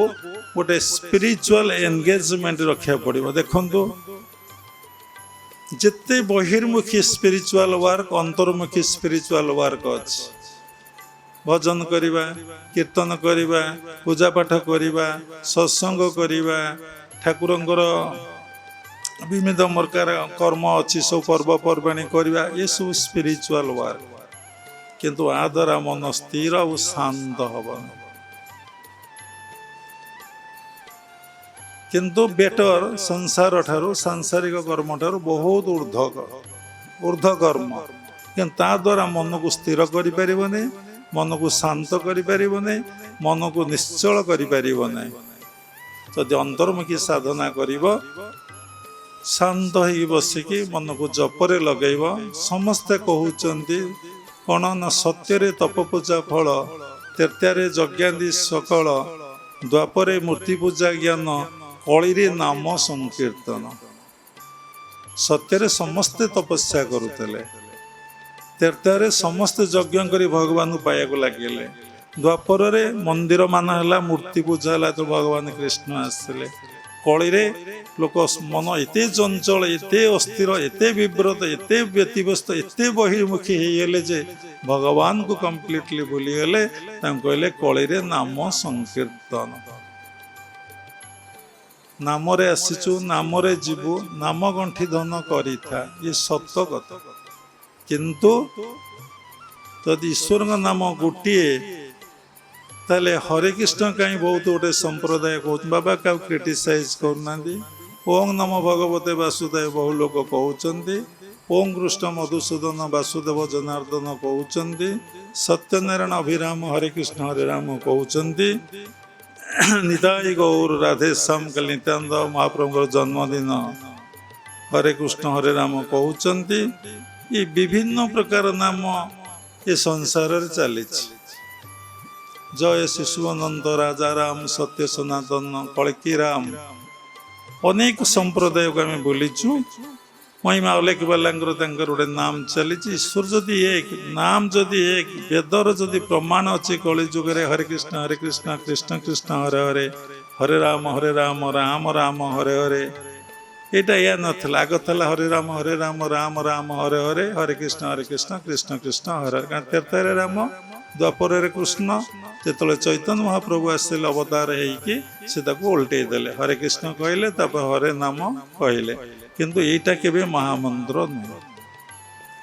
ଗୋଟେ ସ୍ପିରିଚୁଆଲ ଏନଗେଜମେଣ୍ଟ ରଖିବାକୁ ପଡ଼ିବ। ଦେଖନ୍ତୁ, ଯେତେ ବହିର୍ମୁଖୀ ସ୍ପିରିଚୁଆଲ ୱାର୍କ, ଅନ୍ତର୍ମୁଖୀ ସ୍ପିରିଚୁଆଲ ୱାର୍କ ଅଛି। ଭଜନ କରିବା, କୀର୍ତ୍ତନ କରିବା, ପୂଜାପାଠ କରିବା, ସତ୍ସଙ୍ଗ କରିବା, ଠାକୁରଙ୍କର ବିଭିନ୍ନ ପ୍ରକାର କର୍ମ ଅଛି, ସବୁ ପର୍ବପର୍ବାଣୀ କରିବା, ଏସବୁ ସ୍ପିରିଚୁଆଲ ୱାର୍କ। କିନ୍ତୁ ଆ ଦ୍ୱାରା ମନ ସ୍ଥିର ଆଉ ଶାନ୍ତ ହବନି। କିନ୍ତୁ ବେଟର ସଂସାର ଠାରୁ, ସାଂସାରିକ କର୍ମ ଠାରୁ ବହୁତ ଉର୍ଦ୍ଧ୍ୱ କର୍ମ। କିନ୍ତୁ ତା ଦ୍ୱାରା ମନକୁ ସ୍ଥିର କରିପାରିବନି, ମନକୁ ଶାନ୍ତ କରିପାରିବନି, ମନକୁ ନିଶ୍ଚଳ କରିପାରିବନି। ଯଦି ଅନ୍ତର୍ମୁଖୀ ସାଧନା କରିବ, ଶାନ୍ତ ହେଇକି ବସିକି ମନକୁ ଜପରେ ଲଗେଇବ। ସମସ୍ତେ କହୁଛନ୍ତି କ'ଣ ନା ସତ୍ୟରେ ତପପୂଜା ଫଳ, ତ୍ରେତାରେ ଯଜ୍ଞାଦି ସକଳ, ଦ୍ୱାପରେ ମୂର୍ତ୍ତି ପୂଜା ଜ୍ଞାନ, କଳିରେ ନାମ ସଂକୀର୍ତ୍ତନ। ସତ୍ୟରେ ସମସ୍ତେ ତପସ୍ୟା କରୁଥିଲେ, ତ୍ରେତାରେ ସମସ୍ତେ ଯଜ୍ଞ କରି ଭଗବାନଙ୍କୁ ପାଇବାକୁ ଲାଗିଲେ, ଦ୍ୱାପରରେ ମନ୍ଦିର ମାନ ହେଲା, ମୂର୍ତ୍ତି ପୂଜା ହେଲା, ତ ଭଗବାନ କୃଷ୍ଣ ଆସିଥିଲେ। କଳିରେ ଲୋକ ମନ ଏତେ ଚଞ୍ଚଳ, ଏତେ ଅସ୍ଥିର, ଏତେ ବିବ୍ରତ, ଏତେ ବ୍ୟତିବ୍ୟସ୍ତ, ଏତେ ବହିର୍ମୁଖୀ ହେଇଗଲେ ଯେ ଭଗବାନଙ୍କୁ କମ୍ପ୍ଲିଟଲି ଭୁଲିଗଲେ। ତାଙ୍କୁ କହିଲେ କଳିରେ ନାମ ସଂକୀର୍ତ୍ତନ। ନାମରେ ଆସିଛୁ, ନାମରେ ଯିବୁ, ନାମ ଗଣ୍ଠି ଧନ କରିଥା, ଇଏ ସତ କଥା। କିନ୍ତୁ ଯଦି ଈଶ୍ୱରଙ୍କ ନାମ ଗୋଟିଏ, ତାହେଲେ ହରେ କୃଷ୍ଣ କାହିଁ ବହୁତ ଗୋଟେ ସମ୍ପ୍ରଦାୟ କହୁଛନ୍ତି। ବାବା କାହାକୁ କ୍ରିଟିସାଇଜ କରୁନାହାନ୍ତି। ଓଂ ନମ ଭଗବତେ ବାସୁଦେବ ବହୁ ଲୋକ କହୁଛନ୍ତି, ଓଂ କୃଷ୍ଣ ମଧୁସୂଦନ ବାସୁଦେବ ଜନାର୍ଦ୍ଦନ କହୁଛନ୍ତି, ସତ୍ୟନାରାୟଣ ଅଭିରାମ ହରେ କୃଷ୍ଣ ହରେ ରାମ କହୁଛନ୍ତି, ନିତାଇ ଗୌର ରାଧେ ଶ୍ୟାମ କାଲି ନିତ୍ୟାନନ୍ଦ ମହାପ୍ରଭୁଙ୍କର ଜନ୍ମଦିନ ହରେ କୃଷ୍ଣ ହରେ ରାମ କହୁଛନ୍ତି। ଏ ବିଭିନ୍ନ ପ୍ରକାର ନାମ ଏ ସଂସାରରେ ଚାଲିଛି। ଜୟ ଶିଶୁଅନନ୍ତ ରାଜାରାମ ସତ୍ୟ ସନାତନ କଳ୍କି ରାମ। ଅନେକ ସମ୍ପ୍ରଦାୟକୁ ଆମେ ବୁଲିଛୁ। ମହିମା ଅଲେଖ ବାଲାଙ୍କର ତାଙ୍କର ଗୋଟେ ନାମ ଚାଲିଛି। ଈଶ୍ୱର ଯଦି ଏକ, ନାମ ଯଦି ଏକ, ବେଦର ଯଦି ପ୍ରମାଣ ଅଛି କଳି ଯୁଗରେ ହରେ କୃଷ୍ଣ କୃଷ୍ଣ କୃଷ୍ଣ ହରେ ହରେ, ହରେ ରାମ ରାମ ରାମ ହରେ ହରେ। ଏଇଟା ଏଇଆ ନଥିଲା। ଆଗ ଥିଲା ହରେ ରାମ ରାମ ରାମ ହରେ ହରେ, ହରେ କୃଷ୍ଣ କୃଷ୍ଣ କୃଷ୍ଣ ହରେ ହରେ। କାରଣ ତ୍ରେତାରେ ରାମ, ଦ୍ୱାପରରେ କୃଷ୍ଣ। ଯେତେବେଳେ ଚୈତନ୍ୟ ମହାପ୍ରଭୁ ଆସିଲେ ଅବତାର ହେଇକି, ସେ ତାକୁ ଓଲଟେଇ ଦେଲେ। ହରେ କୃଷ୍ଣ କହିଲେ, ତାପରେ ହରେ ନାମ କହିଲେ। କିନ୍ତୁ ଏଇଟା କେବେ ମହାମନ୍ତ୍ର ନୁହେଁ।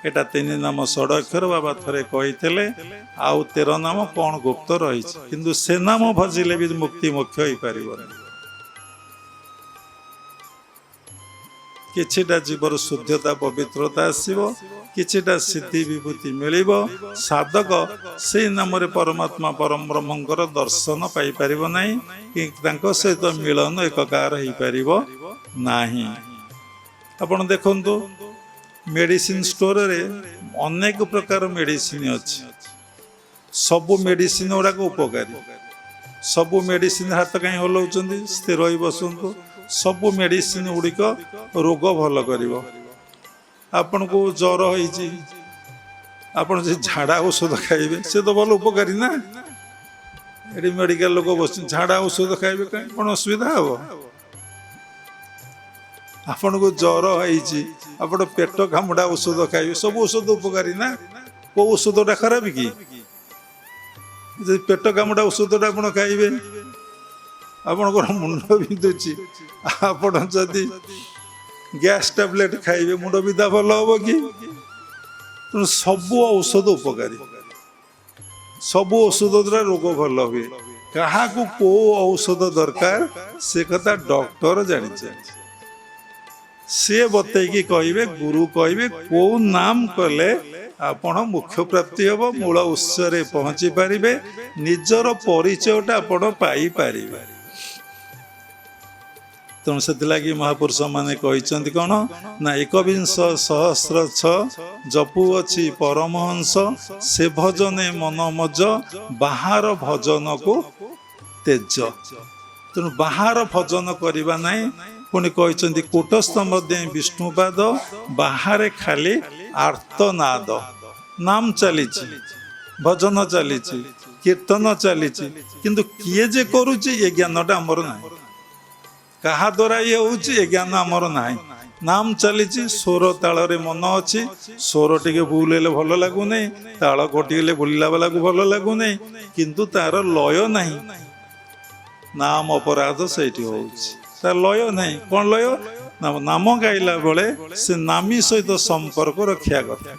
ଏଇଟା 3 ନାମ 16 ଅକ୍ଷର ବାବା ଥରେ କହିଥିଲେ। ଆଉ 13 ନାମ କ'ଣ ଗୁପ୍ତ ରହିଛି। କିନ୍ତୁ ସେ ନାମ ଭଜିଲେ ବି ମୁକ୍ତି ମୋକ୍ଷ ହେଇପାରିବନି। କିଛିଟା ଜୀବର ଶୁଦ୍ଧତା ପବିତ୍ରତା ଆସିବ, କିଛିଟା ସିଦ୍ଧି ବିଭୂତି ମିଳିବ। ସାଧକ ସେଇ ନାମରେ ପରମାତ୍ମା ପରମ ବ୍ରହ୍ମଙ୍କର ଦର୍ଶନ ପାଇପାରିବ ନାହିଁ, କି ତାଙ୍କ ସହିତ ମିଳନ ଏକକାର ହେଇପାରିବ ନାହିଁ। ଆପଣ ଦେଖନ୍ତୁ, ମେଡିସିନ ଷ୍ଟୋରରେ ଅନେକ ପ୍ରକାର ମେଡିସିନ ଅଛି। ସବୁ ମେଡିସିନ ଗୁଡାକ ଉପକାରୀ। ସବୁ ମେଡିସିନ ହାତ କାହିଁ ହଲଉଛନ୍ତି? ସ୍ଥିର ହୋଇ ବସନ୍ତୁ। ସବୁ ମେଡିସିନ ଗୁଡ଼ିକ ରୋଗ ଭଲ କରିବ। ଆପଣଙ୍କୁ ଜ୍ୱର ହେଇଛି, ଆପଣ ଯେ ଝାଡ଼ା ଔଷଧ ଖାଇବେ, ସେ ତ ଭଲ ଉପକାରୀ ନା। ଏଠି ମେଡିକାଲ ଲୋକ ବସୁଛନ୍ତି, ଝାଡ଼ା ଔଷଧ ଖାଇବେ କାହିଁ, କ'ଣ ଅସୁବିଧା ହବ? ଆପଣଙ୍କୁ ଜ୍ୱର ହେଇଛି, ଆପଣ ପେଟ କାମୁଡ଼ା ଔଷଧ ଖାଇବେ, ସବୁ ଔଷଧ ଉପକାରୀ ନା। କୋଉ ଔଷଧଟା ଖରାପ କି? ଯଦି ପେଟ କାମୁଡ଼ା ଔଷଧଟା ଆପଣ ଖାଇବେ, ଆପଣଙ୍କର ମୁଣ୍ଡ ବିନ୍ଧୁଛି, ଆପଣ ଯଦି ଗ୍ୟାସ୍ ଟ୍ୟାବଲେଟ୍ ଖାଇବେ, ମୁଣ୍ଡ ବିନ୍ଧା ଭଲ ହବ କି? ତେଣୁ ସବୁ ଔଷଧ ଉପକାରୀ। ସବୁ ଔଷଧ ଦ୍ୱାରା ରୋଗ ଭଲ ହୁଏ। କାହାକୁ କୋଉ ଔଷଧ ଦରକାର ସେ କଥା ଡକ୍ଟର ଜାଣିଛନ୍ତି। ସିଏ ବତେଇକି କହିବେ, ଗୁରୁ କହିବେ କୋଉ ନାମ କଲେ ଆପଣ ମୋକ୍ଷ ପ୍ରାପ୍ତି ହେବ, ମୂଳ ଉତ୍ସରେ ପହଞ୍ଚି ପାରିବେ, ନିଜର ପରିଚୟଟା ଆପଣ ପାଇପାରିବେ। ତେଣୁ ସେଥିଲାଗି ମହାପୁରୁଷ ମାନେ କହିଛନ୍ତି କ'ଣ ନା 21 ସହସ୍ର ଜପୁ ଅଛି ପରମହଂସ ସେ ଭଜନେ ମନ ମଜ ବାହାର ଭଜନକୁ ତେଜ। ତେଣୁ ବାହାର ଭଜନ କରିବା ନାହିଁ। ପୁଣି କହିଛନ୍ତି କୂଟସ୍ଥ ମଧ୍ୟ ବିଷ୍ଣୁପାଦ ବାହାରେ ଖାଲି ଆର୍ତ୍ତନାଦ। ନାମ ଚାଲିଛି, ଭଜନ ଚାଲିଛି, କୀର୍ତ୍ତନ ଚାଲିଛି, କିନ୍ତୁ କିଏ ଯେ କରୁଛି ଏ ଜ୍ଞାନଟା ଆମର ନାହିଁ। କାହା ଦ୍ୱାରା ଇଏ ହେଉଛି ଏ ଜ୍ଞାନ ଆମର ନାହିଁ। ନାମ ଚାଲିଛି, ସ୍ୱର ତାଳରେ ମନ ଅଛି। ସ୍ୱର ଟିକେ ଭୁଲ ହେଲେ ଭଲ ଲାଗୁନି, ତାଳ କଟିଗଲେ ବୁଲିଲା ବେଲାକୁ ଭଲ ଲାଗୁନି, କିନ୍ତୁ ତାର ଲୟ ନାହିଁ। ନାମ ଅପରାଧ ସେଇଠି ହେଉଛି, ତାର ଲୟ ନାହିଁ। କ'ଣ ଲୟ? ନାମ ଗାଇଲା ବେଳେ ସେ ନାମୀ ସହିତ ସମ୍ପର୍କ ରଖିବା କଥା।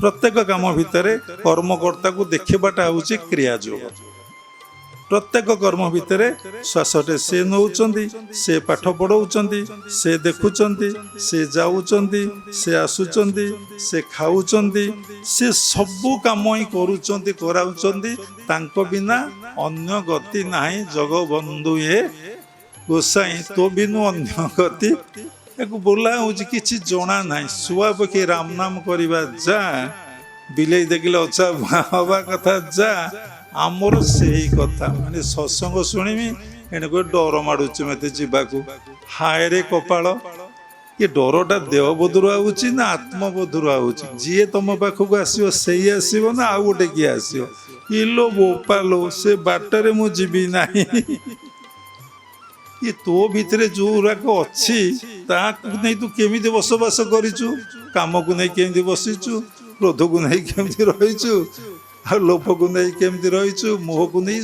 ପ୍ରତ୍ୟେକ କାମ ଭିତରେ କର୍ମକର୍ତ୍ତାକୁ ଦେଖିବାଟା ହେଉଛି କ୍ରିୟା ଯୋଗ। ପ୍ରତ୍ୟେକ କର୍ମ ଭିତରେ ଶ୍ୱାସଟେ ସେ ନେଉଛନ୍ତି, ସେ ପାଠ ପଢ଼ଉଛନ୍ତି, ସେ ଦେଖୁଛନ୍ତି, ସେ ଯାଉଛନ୍ତି, ସେ ଆସୁଛନ୍ତି, ସେ ଖାଉଛନ୍ତି, ସେ ସବୁ କାମ ହିଁ କରୁଛନ୍ତି, କରାଉଛନ୍ତି। ତାଙ୍କ ବିନା ଅନ୍ୟ ଗତି ନାହିଁ। ଜଗବନ୍ଧୁ ଏ ଗୋସାଇଁ ତୋ ବିନୁ ଅନ୍ୟ ଗତି। ତାକୁ ବୋଲା ହେଉଛି କିଛି ଜଣା ନାହିଁ। ଶୁଆ ପକ୍ଷୀ ରାମ ନାମ କରିବା ଯା, ବିଲେଇ ଦେଖିଲେ ଅଛା ହବା କଥା ଯା। ଆମର ସେଇ କଥା, ମାନେ ସତ୍ସଙ୍ଗ ଶୁଣିବି ଏଣୁକୁ ଡର ମାଡୁଛି ମତେ ଯିବାକୁ। ହାୟରେ କପାଳ, ଏ ଡରଟା ଦେହବୋଧରୁ ଆଉଛି ନା ଆତ୍ମବୋଧରୁ ଆଉଛି? ଯିଏ ତମ ପାଖକୁ ଆସିବ ସେଇ ଆସିବ ନା ଆଉ ଗୋଟେ କିଏ ଆସିବ? ଇଲୋ ବୋପାଲୋ, ସେ ବାଟରେ ମୁଁ ଯିବି ନାହିଁ। ଏ ତୋ ଭିତରେ ଯୋଉରାକ ଅଛି ତାକୁ ନେଇ ତୁ କେମିତି ବସବାସ କରିଛୁ? କାମକୁ ନେଇ କେମିତି ବସିଛୁ, କ୍ରୋଧକୁ ନେଇ କେମିତି ରହିଛୁ, ଆଉ ଲୋଭକୁ ନେଇ କେମିତି ରହିଛୁ, ମୋହକୁ ନେଇ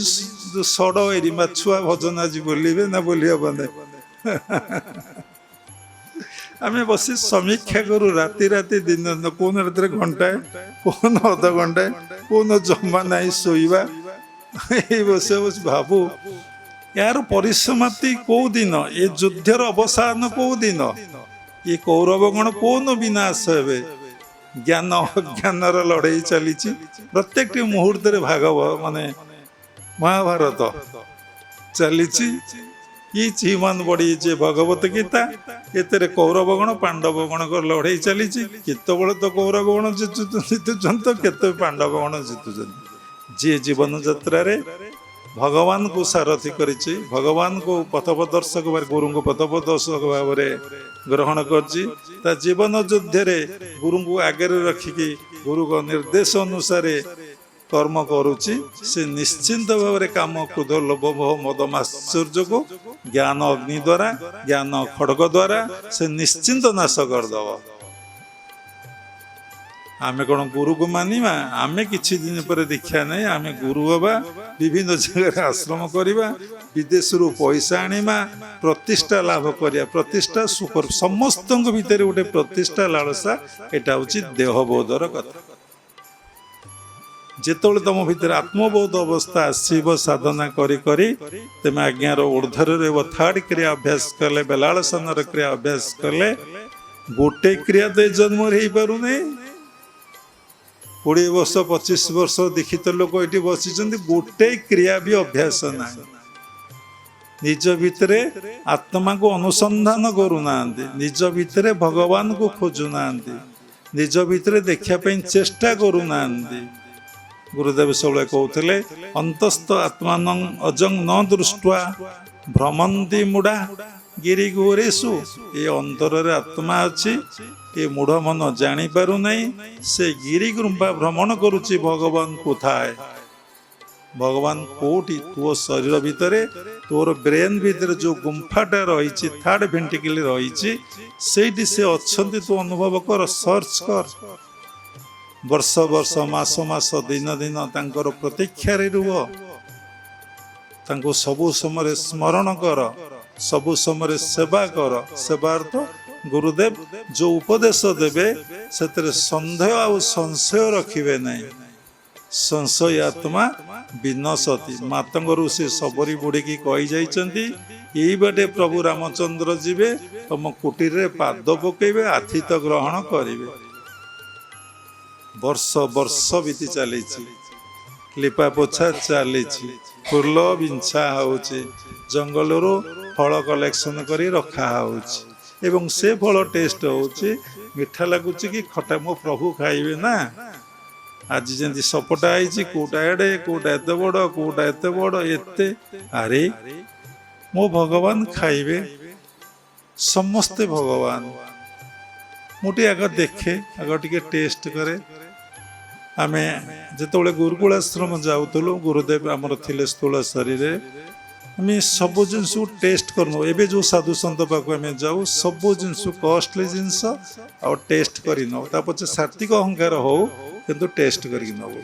ସଡ଼ ଏରି ମାଛୁଆ ଭଜନ ଆଜି ବୋଲିବେ ନା ବୋଲି ହବ ନାହିଁ। ଆମେ ବସି ସମୀକ୍ଷା କରୁ ରାତି ରାତି ଦିନ ଦିନ। କୋଉନ ରାତିରେ ଘଣ୍ଟାଏ, କୋଉନ ଅଧଘଣ୍ଟାଏ, କୋଉନ ଜମା ନାହିଁ ଶୋଇବା। ଏଇ ବସି ବସି ଭାବୁ ଏହାର ପରିସମାପ୍ତି କୋଉ ଦିନ? ଏ ଯୁଦ୍ଧର ଅବସାନ କୋଉ ଦିନ? ଏ କୌରବ ଗଣ କୋଉନ ବିନାଶ ହେବେ? ଜ୍ଞାନ ଅଜ୍ଞାନର ଲଢ଼େଇ ଚାଲିଛି ପ୍ରତ୍ୟେକଟି ମୁହୂର୍ତ୍ତରେ। ମାନେ ମହାଭାରତ ଚାଲିଛି। କିଛି ମାନ ବଢ଼ିଛି ଭଗବତ ଗୀତା। ଏଥିରେ କୌରବ ଗଣ ପାଣ୍ଡବ ଗଣଙ୍କର ଲଢ଼େଇ ଚାଲିଛି। କେତେବେଳେ ତ କୌରବ ଗଣ ଜିତୁଛନ୍ତି ତ କେତେ ପାଣ୍ଡବ ଗଣ ଜିତୁଛନ୍ତି। ଯିଏ ଜୀବନ ଯାତ୍ରାରେ ଭଗବାନଙ୍କୁ ସାରଥି କରିଛି, ଭଗବାନଙ୍କୁ ପଥପ୍ରଦର୍ଶକ ଗୁରୁଙ୍କୁ ପଥପ୍ରଦର୍ଶକ ଭାବରେ ଗ୍ରହଣ କରିଛି, ତା ଜୀବନ ଯୁଦ୍ଧରେ ଗୁରୁଙ୍କୁ ଆଗରେ ରଖିକି ଗୁରୁଙ୍କ ନିର୍ଦ୍ଦେଶ ଅନୁସାରେ କର୍ମ କରୁଛି, ସେ ନିଶ୍ଚିନ୍ତ ଭାବରେ କାମ, କ୍ରୋଧ, ଲୋଭ, ମୋହ, ମଦ, ମାତ୍ସର୍ଯ୍ୟକୁ ଜ୍ଞାନ ଅଗ୍ନି ଦ୍ୱାରା, ଜ୍ଞାନ ଖଡ଼ଗ ଦ୍ୱାରା ସେ ନିଶ୍ଚିନ୍ତ ନାଶ କରିଦେବ। ଆମେ କ'ଣ ଗୁରୁକୁ ମାନିବା? ଆମେ କିଛି ଦିନ ପରେ ଦୀକ୍ଷା ନେଇ ଆମେ ଗୁରୁ ହେବା, ବିଭିନ୍ନ ଜାଗାରେ ଆଶ୍ରମ କରିବା, ବିଦେଶରୁ ପଇସା ଆଣିବା, ପ୍ରତିଷ୍ଠା ଲାଭ କରିବା। ପ୍ରତିଷ୍ଠା ସୁଖ, ସମସ୍ତଙ୍କ ଭିତରେ ଗୋଟେ ପ୍ରତିଷ୍ଠା ଲାଳସା। ଏଇଟା ହେଉଛି ଦେହବୋଧର କଥା। ଯେତେବେଳେ ତମ ଭିତରେ ଆତ୍ମବୋଧ ଅବସ୍ଥା ଆସିବ, ସାଧନା କରି କରି ତମେ ଆଜ୍ଞାର ଉର୍ଦ୍ଧ୍ୱରେ ରହିବ। ଥାର୍ଡ କ୍ରିୟା ଅଭ୍ୟାସ କଲେ, ବେଲାଳସନର କ୍ରିୟା ଅଭ୍ୟାସ କଲେ, ଗୋଟେ କ୍ରିୟା ତ ଏ ଜନ୍ମରେ ହେଇପାରୁନି। 20 ବର୍ଷ 25 ବର୍ଷ ଦୀକ୍ଷିତ ଲୋକ ଏଠି ବସିଛନ୍ତି, ଗୋଟେ କ୍ରିୟା ବି ଅଭ୍ୟାସ ନାହିଁ। ନିଜ ଭିତରେ ଆତ୍ମାକୁ ଅନୁସନ୍ଧାନ କରୁନାହାନ୍ତି, ନିଜ ଭିତରେ ଭଗବାନଙ୍କୁ ଖୋଜୁନାହାନ୍ତି, ନିଜ ଭିତରେ ଦେଖିବା ପାଇଁ ଚେଷ୍ଟା କରୁନାହାନ୍ତି। ଗୁରୁଦେବ ସବୁବେଳେ କହୁଥିଲେ ଅନ୍ତସ୍ଥ ଆତ୍ମାନ ଅଜଂ ନ ଦୃଷ୍ଟ୍ୱା ଭ୍ରମନ୍ତି ମୁଢା ଗିରି ଗୋରେଷୁ। ଏ ଅନ୍ତରରେ ଆତ୍ମା ଅଛି, ଏ ମୂଢ଼ ମନ ଜାଣିପାରୁନାହିଁ। ସେ ଗିରି ଗୁମ୍ଫା ଭ୍ରମଣ କରୁଛି ଭଗବାନ କୋଥାଏ। ଭଗବାନ କୋଉଠି? ତୋ ଶରୀର ଭିତରେ, ତୋର ବ୍ରେନ୍ ଭିତରେ ଯୋଉ ଗୁମ୍ଫାଟା ରହିଛି, ଥାର୍ଡ ଭେଣ୍ଟିକଲ ରହିଛି, ସେଇଠି ସେ ଅଛନ୍ତି। ତୁ ଅନୁଭବ କର, ସର୍ଚ୍ଚ କର। ବର୍ଷ ବର୍ଷ, ମାସ ମାସ, ଦିନ ଦିନ ତାଙ୍କର ପ୍ରତୀକ୍ଷାରେ ରୁହ। ତାଙ୍କୁ ସବୁ ସମୟରେ ସ୍ମରଣ କର, ସବୁ ସମୟରେ ସେବା କର। ସେବା ଅର୍ଥ ଗୁରୁଦେବ ଯୋଉ ଉପଦେଶ ଦେବେ ସେଥିରେ ସନ୍ଦେହ ଆଉ ସଂଶୟ ରଖିବେ ନାହିଁ। ସଂଶୟ ଆତ୍ମା ବିନଶତି। ମାତଙ୍ଗରୁ ସେ ସବରୀ ବୁଡ଼ିକି କହିଯାଇଛନ୍ତି, ଏଇ ବାଟେ ପ୍ରଭୁ ରାମଚନ୍ଦ୍ର ଯିବେ, ତମ କୁଟୀରରେ ପାଦ ପକେଇବେ, ଆତିଥ୍ୟ ଗ୍ରହଣ କରିବେ। ବର୍ଷ ବର୍ଷ ବିତି ଚାଲିଛି, ଲିପା ପୋଛା ଚାଲିଛି, ଫୁଲ ବିଞ୍ଛା ହଉଛି, ଜଙ୍ଗଲରୁ ଫଳ କଲେକ୍ସନ କରି ରଖା ହେଉଛି ଏବଂ ସେ ଫଳ ଟେଷ୍ଟ ହେଉଛି ମିଠା ଲାଗୁଛି କି ଖଟା ମୋ ପ୍ରଭୁ ଖାଇବେ ନା। ଆଜି ଯେମିତି ସପଟା ହେଇଛି କୋଉଟା ଏଡ଼େ କୋଉଟା ଏତେ ବଡ଼ କୋଉଟା ଏତେ ବଡ଼ ଏତେ ଆରେ ମୋ ଭଗବାନ ଖାଇବେ ସମସ୍ତେ ଭଗବାନ। ମୁଁ ଟିକେ ଆଗ ଦେଖେ ଆଗ ଟିକେ ଟେଷ୍ଟ କରେ। ଆମେ ଯେତେବେଳେ ଗୁରୁକୁଳ ଆଶ୍ରମ ଯାଉଥିଲୁ ଗୁରୁଦେବ ଆମର ଥିଲେ ସ୍ଥୂଳଶରୀରେ ଆମେ ସବୁ ଜିନିଷକୁ ଟେଷ୍ଟ କରୁନୁ। ଏବେ ଯେଉଁ ସାଧୁ ସନ୍ଥ ପାଖକୁ ଆମେ ଯାଉ ସବୁ ଜିନିଷ କଷ୍ଟଲି ଜିନିଷ ଆଉ ଟେଷ୍ଟ କରିନେଉ। ତା ପଛେ ସାତ୍ଵିକ ଅହଙ୍କାର ହଉ କିନ୍ତୁ ଟେଷ୍ଟ କରିକି ନେବୁ।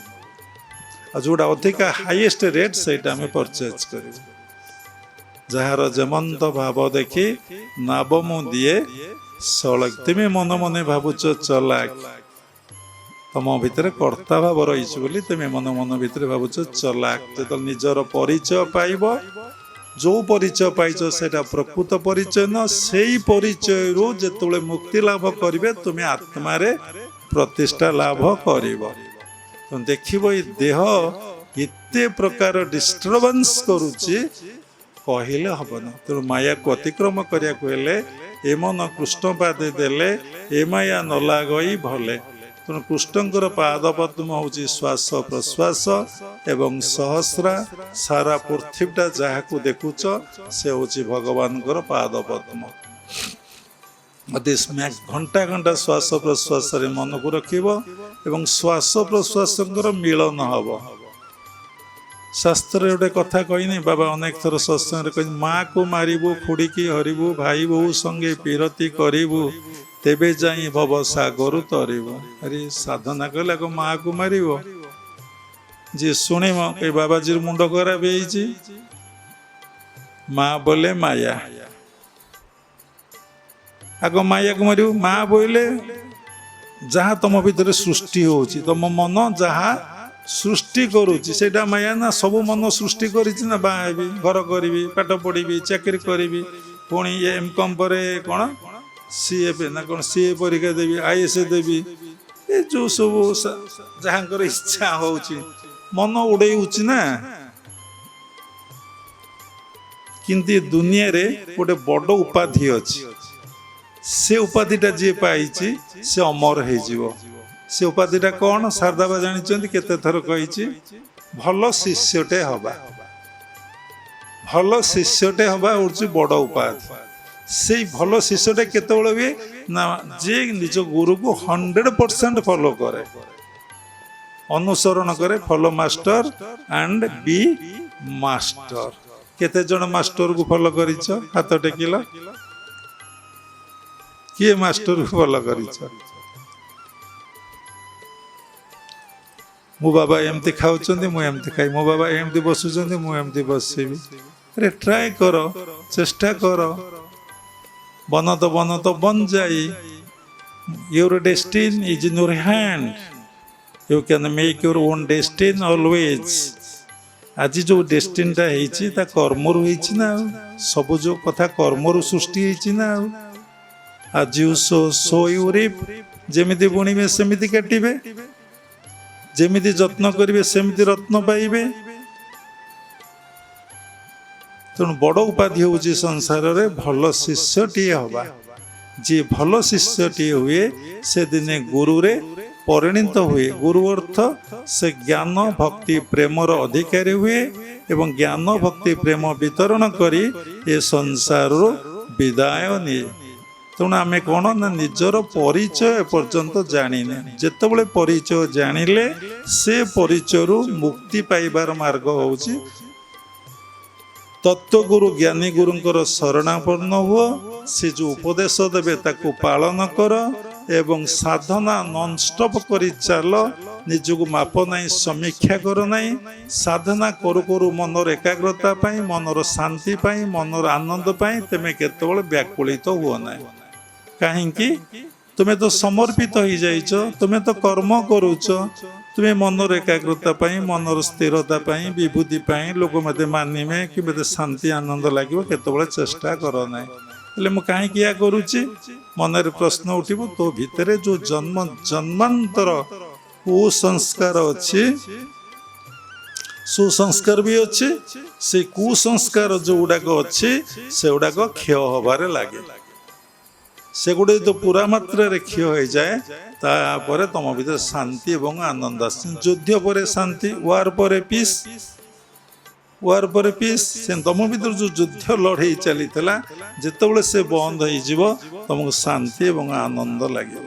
ଆଉ ଯେଉଁଟା ଅଧିକା ହାଇଏଷ୍ଟ ରେଟ୍ ସେଇଟା ଆମେ ପରଚେଜ କରିବୁ। ଯାହାର ଯେମନ୍ତ ଭାବ ଦେଖି ନାବ ମୁଁ ଦିଏ ସଳଖ। ତୁମେ ମନ ମନେ ଭାବୁଛ ଚଲାକ, ତମ ଭିତରେ କର୍ତ୍ତା ଭାବ ରହିଛି ବୋଲି ତୁମେ ମନ ମନ ଭିତରେ ଭାବୁଛ ଚଲାକ। ଯେତେବେଳେ ନିଜର ପରିଚୟ ପାଇବ, ଯେଉଁ ପରିଚୟ ପାଇଛ ସେଇଟା ପ୍ରକୃତ ପରିଚୟ ନୁହଁ, ସେଇ ପରିଚୟରୁ ଯେତେବେଳେ ମୁକ୍ତି ଲାଭ କରିବେ ତୁମେ ଆତ୍ମାରେ ପ୍ରତିଷ୍ଠା ଲାଭ କରିବ। ଦେଖିବ ଏଇ ଦେହ ଏତେ ପ୍ରକାର ଡିଷ୍ଟର୍ବାନ୍ସ କରୁଛି କହିଲେ ହବନି। ତେଣୁ ମାୟାକୁ ଅତିକ୍ରମ କରିବାକୁ ହେଲେ ଏ ମନ କୃଷ୍ଣ ପାଦେ ଦେଲେ ଏ ମାୟା ନ ଲାଗଇ ଭଲେ। ତେଣୁ କୃଷ୍ଣଙ୍କର ପାଦ ପଦ୍ମ ହେଉଛି ଶ୍ୱାସ ପ୍ରଶ୍ୱାସ ଏବଂ ସହସ୍ରା। ସାରା ପୃଥିବୀଟା ଯାହାକୁ ଦେଖୁଛ ସେ ହେଉଛି ଭଗବାନଙ୍କର ପାଦ ପଦ୍ମ। ଘଣ୍ଟା ଘଣ୍ଟା ଶ୍ୱାସ ପ୍ରଶ୍ୱାସରେ ମନକୁ ରଖିବ ଏବଂ ଶ୍ୱାସ ପ୍ରଶ୍ୱାସଙ୍କର ମିଳନ ହବ। ଶାସ୍ତ୍ରରେ ଗୋଟେ କଥା କହିନି, ବାବା ଅନେକ ଥର ସତ୍ସଙ୍ଗରେ କହି ମାଆକୁ ମାରିବୁ ଖୁଡ଼ିକି ହରିବୁ ଭାଇ ବୋହୁ ସଙ୍ଗେ ପିରତି କରିବୁ ତେବେ ଯାଇ ଭବ ସାଗରୁ ତରିବୁ। ଆରେ ସାଧନା କଲେ ଆଗ ମାଆକୁ ମାରିବ। ଯିଏ ଶୁଣିବ ଏ ବାବାଜୀର ମୁଣ୍ଡ ଖରାପ ହେଇଛି। ମା ବୋଲେ ମାୟା, ଆଗ ମାୟାକୁ ମାରିବୁ। ମା ବୋଇଲେ ଯାହା ତମ ଭିତରେ ସୃଷ୍ଟି ହଉଛି, ତମ ମନ ଯାହା ସୃଷ୍ଟି କରୁଛି ସେଇଟା ମାୟା ନା। ସବୁ ମନ ସୃଷ୍ଟି କରିଛି ନା, ବାହା ହେବି, ଘର କରିବି, ପାଠ ପଢ଼ିବି, ଚାକିରି କରିବି, ପୁଣି M.Com ପରେ କ'ଣ CF ନା କ'ଣ CA ପରୀକ୍ଷା ଦେବି, IAS ଦେବି, ଏ ଯେଉଁ ସବୁ ଯାହାଙ୍କର ଇଚ୍ଛା ହଉଛି ମନ ଉଡ଼େଉଛି ନା। କିନ୍ତୁ ଏ ଦୁନିଆରେ ଗୋଟେ ବଡ଼ ଉପାଧି ଅଛି, ସେ ଉପାଧିଟା ଯିଏ ପାଇଛି ସେ ଅମର ହେଇଯିବ। ସେ ଉପାଧିଟା କ'ଣ ଶାରଦାବା ଜାଣିଛନ୍ତି? କେତେ ଥର କହିଛି, ଭଲ ଶିଷ୍ୟଟେ ହବା। ଭଲ ଶିଷ୍ୟଟେ ହବା ହେଉଛି ବଡ଼ ଉପାଧି। ସେଇ ଭଲ ଶିଷ୍ୟଟା କେତେବେଳେ ହୁଏ ନା, ଯିଏ ନିଜ ଗୁରୁକୁ 100% ଫଲୋ କରେ, ଅନୁସରଣ କରେ। Follow master and B master. କେତେ ଜଣ ମାଷ୍ଟରକୁ ଫଲୋ କରିଛ? ହାତ ଟେକିଲ। କିଏ ମାଷ୍ଟରକୁ ଫଲୋ କରିଛ? ମୋ ବାବା ଏମିତି ଖାଉଛନ୍ତି ମୁଁ ଏମିତି ଖାଇ, ମୋ ବାବା ଏମିତି ବସୁଛନ୍ତି ମୁଁ ଏମିତି ବସିବି। ଆରେ ଟ୍ରାଏ କର, ଚେଷ୍ଟା କର। ବନତ ବନତ ବନ ଯାଇ। Your destiny is in your hand. You can make your own destiny always. ଆଜି ଯେଉଁ ଡେଷ୍ଟିନ୍ଟା ହେଇଛି ତା କର୍ମରୁ ହେଇଛି ନା। ଆଉ ସବୁ ଯେଉଁ କଥା କର୍ମରୁ ସୃଷ୍ଟି ହେଇଛି ନା। ଆଉ ଆଜି ସୋ ୟୁ ରିପ୍। ଯେମିତି ବୁଣିବେ ସେମିତି କାଟିବେ, ଯେମିତି ଯତ୍ନ କରିବେ ସେମିତି ରତ୍ନ ପାଇବେ। ତେଣୁ ବଡ଼ ଉପାଧି ହେଉଛି ସଂସାରରେ ଭଲ ଶିଷ୍ୟଟିଏ ହବା। ଯିଏ ଭଲ ଶିଷ୍ୟଟିଏ ହୁଏ ସେ ଦିନେ ଗୁରୁରେ ପରିଣତ ହୁଏ। ଗୁରୁ ଅର୍ଥ ସେ ଜ୍ଞାନ ଭକ୍ତି ପ୍ରେମର ଅଧିକାରୀ ହୁଏ ଏବଂ ଜ୍ଞାନ ଭକ୍ତି ପ୍ରେମ ବିତରଣ କରି ଏ ସଂସାରରୁ ବିଦାୟ ନିଏ। ତେଣୁ ଆମେ କ'ଣ ନା ନିଜର ପରିଚୟ ଏପର୍ଯ୍ୟନ୍ତ ଜାଣିନେ। ଯେତେବେଳେ ପରିଚୟ ଜାଣିଲେ ସେ ପରିଚୟରୁ ମୁକ୍ତି ପାଇବାର ମାର୍ଗ ହେଉଛି ତତ୍ତ୍ୱଗୁରୁ ଜ୍ଞାନୀ ଗୁରୁଙ୍କର ଶରଣାପନ୍ନ ହୁଅ। ସେ ଯେଉଁ ଉପଦେଶ ଦେବେ ତାକୁ ପାଳନ କର ଏବଂ ସାଧନା ନନଷ୍ଟପ୍ କରି ଚାଲ। ନିଜକୁ ମାପ ନାହିଁ, ସମୀକ୍ଷା କର ନାହିଁ। ସାଧନା କରୁ କରୁ ମନର ଏକାଗ୍ରତା ପାଇଁ, ମନର ଶାନ୍ତି ପାଇଁ, ମନର ଆନନ୍ଦ ପାଇଁ ତୁମେ କେତେବେଳେ ବ୍ୟାକୁଳିତ ହୁଅ ନାହିଁ। କାହିଁକି? ତୁମେ ତ ସମର୍ପିତ ହେଇଯାଇଛ, ତୁମେ ତ କର୍ମ କରୁଛ। ତୁମେ ମନର ଏକାଗ୍ରତା ପାଇଁ, ମନର ସ୍ଥିରତା ପାଇଁ, ବିଭୂତି ପାଇଁ, ଲୋକ ମୋତେ ମାନିବେ କି ମୋତେ ଶାନ୍ତି ଆନନ୍ଦ ଲାଗିବ କେତେବେଳେ ଚେଷ୍ଟା କର ନାହିଁ। ହେଲେ ମୁଁ କାହିଁକି ଏହା କରୁଛି? ମନରେ ପ୍ରଶ୍ନ ଉଠିବ, ତୋ ଭିତରେ ଯେଉଁ ଜନ୍ମାନ୍ତର କୁସଂସ୍କାର ଅଛି ସୁସଂସ୍କାର ବି ଅଛି, ସେ କୁସଂସ୍କାର ଯୋଉଗୁଡାକ ଅଛି ସେଗୁଡାକ କ୍ଷୟ ହବାରେ ଲାଗେ। ସେଗୁଡେ ତ ପୁରା ମାତ୍ରାରେ କ୍ଷୟ ହେଇଯାଏ, ତାପରେ ତମ ଭିତରେ ଶାନ୍ତି ଏବଂ ଆନନ୍ଦ ଆସେ। ଯୁଦ୍ଧ ପରେ ଶାନ୍ତି, ୱାର ପରେ ପିସ୍, ୱାର ପରେ ପିସ୍। ସେ ତମ ଭିତରେ ଯୋଉ ଯୁଦ୍ଧ ଲଢ଼େଇ ଚାଲିଥିଲା, ଯେତେବେଳେ ସେ ବନ୍ଦ ହେଇଯିବ ତମକୁ ଶାନ୍ତି ଏବଂ ଆନନ୍ଦ ଲାଗିବ।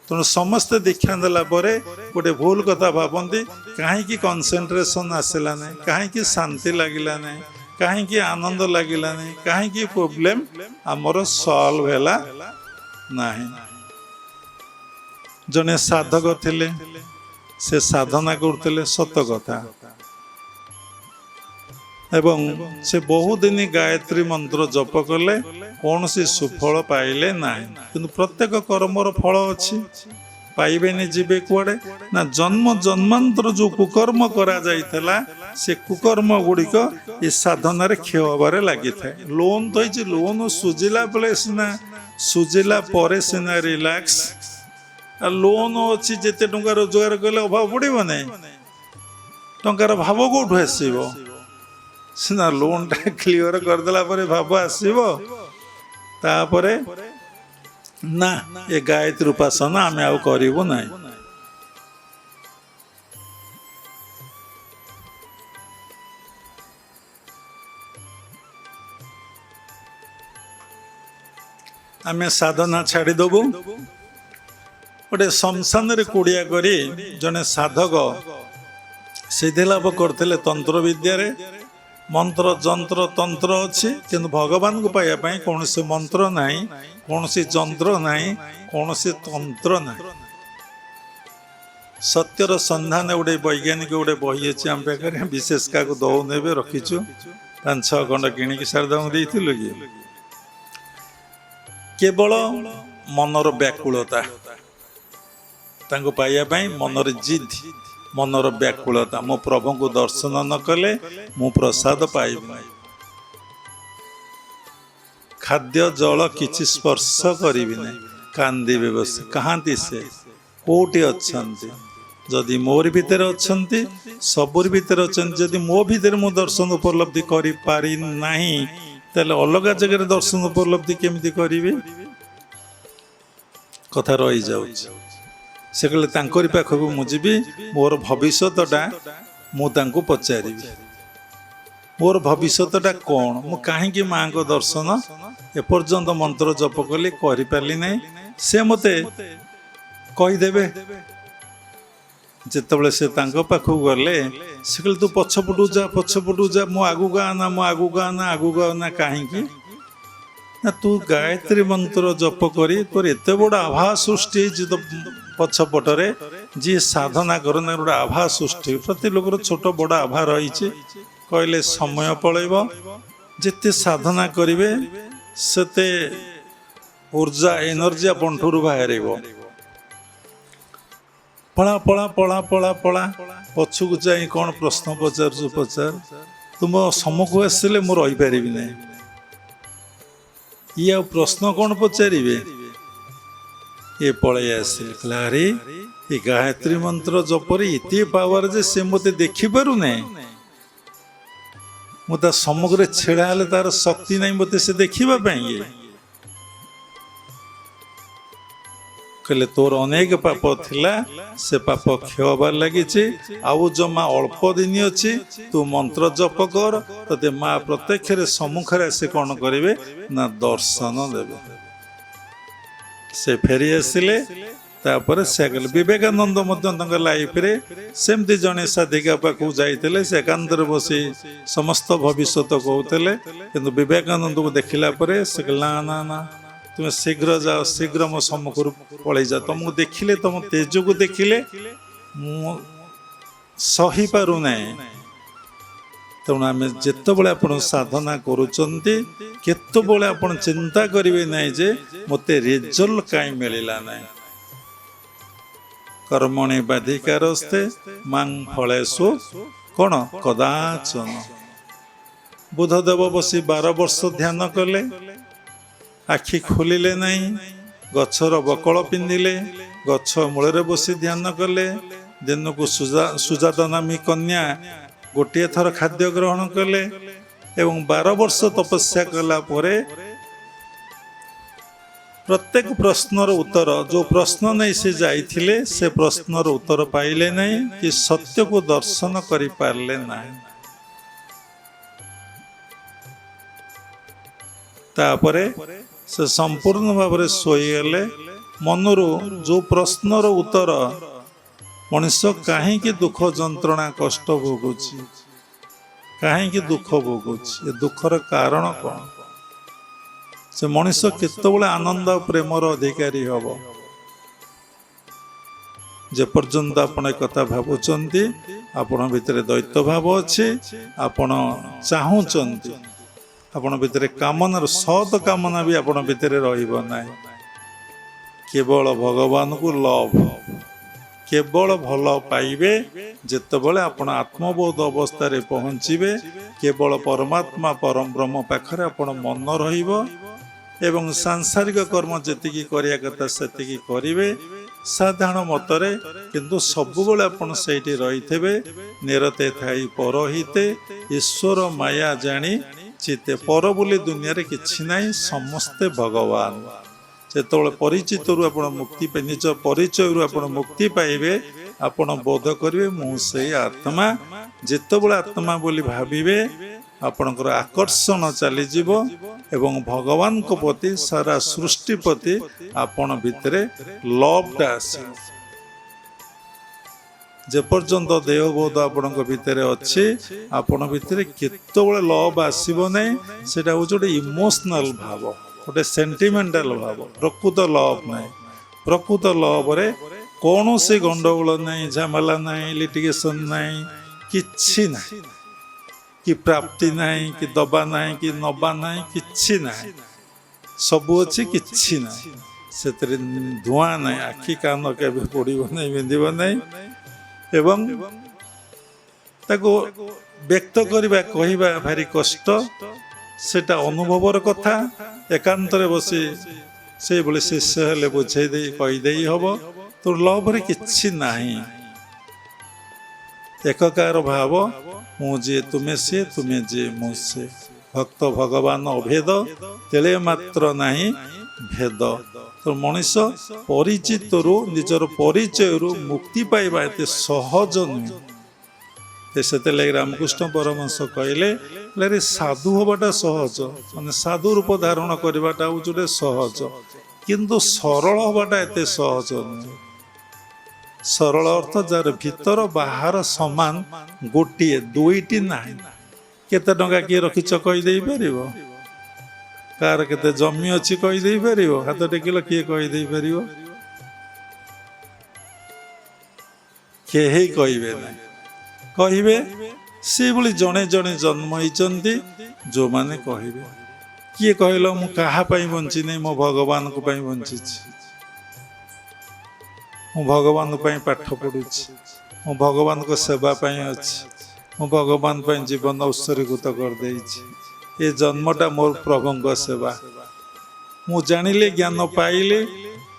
ତେଣୁ ସମସ୍ତେ ଦୀକ୍ଷା ଦେଲା ପରେ ଗୋଟେ ଭୁଲ କଥା ଭାବନ୍ତି, କାହିଁକି କନସେନ୍ଟ୍ରେସନ୍ ଆସିଲା ନାହିଁ, କାହିଁକି ଶାନ୍ତି ଲାଗିଲା ନାହିଁ, କାହିଁକି ଆନନ୍ଦ ଲାଗିଲା ନାହିଁ, କାହିଁକି ପ୍ରୋବ୍ଲେମ୍ ଆମର ସଲ୍ଭ ହେଲା ନାହିଁ। ଜଣେ ସାଧକ ଥିଲେ, ସେ ସାଧନା କରୁଥିଲେ ସତ କଥା, ଏବଂ ସେ ବହୁଦିନ ଗାୟତ୍ରୀ ମନ୍ତ୍ର ଜପ କଲେ, କୌଣସି ସୁଫଳ ପାଇଲେ ନାହିଁ। କିନ୍ତୁ ପ୍ରତ୍ୟେକ କର୍ମର ଫଳ ଅଛି, ପାଇବେନି ଯିବେ କୁଆଡ଼େ ନା ଜନ୍ମ ଜନ୍ମାନ୍ତର ଯୋଉ କୁକର୍ମ କରାଯାଇଥିଲା ସେ କୁକର୍ମ ଗୁଡ଼ିକ ଏ ସାଧନାରେ କ୍ଷୟ ହବାରେ ଲାଗିଥାଏ। ଲୋନ୍ ତ ହେଇଛି, ଲୋନ୍ ସୁଝିଲା ବେଳେ ସିନା, ସୁଝିଲା ପରେ ସିନା ରିଲାକ୍ସ। ଆଉ ଲୋନ୍ ଅଛି, ଯେତେ ଟଙ୍କା ରୋଜଗାର କଲେ ଅଭାବ ପଡ଼ିବ ନାହିଁ, ଟଙ୍କାର ଭାବ କୋଉଠୁ ଆସିବ? ସିନା ଲୋନ୍ଟା କ୍ଲିୟର କରିଦେଲା ପରେ ଭାବ ଆସିବ। ତାପରେ ନା, ଏ ଗାୟତ୍ରୀ ଉପାସନା ଆମେ ଆଉ କରିବୁ ନାହିଁ। ଆମେ ସାଧନା ଛାଡ଼ିଦେବୁ। ଗୋଟେ ଶମଶାନରେ କୁଡ଼ିଆ କରି ଜଣେ ସାଧକ ସିଦ୍ଧି ଲାଭ କରିଥିଲେ ତନ୍ତ୍ର ବିଦ୍ୟାରେ। ମନ୍ତ୍ର ଯନ୍ତ୍ର ତନ୍ତ୍ର ଅଛି, କିନ୍ତୁ ଭଗବାନଙ୍କୁ ପାଇବା ପାଇଁ କୌଣସି ମନ୍ତ୍ର ନାହିଁ, କୌଣସି ଯନ୍ତ୍ର ନାହିଁ, କୌଣସି ତନ୍ତ୍ର ନାହିଁ। ସତ୍ୟର ସନ୍ଧାନ ଗୋଟେ ବୈଜ୍ଞାନିକ ଗୋଟେ ବହି ଅଛି ଆମ ପାଖରେ, ବିଶେଷ କାହାକୁ ଦଉନି, ଏବେ ରଖିଛୁ, 5-6 ଖଣ୍ଡ କିଣିକି ସାରଦାଙ୍କୁ ଦେଇଥିଲୁ କି। କେବଳ ମନର ବ୍ୟାକୁଳତା, ତାଙ୍କୁ ପାଇବା ପାଇଁ ମନର ଜିଦ୍, ମନର ବ୍ୟାକୁଳତା, ମୋ ପ୍ରଭୁଙ୍କୁ ଦର୍ଶନ ନ କଲେ ମୁଁ ପ୍ରସାଦ ପାଇବି ନାହିଁ, ଖାଦ୍ୟ ଜଳ କିଛି ସ୍ପର୍ଶ କରିବି ନାହିଁ, କାନ୍ଦିବେ ବସି। କାହାନ୍ତି ସେ, କୋଉଠି ଅଛନ୍ତି? ଯଦି ମୋରି ଭିତରେ ଅଛନ୍ତି, ସବୁରି ଭିତରେ ଅଛନ୍ତି। ଯଦି ମୋ ଭିତରେ ମୁଁ ଦର୍ଶନ ଉପଲବ୍ଧି କରିପାରି ନାହିଁ, ତାହେଲେ ଅଲଗା ଜାଗାରେ ଦର୍ଶନ ଉପଲବ୍ଧି କେମିତି କରିବି? କଥା ରହିଯାଉଛି। ସେ କହିଲେ ତାଙ୍କରି ପାଖକୁ ମୁଁ ଯିବି, ମୋର ଭବିଷ୍ୟତଟା ମୁଁ ତାଙ୍କୁ ପଚାରିବି, ମୋର ଭବିଷ୍ୟତଟା କ'ଣ, ମୁଁ କାହିଁକି ମାଙ୍କ ଦର୍ଶନ ଏପର୍ଯ୍ୟନ୍ତ ମନ୍ତ୍ର ଜପ କଲି କରିପାରିଲି ନାହିଁ, ସେ ମୋତେ କହିଦେବେ। ଯେତେବେଳେ ସେ ତାଙ୍କ ପାଖକୁ ଗଲେ, ସେ କହିଲେ ତୁ ପଛପଟୁ ଯା, ପଛପଟୁ ଯା, ମୁଁ ଆଗକୁ ଆନା, ମୁଁ ଆଗକୁ ଆନା, ଆଗକୁ ଆନା। କାହିଁକି ନା ତୁ ଗାୟତ୍ରୀ ମନ୍ତ୍ର ଜପ କରି ତୋର ଏତେ ବଡ଼ ଆଭା ସୃଷ୍ଟି ହେଇଛି ତ ପଛପଟରେ, ଯିଏ ସାଧନା କରନ୍ତି ଗୋଟେ ଆଭା ସୃଷ୍ଟି, ପ୍ରତି ଲୋକର ଛୋଟ ବଡ଼ ଆଭା ରହିଛି। କହିଲେ ସମୟ ପଳେଇବ, ଯେତେ ସାଧନା କରିବେ ସେତେ ଉର୍ଜା ଏନର୍ଜି ଆପଣଙ୍କଠୁ ବାହାରିବ। ପଳା ପଳା ପଳା ପଳା ପଳା, ପଛକୁ ଯାଇ କ'ଣ ପ୍ରଶ୍ନ ପଚାରୁଛୁ ପଚାର, ତୁମ ସମ୍ମୁଖକୁ ଆସିଲେ ମୁଁ ରହିପାରିବି ନାହିଁ। ଇଏ ଆଉ ପ୍ରଶ୍ନ କ'ଣ ପଚାରିବେ? ଇଏ ପଳେଇ ଆସିଲେ, କହିଲେ ଆରେ ଏ ଗାୟତ୍ରୀ ମନ୍ତ୍ର ଜପରେ ଏତେ ପାୱାର ଯେ ସେ ମୋତେ ଦେଖିପାରୁନାହିଁ, ମୁଁ ତା ସମ୍ମୁଖରେ ଛିଡ଼ା ହେଲେ ତାର ଶକ୍ତି ନାହିଁ ମୋତେ ସେ ଦେଖିବା ପାଇଁ। କହିଲେ ତୋର ଅନେକ ପାପ ଥିଲା, ସେ ପାପ କ୍ଷୟ ହବାର ଲାଗିଛି, ଆଉ ଜମା ଅଳ୍ପ ଦିନ ଅଛି, ତୁ ମନ୍ତ୍ର ଜପ କର, ତତେ ମା ପ୍ରତ୍ୟକ୍ଷରେ ସମ୍ମୁଖରେ ଆସି କ'ଣ କରିବେ ନା ଦର୍ଶନ ଦେବେ। ସେ ଫେରି ଆସିଲେ। ତାପରେ ସେ କହିଲେ ବିବେକାନନ୍ଦ ମଧ୍ୟ ତାଙ୍କ ଲାଇଫରେ ସେମିତି ଜଣେ ସାଧିକା ପାଖକୁ ଯାଇଥିଲେ, ସେ ଏକାନ୍ତରେ ବସି ସମସ୍ତ ଭବିଷ୍ୟତ କହୁଥିଲେ, କିନ୍ତୁ ବିବେକାନନ୍ଦକୁ ଦେଖିଲା ପରେ ସେ କହିଲେ ନା ନା ନା, ତୁମେ ଶୀଘ୍ର ଯାଅ, ଶୀଘ୍ର ମୋ ସମ୍ମୁଖରୁ ପଳେଇ ଯାଅ, ତମକୁ ଦେଖିଲେ, ତମ ତେଜକୁ ଦେଖିଲେ ମୁଁ ସହିପାରୁନାହିଁ। ତେଣୁ ଆମେ ଯେତେବେଳେ ଆପଣ ସାଧନା କରୁଛନ୍ତି, କେତେବେଳେ ଆପଣ ଚିନ୍ତା କରିବେ ନାହିଁ ଯେ ମୋତେ ରେଜଲ୍ଟ କାହିଁ ମିଳିଲା ନାହିଁ। କର୍ମଣି ବାଧିକାରସ୍ତେ ମାଂ ଫଳେଷୁ କ'ଣ କଦାଚନ। ବୁଦ୍ଧଦେବ ବସି 12 ବର୍ଷ ଧ୍ୟାନ କଲେ, ଆଖି ଖୋଲିଲେ ନାହିଁ, ଗଛର ବକଳ ପିନ୍ଧିଲେ, ଗଛ ମୂଳରେ ବସି ଧ୍ୟାନ କଲେ, ଦିନକୁ ସୁଜାତା ନାମୀ କନ୍ୟା ଗୋଟିଏ ଥର ଖାଦ୍ୟ ଗ୍ରହଣ କଲେ ଏବଂ 12 ବର୍ଷ ତପସ୍ୟା କଲା ପରେ ପ୍ରତ୍ୟେକ ପ୍ରଶ୍ନର ଉତ୍ତର, ଯେଉଁ ପ୍ରଶ୍ନ ନେଇ ସେ ଯାଇଥିଲେ ସେ ପ୍ରଶ୍ନର ଉତ୍ତର ପାଇଲେ ନାହିଁ କି ସତ୍ୟକୁ ଦର୍ଶନ କରିପାରିଲେ ନାହିଁ। ତାପରେ ସେ ସମ୍ପୂର୍ଣ୍ଣ ଭାବରେ ଶୋଇଗଲେ। ମନରୁ ଯେଉଁ ପ୍ରଶ୍ନର ଉତ୍ତର, ମଣିଷ କାହିଁକି ଦୁଃଖ ଯନ୍ତ୍ରଣା କଷ୍ଟ ଭୋଗୁଛି, କାହିଁକି ଦୁଃଖ ଭୋଗୁଛି, ଏ ଦୁଃଖର କାରଣ କ'ଣ? ସେ ମଣିଷ କେତେବେଳେ ଆନନ୍ଦ ପ୍ରେମର ଅଧିକାରୀ ହେବ? ଯେପର୍ଯ୍ୟନ୍ତ ଆପଣ ଏକଥା ଭାବୁଛନ୍ତି ଆପଣ ଭିତରେ ଦ୍ୱୈତ ଭାବ ଅଛି, ଆପଣ ଚାହୁଁଛନ୍ତି, ଆପଣ ଭିତରେ କାମନାର ସତ କାମନା ବି ଆପଣ ଭିତରେ ରହିବ ନାହିଁ। କେବଳ ଭଗବାନଙ୍କୁ ଲଭ, କେବଳ ଭଲ ପାଇବେ ଯେତେବେଳେ ଆପଣ ଆତ୍ମବୋଧ ଅବସ୍ଥାରେ ପହଞ୍ଚିବେ। କେବଳ ପରମାତ୍ମା ପରମ ବ୍ରହ୍ମ ପାଖରେ ଆପଣ ମନ ରହିବ ଏବଂ ସାଂସାରିକ କର୍ମ ଯେତିକି କରିବା କଥା ସେତିକି କରିବେ ସାଧାରଣ ମତରେ, କିନ୍ତୁ ସବୁବେଳେ ଆପଣ ସେଇଠି ରହିଥିବେ। ନିରତେ ଥାଇ ପରହିତେ ଈଶ୍ୱର ମାୟା ଜାଣି ଚିତେ। ପର ବୋଲି ଦୁନିଆରେ କିଛି ନାହିଁ, ସମସ୍ତେ ଭଗବାନ। ଯେତେବେଳେ ପରିଚିତରୁ ଆପଣ ମୁକ୍ତି ପାଇ, ନିଜ ପରିଚୟରୁ ଆପଣ ମୁକ୍ତି ପାଇବେ, ଆପଣ ବୋଧ କରିବେ ମୁଁ ସେଇ ଆତ୍ମା। ଯେତେବେଳେ ଆତ୍ମା ବୋଲି ଭାବିବେ ଆପଣଙ୍କର ଆକର୍ଷଣ ଚାଲିଯିବ ଏବଂ ଭଗବାନଙ୍କ ପ୍ରତି, ସାରା ସୃଷ୍ଟି ପ୍ରତି ଆପଣ ଭିତରେ ଲଭଟା ଆସିବ। ଯେପର୍ଯ୍ୟନ୍ତ ଦେହବୋଧ ଆପଣଙ୍କ ଭିତରେ ଅଛି, ଆପଣ ଭିତରେ କେତେବେଳେ ଲଭ ଆସିବ ନାହିଁ। ସେଇଟା ହେଉଛି ଗୋଟେ ଇମୋସନାଲ ଭାବ, ଗୋଟେ ସେଣ୍ଟିମେଣ୍ଟାଲ ଭାବ, ପ୍ରକୃତ ଲଭ ନାହିଁ। ପ୍ରକୃତ ଲଭରେ କୌଣସି ଗଣ୍ଡଗୋଳ ନାହିଁ, ଝାମେଲା ନାହିଁ, ଲିଟିଗେସନ୍ ନାହିଁ, କିଛି ନାହିଁ, କି ପ୍ରାପ୍ତି ନାହିଁ, କି ଦବା ନାହିଁ, କି ନବା ନାହିଁ, କିଛି ନାହିଁ। ସବୁ ଅଛି, କିଛି ନାହିଁ। ସେଥିରେ ଧୂଆଁ ନାହିଁ, ଆଖି କାନ କେବେ ପୋଡ଼ିବ ନାହିଁ, ବିନ୍ଧିବ ନାହିଁ ଏବଂ ତାକୁ ବ୍ୟକ୍ତ କରିବା, କହିବା ଭାରି କଷ୍ଟ। ସେଟା ଅନୁଭବର କଥା। ଏକାନ୍ତରେ ବସି ସେଇଭଳି ଶିଷ୍ୟ ହେଲେ ବୁଝେଇ ଦେଇ କହିଦେଇ ହବ। ତ ଲଭରେ କିଛି ନାହିଁ। ଏକକାର ଭାବ, ମୁଁ ଯିଏ ତୁମେ ସିଏ, ତୁମେ ଯିଏ ମୁଁ ସେ। ଭକ୍ତ ଭଗବାନ ଅଭେଦ, ତେଳେ ମାତ୍ର ନାହିଁ ଭେଦ। ତ ମଣିଷ ପରିଚିତରୁ, ନିଜର ପରିଚୟରୁ ମୁକ୍ତି ପାଇବା ଏତେ ସହଜ ନୁହେଁ। ସେଥିଲାଗି ରାମକୃଷ୍ଣ ପରମହଂସ କହିଲେ, ସାଧୁ ହବାଟା ସହଜ, ମାନେ ସାଧୁ ରୂପ ଧାରଣ କରିବାଟା ହେଉଛି ଗୋଟେ ସହଜ, କିନ୍ତୁ ସରଳ ହବାଟା ଏତେ ସହଜ ନୁହେଁ। ସରଳ ଅର୍ଥ ଯାହାର ଭିତର ବାହାର ସମାନ, ଗୋଟିଏ ଦୁଇଟି ନାହିଁ। କେତେ ଟଙ୍କା କିଏ ରଖିଛ କହିଦେଇ ପାରିବ? କାହାର କେତେ ଜମି ଅଛି କହିଦେଇ ପାରିବ? ହାତ ଟେକିଲ କିଏ କହିଦେଇ ପାରିବ? କେହି କହିବେ ନାହିଁ। କହିବେ ସେଇଭଳି ଜଣେ ଜଣେ ଜନ୍ମ ହେଇଛନ୍ତି ଯେଉଁମାନେ କହିବେ। କିଏ କହିଲ ମୁଁ କାହା ପାଇଁ ବଞ୍ଚିନି, ମୁଁ ଭଗବାନଙ୍କ ପାଇଁ ବଞ୍ଚିଛି, ମୁଁ ଭଗବାନ ପାଇଁ ପାଠ ପଢ଼ୁଛି, ମୁଁ ଭଗବାନଙ୍କ ସେବା ପାଇଁ ଅଛି, ମୁଁ ଭଗବାନ ପାଇଁ ଜୀବନ ଉତ୍ସର୍ଗୀକୃତ କରିଦେଇଛି। ଏ ଜନ୍ମଟା ମୋର ପ୍ରଭୁଙ୍କ ସେବା। ମୁଁ ଜାଣିଲେ, ଜ୍ଞାନ ପାଇଲେ,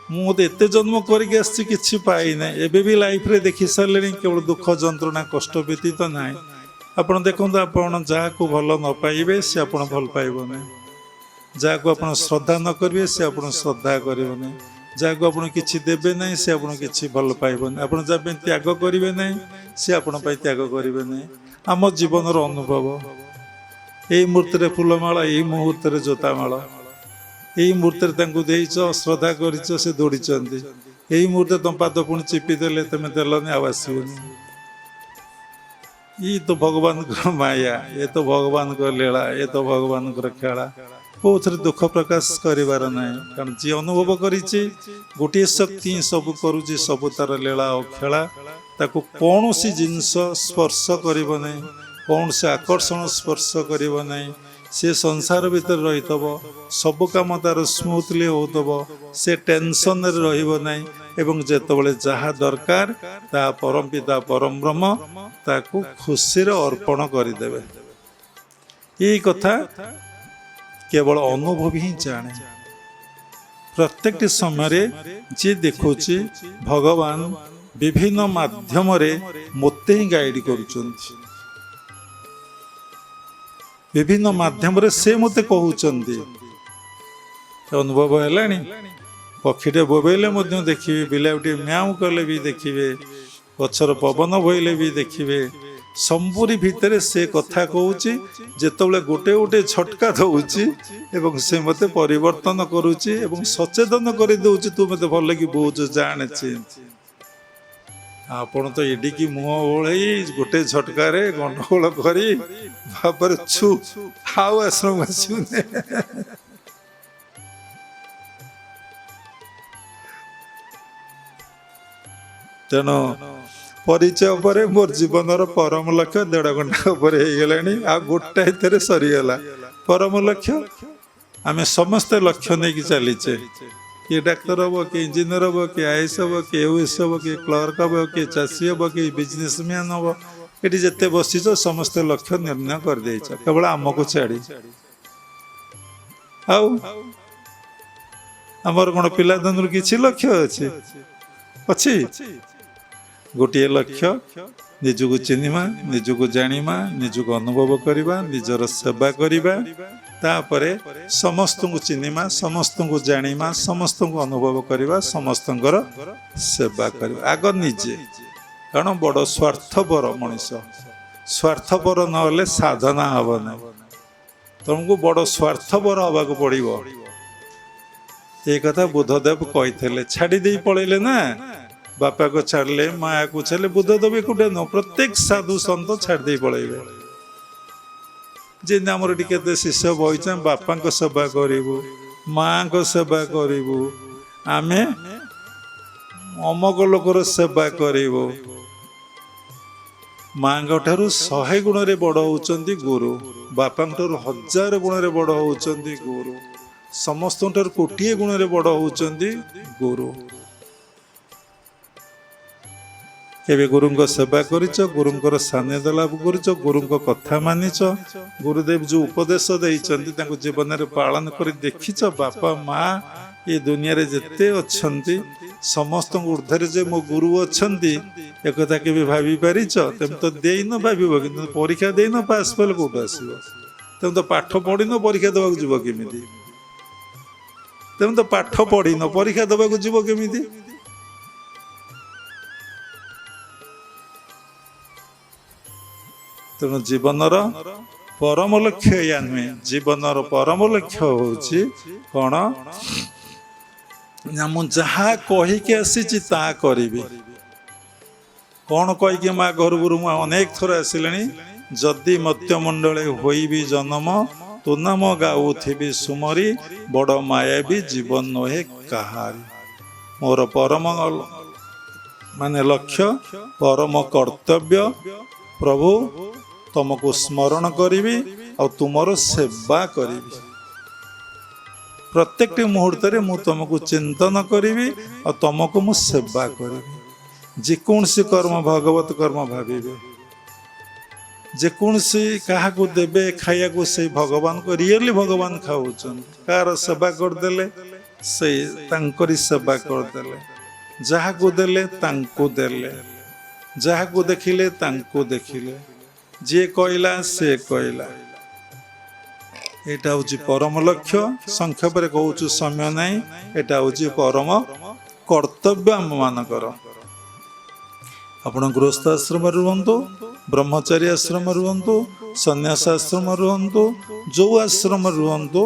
ମୁଁ ଏତେ ଜନ୍ମ କରିକି ଆସିଛି କିଛି ପାଇନାହିଁ। ଏବେ ବି ଲାଇଫରେ ଦେଖି ସାରିଲେଣି କେବଳ ଦୁଃଖ ଯନ୍ତ୍ରଣା କଷ୍ଟ ବ୍ୟତୀତ ନାହିଁ। ଆପଣ ଦେଖନ୍ତୁ, ଆପଣ ଯାହାକୁ ଭଲ ନ ପାଇବେ ସେ ଆପଣ ଭଲ ପାଇବ ନାହିଁ। ଯାହାକୁ ଆପଣ ଶ୍ରଦ୍ଧା ନ କରିବେ ସେ ଆପଣ ଶ୍ରଦ୍ଧା କରିବ ନାହିଁ। ଯାହାକୁ ଆପଣ କିଛି ଦେବେ ନାହିଁ ସେ ଆପଣ କିଛି ଭଲ ପାଇବନି। ଆପଣ ଯାହା ପାଇଁ ତ୍ୟାଗ କରିବେ ନାହିଁ ସେ ଆପଣ ପାଇଁ ତ୍ୟାଗ କରିବେ ନାହିଁ। ଆମ ଜୀବନର ଅନୁଭବ, ଏଇ ମୁହୂର୍ତ୍ତରେ ଫୁଲମାଳ, ଏଇ ମୁହୂର୍ତ୍ତରେ ଜୋତାମାଳ, ଏଇ ମୁହୂର୍ତ୍ତରେ ତାଙ୍କୁ ଦେଇଛ, ଶ୍ରଦ୍ଧା କରିଛ, ସେ ଦୌଡ଼ିଛନ୍ତି। ଏଇ ମୁହୂର୍ତ୍ତରେ ତମ ପାଦ ପୁଣି ଚିପି ଦେଲେ, ତମେ ଦେଲନି, ଆଉ ଆସିବନି। ଇଏ ତ ଭଗବାନଙ୍କର ମାୟା, ଏ ତ ଭଗବାନଙ୍କ ଲୀଳା, ଏ ତ ଭଗବାନଙ୍କର ଖେଳା। କୋଉଥିରେ ଦୁଃଖ ପ୍ରକାଶ କରିବାର ନାହିଁ, କାରଣ ଯିଏ ଅନୁଭବ କରିଛି ଗୋଟିଏ ଶକ୍ତି ହିଁ ସବୁ କରୁଛି, ସବୁ ତାର ଲୀଳା ଓ ଖେଳା। ତାକୁ କୌଣସି ଜିନିଷ ସ୍ପର୍ଶ କରିବ ନାହିଁ, କୌଣସି ଆକର୍ଷଣ ସ୍ପର୍ଶ କରିବ ନାହିଁ। ସେ ସଂସାର ଭିତରେ ରହିଥିବ, ସବୁ କାମ ତାର ସ୍ମୁଥଲି ହେଉଥିବ, ସେ ଟେନସନରେ ରହିବ ନାହିଁ ଏବଂ ଯେତେବେଳେ ଯାହା ଦରକାର ତାହା ପରମ ପିତା ପରମ ବ୍ରହ୍ମ ତାକୁ ଖୁସିରେ ଅର୍ପଣ କରିଦେବେ। ଏଇ କଥା କେବଳ ଅନୁଭବୀ ହିଁ ଜାଣେ। ପ୍ରତ୍ୟେକଟି ସମୟରେ ଯିଏ ଦେଖୁଛି ଭଗବାନ ବିଭିନ୍ନ ମାଧ୍ୟମରେ ମୋତେ ହିଁ ଗାଇଡ କରୁଛନ୍ତି। ବିଭିନ୍ନ ମାଧ୍ୟମରେ ସେ ମୋତେ କହୁଛନ୍ତି। ଅନୁଭବ ହେଲାଣି। ପକ୍ଷୀଟେ ବୋବେଇଲେ ମଧ୍ୟ ଦେଖିବେ, ବିଲାଉଟି ମ୍ୟାଉ କଲେ ବି ଦେଖିବେ, ଗଛର ପବନ ବହିଲେ ବି ଦେଖିବେ। ସବୁରି ଭିତରେ ସେ କଥା କହୁଛି। ଯେତେବେଳେ ଗୋଟେ ଗୋଟେ ଝଟକା ଦଉଛି ଏବଂ ସେ ମୋତେ ପରିବର୍ତ୍ତନ କରୁଛି ଏବଂ ସଚେତନ କରିଦଉଛି, ତୁ ମୋତେ ଭଲ କି ବୁଝୁ, ଜାଣିଛି। ଆପଣ ତ ଏଡ଼ିକି ମୁହଁ ଓଳେଇ ଗୋଟେ ଝଟକାରେ ଗଣ୍ଡଗୋଳ କରି ଭାବରେ ଛୁ ଆଉ ଆଶ୍ରମ ଆସିବୁନି। ତେଣୁ ପରିଚୟ ପରେ ମୋର ଜୀବନର ପରମ ଲକ୍ଷ୍ୟ 1.5 ଘଣ୍ଟା ଉପରେ ହେଇଗଲାଣି। ଆଉ ଗୋଟାଏ ଥରେ ସରିଗଲା। ପରମ ଲକ୍ଷ୍ୟ ଆମେ ସମସ୍ତେ ଲକ୍ଷ୍ୟ ନେଇକି ଚାଲିଛେ। କିଏ ଡାକ୍ତର ହବ, କିଏ ଇଞ୍ଜିନିୟର ହବ, କିଏ ଆଇଏସ୍ ହବ, କିଏ ୟୁଏସ୍ ହବ, କିଏ କ୍ଲର୍କ ହବ, କିଏ ଚାଷୀ ହବ, କିଏ ବିଜନେସମ୍ୟାନ୍ ହବ। ଏଠି ଯେତେ ବସିଛ ସମସ୍ତେ ଲକ୍ଷ୍ୟ ନିର୍ଣ୍ଣୟ କରିଦେଇଛ, କେବଳ ଆମକୁ ଛାଡ଼ି। ଆଉ ଆମର କ'ଣ ପିଲାଦିନରୁ କିଛି ଲକ୍ଷ୍ୟ ଅଛି? ଗୋଟିଏ ଲକ୍ଷ୍ୟ, ନିଜକୁ ଚିହ୍ନିବା, ନିଜକୁ ଜାଣିବା, ନିଜକୁ ଅନୁଭବ କରିବା, ନିଜର ସେବା କରିବା। ତାପରେ ସମସ୍ତଙ୍କୁ ଚିହ୍ନିବା, ସମସ୍ତଙ୍କୁ ଜାଣିବା, ସମସ୍ତଙ୍କୁ ଅନୁଭବ କରିବା, ସମସ୍ତଙ୍କର ସେବା କରିବା। ଆଗ ନିଜେ, କାରଣ ବଡ଼ ସ୍ୱାର୍ଥପର ମଣିଷ। ସ୍ୱାର୍ଥପର ନହେଲେ ସାଧନା ହବ ନାହିଁ। ତମକୁ ବଡ଼ ସ୍ୱାର୍ଥପର ହବାକୁ ପଡ଼ିବ। ଏ କଥା ବୁଦ୍ଧଦେବ କହିଥିଲେ। ଛାଡ଼ି ଦେଇ ପଳେଇଲେ ନା, ବାପାକୁ ଛାଡ଼ିଲେ, ମାଆକୁ ଛାଡ଼ିଲେ। ବୁଦ୍ଧଦେବ ଏକୁଟିଆ ନୁହଁ, ପ୍ରତ୍ୟେକ ସାଧୁ ସନ୍ଥ ଛାଡ଼ି ଦେଇ ପଳେଇବେ। ଯେମିତି ଆମର ଏଠି କେତେ ଶିଷ୍ୟ ବହିଛେ, ବାପାଙ୍କ ସେବା କରିବୁ, ମାଆଙ୍କ ସେବା କରିବୁ, ଆମେ ଅମକ ଲୋକର ସେବା କରିବୁ। ମାଆଙ୍କ ଠାରୁ 100 ଗୁଣରେ ବଡ଼ ହଉଛନ୍ତି ଗୁରୁ, ବାପାଙ୍କ ଠାରୁ 1000 ଗୁଣରେ ବଡ଼ ହଉଛନ୍ତି ଗୁରୁ, ସମସ୍ତଙ୍କ ଠାରୁ 1,000,000 ଗୁଣରେ ବଡ଼ ହଉଛନ୍ତି ଗୁରୁ। କେବେ ଗୁରୁଙ୍କ ସେବା କରିଛ? ଗୁରୁଙ୍କର ସାନ୍ନିଧ୍ୟ ଲାଭ କରିଛ? ଗୁରୁଙ୍କ କଥା ମାନିଛ? ଗୁରୁଦେବ ଯେଉଁ ଉପଦେଶ ଦେଇଛନ୍ତି ତାଙ୍କୁ ଜୀବନରେ ପାଳନ କରି ଦେଖିଛ? ବାପା ମା ଏ ଦୁନିଆରେ ଯେତେ ଅଛନ୍ତି ସମସ୍ତଙ୍କ ଉର୍ଦ୍ଧ୍ୱରେ ଯେ ମୋ ଗୁରୁ ଅଛନ୍ତି, ଏକଥା କେବେ ଭାବି ପାରିଛ? ତେଣୁ ତ ଦେଇନ, ଭାବିବ, କିନ୍ତୁ ପରୀକ୍ଷା ଦେଇନ, ପାସ୍ କଲେ କୋଉଠୁ ଆସିବ? ତେଣୁ ତ ପାଠ ପଢିନ, ପରୀକ୍ଷା ଦେବାକୁ ଯିବ କେମିତି? ତେଣୁ ତ ପାଠ ପଢିନ, ପରୀକ୍ଷା ଦେବାକୁ ଯିବ କେମିତି? ତେଣୁ ଜୀବନର ପରମ ଲକ୍ଷ୍ୟ ଏଇଆ ନୁହେଁ। ଜୀବନର ପରମ ଲକ୍ଷ୍ୟ ହଉଛି କ'ଣ ନା, ମୁଁ ଯାହା କହିକି ଆସିଛି ତାହା କରିବି। କ'ଣ କହିକି ମା ଘରକୁ ମୁଁ ଅନେକ ଥର ଆସିଲେଣି। ଯଦି ମର୍ତ୍ତ୍ୟମଣ୍ଡଳେ ହୋଇବି ଜନମ, ତୋ ନାମ ଗାଉଥିବି ସୁମରି, ବଡ଼ ମାୟାବୀ ଜୀବନ ନୁହେଁ କାହାରି। ମୋର ପରମ ଲକ୍ଷ୍ୟ, ପରମ କର୍ତ୍ତବ୍ୟ, ପ୍ରଭୁ ତମକୁ ସ୍ମରଣ କରିବି ଆଉ ତୁମର ସେବା କରିବି। ପ୍ରତ୍ୟେକଟି ମୁହୂର୍ତ୍ତରେ ମୁଁ ତମକୁ ଚିନ୍ତନ କରିବି ଆଉ ତମକୁ ମୁଁ ସେବା କରିବି। ଯେକୌଣସି କର୍ମ ଭଗବତ କର୍ମ ଭାବିବେ। ଯେକୌଣସି କାହାକୁ ଦେବେ ଖାଇବାକୁ, ସେଇ ଭଗବାନଙ୍କୁ ରିଏଲି ଭଗବାନ ଖାଉଛନ୍ତି। କାହାର ସେବା କରିଦେଲେ ସେଇ ତାଙ୍କରି ସେବା କରିଦେଲେ। ଯାହାକୁ ଦେଲେ ତାଙ୍କୁ ଦେଲେ, ଯାହାକୁ ଦେଖିଲେ ତାଙ୍କୁ ଦେଖିଲେ, ଯିଏ କହିଲା ସେ କହିଲା। ଏଇଟା ହଉଛି ପରମ ଲକ୍ଷ୍ୟ। ସଂକ୍ଷେପରେ କହୁଛୁ, ସମୟ ନାହିଁ। ଏଇଟା ହଉଛି ପରମ କର୍ତ୍ତବ୍ୟ ଆମ ମାନଙ୍କର। ଆପଣ ଗୃହସ୍ଥ ଆଶ୍ରମରେ ରୁହନ୍ତୁ, ବ୍ରହ୍ମଚାରୀ ଆଶ୍ରମରେ ରୁହନ୍ତୁ, ସନ୍ନ୍ୟାସ ଆଶ୍ରମରେ ରୁହନ୍ତୁ, ଯୋଉ ଆଶ୍ରମରେ ରୁହନ୍ତୁ,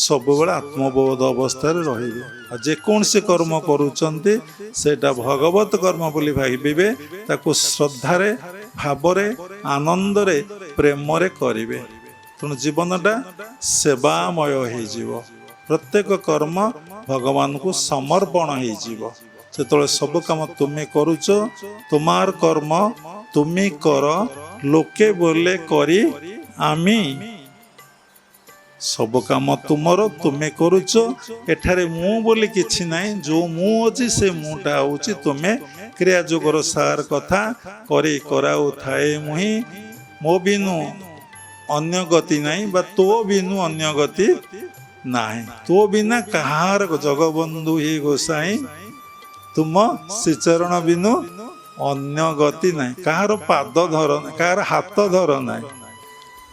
ସବୁବେଳେ ଆତ୍ମବୋଧ ଅବସ୍ଥାରେ ରହିବେ। ଆଉ ଯେକୌଣସି କର୍ମ କରୁଛନ୍ତି ସେଇଟା ଭଗବତ କର୍ମ ବୋଲି ଭାବିବେ। ତାକୁ ଶ୍ରଦ୍ଧାରେ, ଭାବରେ, ଆନନ୍ଦରେ, ପ୍ରେମରେ କରିବେ। ତେଣୁ ଜୀବନଟା ସେବାମୟ ହେଇଯିବ। ପ୍ରତ୍ୟେକ କର୍ମ ଭଗବାନଙ୍କୁ ସମର୍ପଣ ହେଇଯିବ। ଯେତେବେଳେ ସବୁ କାମ ତୁମେ କରୁଛ, ତୁମାର କର୍ମ ତୁମେ କର, ଲୋକେ ବୋଲେ କରି ଆମେ। ସବୁ କାମ ତୁମର, ତୁମେ କରୁଛ। ଏଠାରେ ମୁଁ ବୋଲି କିଛି ନାହିଁ। ଯୋଉ ମୁଁ ଅଛି ସେ ମୁଁଟା ହଉଛି ତୁମେ। କ୍ରିୟା ଯୋଗର ସାର କଥା, କରି କରାଉ ଥାଏ ମୁହିଁ, ମୋ ବିନୁ ଅନ୍ୟ ଗତି ନାହିଁ, ବା ତୋ ବିନୁ ଅନ୍ୟ ଗତି ନାହିଁ। ତୋ ବିନା କାହାର, ଜଗବନ୍ଧୁ ହି ଗୋସାଇଁ, ତୁମ ଶ୍ରୀଚରଣ ବିନୁ ଅନ୍ୟ ଗତି ନାହିଁ। କାହାର ପାଦ ଧର ନାହିଁ, କାହାର ହାତ ଧର ନାହିଁ,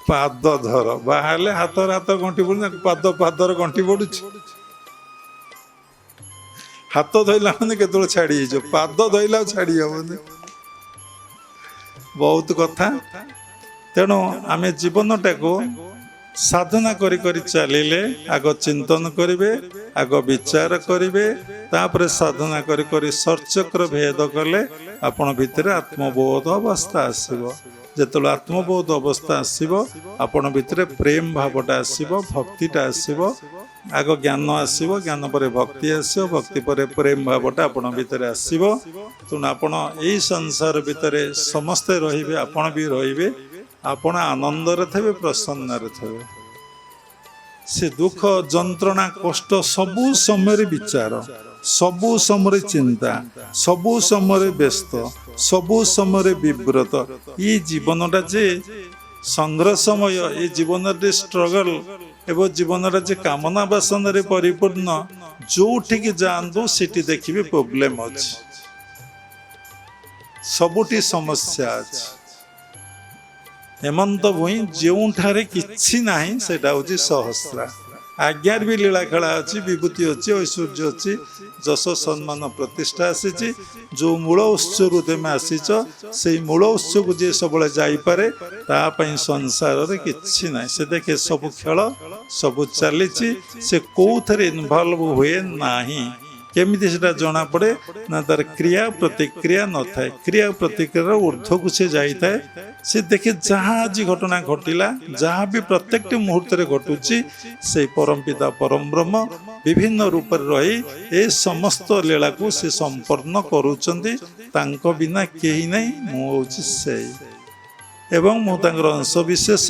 ପାଦ ଧର। ବାହାରିଲେ ହାତର ହାତ ଗଣ୍ଠି ପଡୁଛି, ପାଦର ଗଣ୍ଠି ପଡୁଛି। ହାତ ଧଇଲା ମାନେ କେତେବେଳେ ଛାଡି ହେଇଯିବ, ପାଦ ଧଇଲା ଆଉ ଛାଡି ହବନି। ବହୁତ କଥା। ତେଣୁ ଆମେ ଜୀବନଟାକୁ ସାଧନା କରି କରି ଚାଲିଲେ, ଆଗ ଚିନ୍ତନ କରିବେ, ଆଗ ବିଚାର କରିବେ, ତାପରେ ସାଧନା କରି କରି ସର୍ଚକ୍ର ଭେଦ କଲେ ଆପଣ ଭିତରେ ଆତ୍ମବୋଧ ଅବସ୍ଥା ଆସିବ। ଯେତେବେଳେ ଆତ୍ମବୋଧ ଅବସ୍ଥା ଆସିବ, ଆପଣ ଭିତରେ ପ୍ରେମ ଭାବଟା ଆସିବ, ଭକ୍ତିଟା ଆସିବ। ଆଗ ଜ୍ଞାନ ଆସିବ, ଜ୍ଞାନ ପରେ ଭକ୍ତି ଆସିବ, ଭକ୍ତି ପରେ ପ୍ରେମ ଭାବଟା ଆପଣ ଭିତରେ ଆସିବ। ତେଣୁ ଆପଣ ଏଇ ସଂସାର ଭିତରେ ସମସ୍ତେ ରହିବେ, ଆପଣ ବି ରହିବେ। ଆପଣ ଆନନ୍ଦରେ ଥିବେ, ପ୍ରସନ୍ନରେ ଥିବେ। ସେ ଦୁଃଖ, ଯନ୍ତ୍ରଣା, କଷ୍ଟ ସବୁ ସମୟରେ ବିଚାର, ସବୁ ସମୟରେ ଚିନ୍ତା, ସବୁ ସମୟରେ ବ୍ୟସ୍ତ, ସବୁ ସମୟରେ ବିବ୍ରତ। ଏଇ ଜୀବନଟା ଯେ ସଂଘର୍ଷମୟ, ଏ ଜୀବନରେ ଷ୍ଟ୍ରଗଲ, ଏବଂ ଜୀବନଟା ଯେ କାମନା ବାସନାରେ ପରିପୂର୍ଣ୍ଣ। ଯୋଉଠିକି ଯାଆନ୍ତୁ ସେଠି ଦେଖିବେ ପ୍ରୋବ୍ଲେମ ଅଛି, ସବୁଠି ସମସ୍ୟା ଅଛି। ହେମନ୍ତ ଭୂଇଁ ଯେଉଁଠାରେ କିଛି ନାହିଁ ସେଟା ହଉଛି ସହସ୍ରା। ଆଜ୍ଞାରେ ବି ଲୀଳା ଖେଳା ଅଛି, ବିଭୂତି ଅଛି, ଐଶ୍ୱର୍ଯ୍ୟ ଅଛି, ଯଶ ସମ୍ମାନ ପ୍ରତିଷ୍ଠା ଆସିଛି। ଯୋଉ ମୂଳ ଉତ୍ସରୁ ତମେ ଆସିଛ, ସେଇ ମୂଳ ଉତ୍ସକୁ ଯିଏ ସବୁବେଳେ ଯାଇପାରେ, ତା ପାଇଁ ସଂସାରରେ କିଛି ନାହିଁ। ସେ ଦେଖେ ସବୁ ଖେଳ, ସବୁ ଚାଲିଛି, ସେ କୋଉଥିରେ ଇନଭଲ୍ଭ ହୁଏ ନାହିଁ। କେମିତି ସେଟା ଜଣା ପଡେ ନା, ତାର କ୍ରିୟା ପ୍ରତିକ୍ରିୟା ନଥାଏ। କ୍ରିୟା ପ୍ରତିକ୍ରିୟାର ঊର୍ଧ୍ୱକୁ ସେ ଯାଇଥାଏ। ସେ ଦେଖେ ଯାହା ଆଜି ଘଟଣା ଘଟିଲା, ଯାହା ବି ପ୍ରତ୍ୟେକଟି ମୁହୂର୍ତ୍ତରେ ଘଟୁଛି, ସେଇ ପରମ ପିତା ପରମ ବ୍ରହ୍ମ ବିଭିନ୍ନ ରୂପରେ ରହି ଏ ସମସ୍ତ ଲୀଳାକୁ ସେ ସମ୍ପନ୍ନ କରୁଛନ୍ତି। ତାଙ୍କ ବିନା କେହି ନାହିଁ, ମୁଁ ହଉଛି ସେଇ, ଏବଂ ମୁଁ ତାଙ୍କର ଅଂଶ ବିଶେଷ।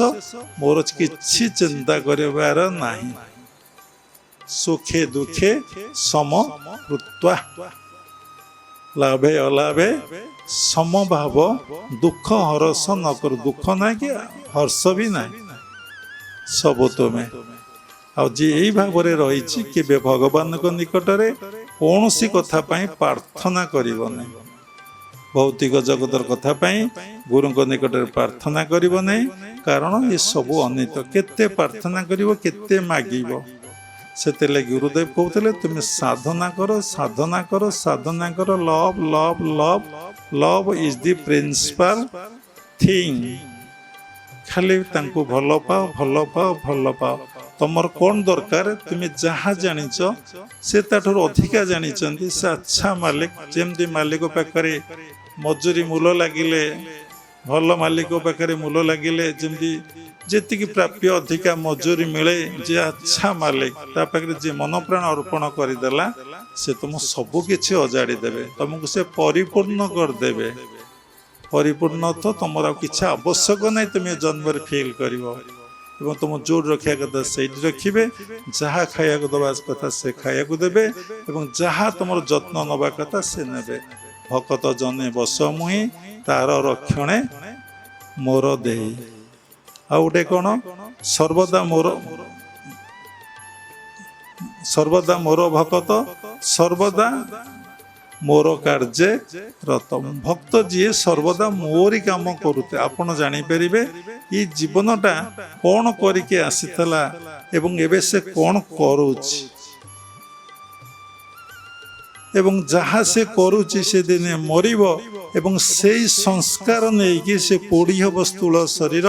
ମୋର କିଛି ଚିନ୍ତା କରିବାର ନାହିଁ। ସୁଖେ ଦୁଃଖେ ସମକୃତ୍ୱା, ଲାଭେ ଅଲାଭେ ସମଭାବ, ଦୁଃଖ ହରସ ନ କରୁ। ଦୁଃଖ ନାହିଁ କି ହର୍ଷ ବି ନାହିଁ, ସବୁ ତୁମେ। ଆଉ ଯିଏ ଏଇ ଭାବରେ ରହିଛି, କେବେ ଭଗବାନଙ୍କ ନିକଟରେ କୌଣସି କଥା ପାଇଁ ପ୍ରାର୍ଥନା କରିବ ନାହିଁ। ଭୌତିକ ଜଗତର କଥା ପାଇଁ ଗୁରୁଙ୍କ ନିକଟରେ ପ୍ରାର୍ଥନା କରିବ ନାହିଁ, କାରଣ ଏ ସବୁ ଅନିତ। କେତେ ପ୍ରାର୍ଥନା କରିବ, କେତେ ମାଗିବ। ସେଥିଲାଗି ଗୁରୁଦେବ କହୁଥିଲେ, ତୁମେ ସାଧନା କର, ସାଧନା କର, ସାଧନା କର। Love love love love is the principal thing. ଖାଲି ତାଙ୍କୁ ଭଲ ପାଅ, ଭଲ ପାଅ, ଭଲ ପାଅ। ତମର କ'ଣ ଦରକାର, ତୁମେ ଯାହା ଜାଣିଛ ସେ ତାଠାରୁ ଅଧିକା ଜାଣିଛନ୍ତି। ସେ ଆଚ୍ଛା ମାଲିକ। ଯେମିତି ମାଲିକ ପାଖରେ ମଜୁରୀ ମୂଲ ଲାଗିଲେ, ଭଲ ମାଲିକ ପାଖରେ ମୂଲ ଲାଗିଲେ ଯେମିତି ଯେତିକି ପ୍ରାପ୍ୟ ଅଧିକା ମଜୁରୀ ମିଳେ, ଯେ ଆଚ୍ଛା ମାଲିକ, ତା ପାଖରେ ଯିଏ ମନପ୍ରାଣ ଅର୍ପଣ କରିଦେଲା, ସେ ତୁମ ସବୁ କିଛି ଅଜାଡ଼ି ଦେବେ, ତମକୁ ସେ ପରିପୂର୍ଣ୍ଣ କରିଦେବେ। ପରିପୂର୍ଣ୍ଣ ତ ତମର ଆଉ କିଛି ଆବଶ୍ୟକ ନାହିଁ, ତୁମେ ଜନ୍ମରେ ଫିଲ୍ କରିବ। ଏବଂ ତୁମ ଯୋଉଠି ରଖିବା କଥା ସେଇଠି ରଖିବେ, ଯାହା ଖାଇବାକୁ ଦେବା କଥା ସେ ଖାଇବାକୁ ଦେବେ, ଏବଂ ଯାହା ତୁମର ଯତ୍ନ ନେବା କଥା ସେ ନେବେ। ଭକତ ଜନେ ବସ ମୁହିଁ, ତାର ରକ୍ଷଣେ ମୋର ଦେଇ। ଆଉ ଗୋଟେ କ'ଣ, ସର୍ବଦା ମୋର ଭକତ, ସର୍ବଦା ମୋର କାର୍ଯ୍ୟ ରତ। ଭକ୍ତ ଯିଏ ସର୍ବଦା ମୋରି କାମ କରୁଥିଲେ। ଆପଣ ଜାଣିପାରିବେ ଏଇ ଜୀବନଟା କ'ଣ କରିକି ଆସିଥିଲା ଏବଂ ଏବେ ସେ କ'ଣ କରୁଛି, ଏବଂ ଯାହା ସେ କରୁଛି ସେ ଦିନେ ମରିବ, ଏବଂ ସେଇ ସଂସ୍କାର ନେଇକି ସେ ପୋଡ଼ି ହେବ ସ୍ଥୂଳ ଶରୀର,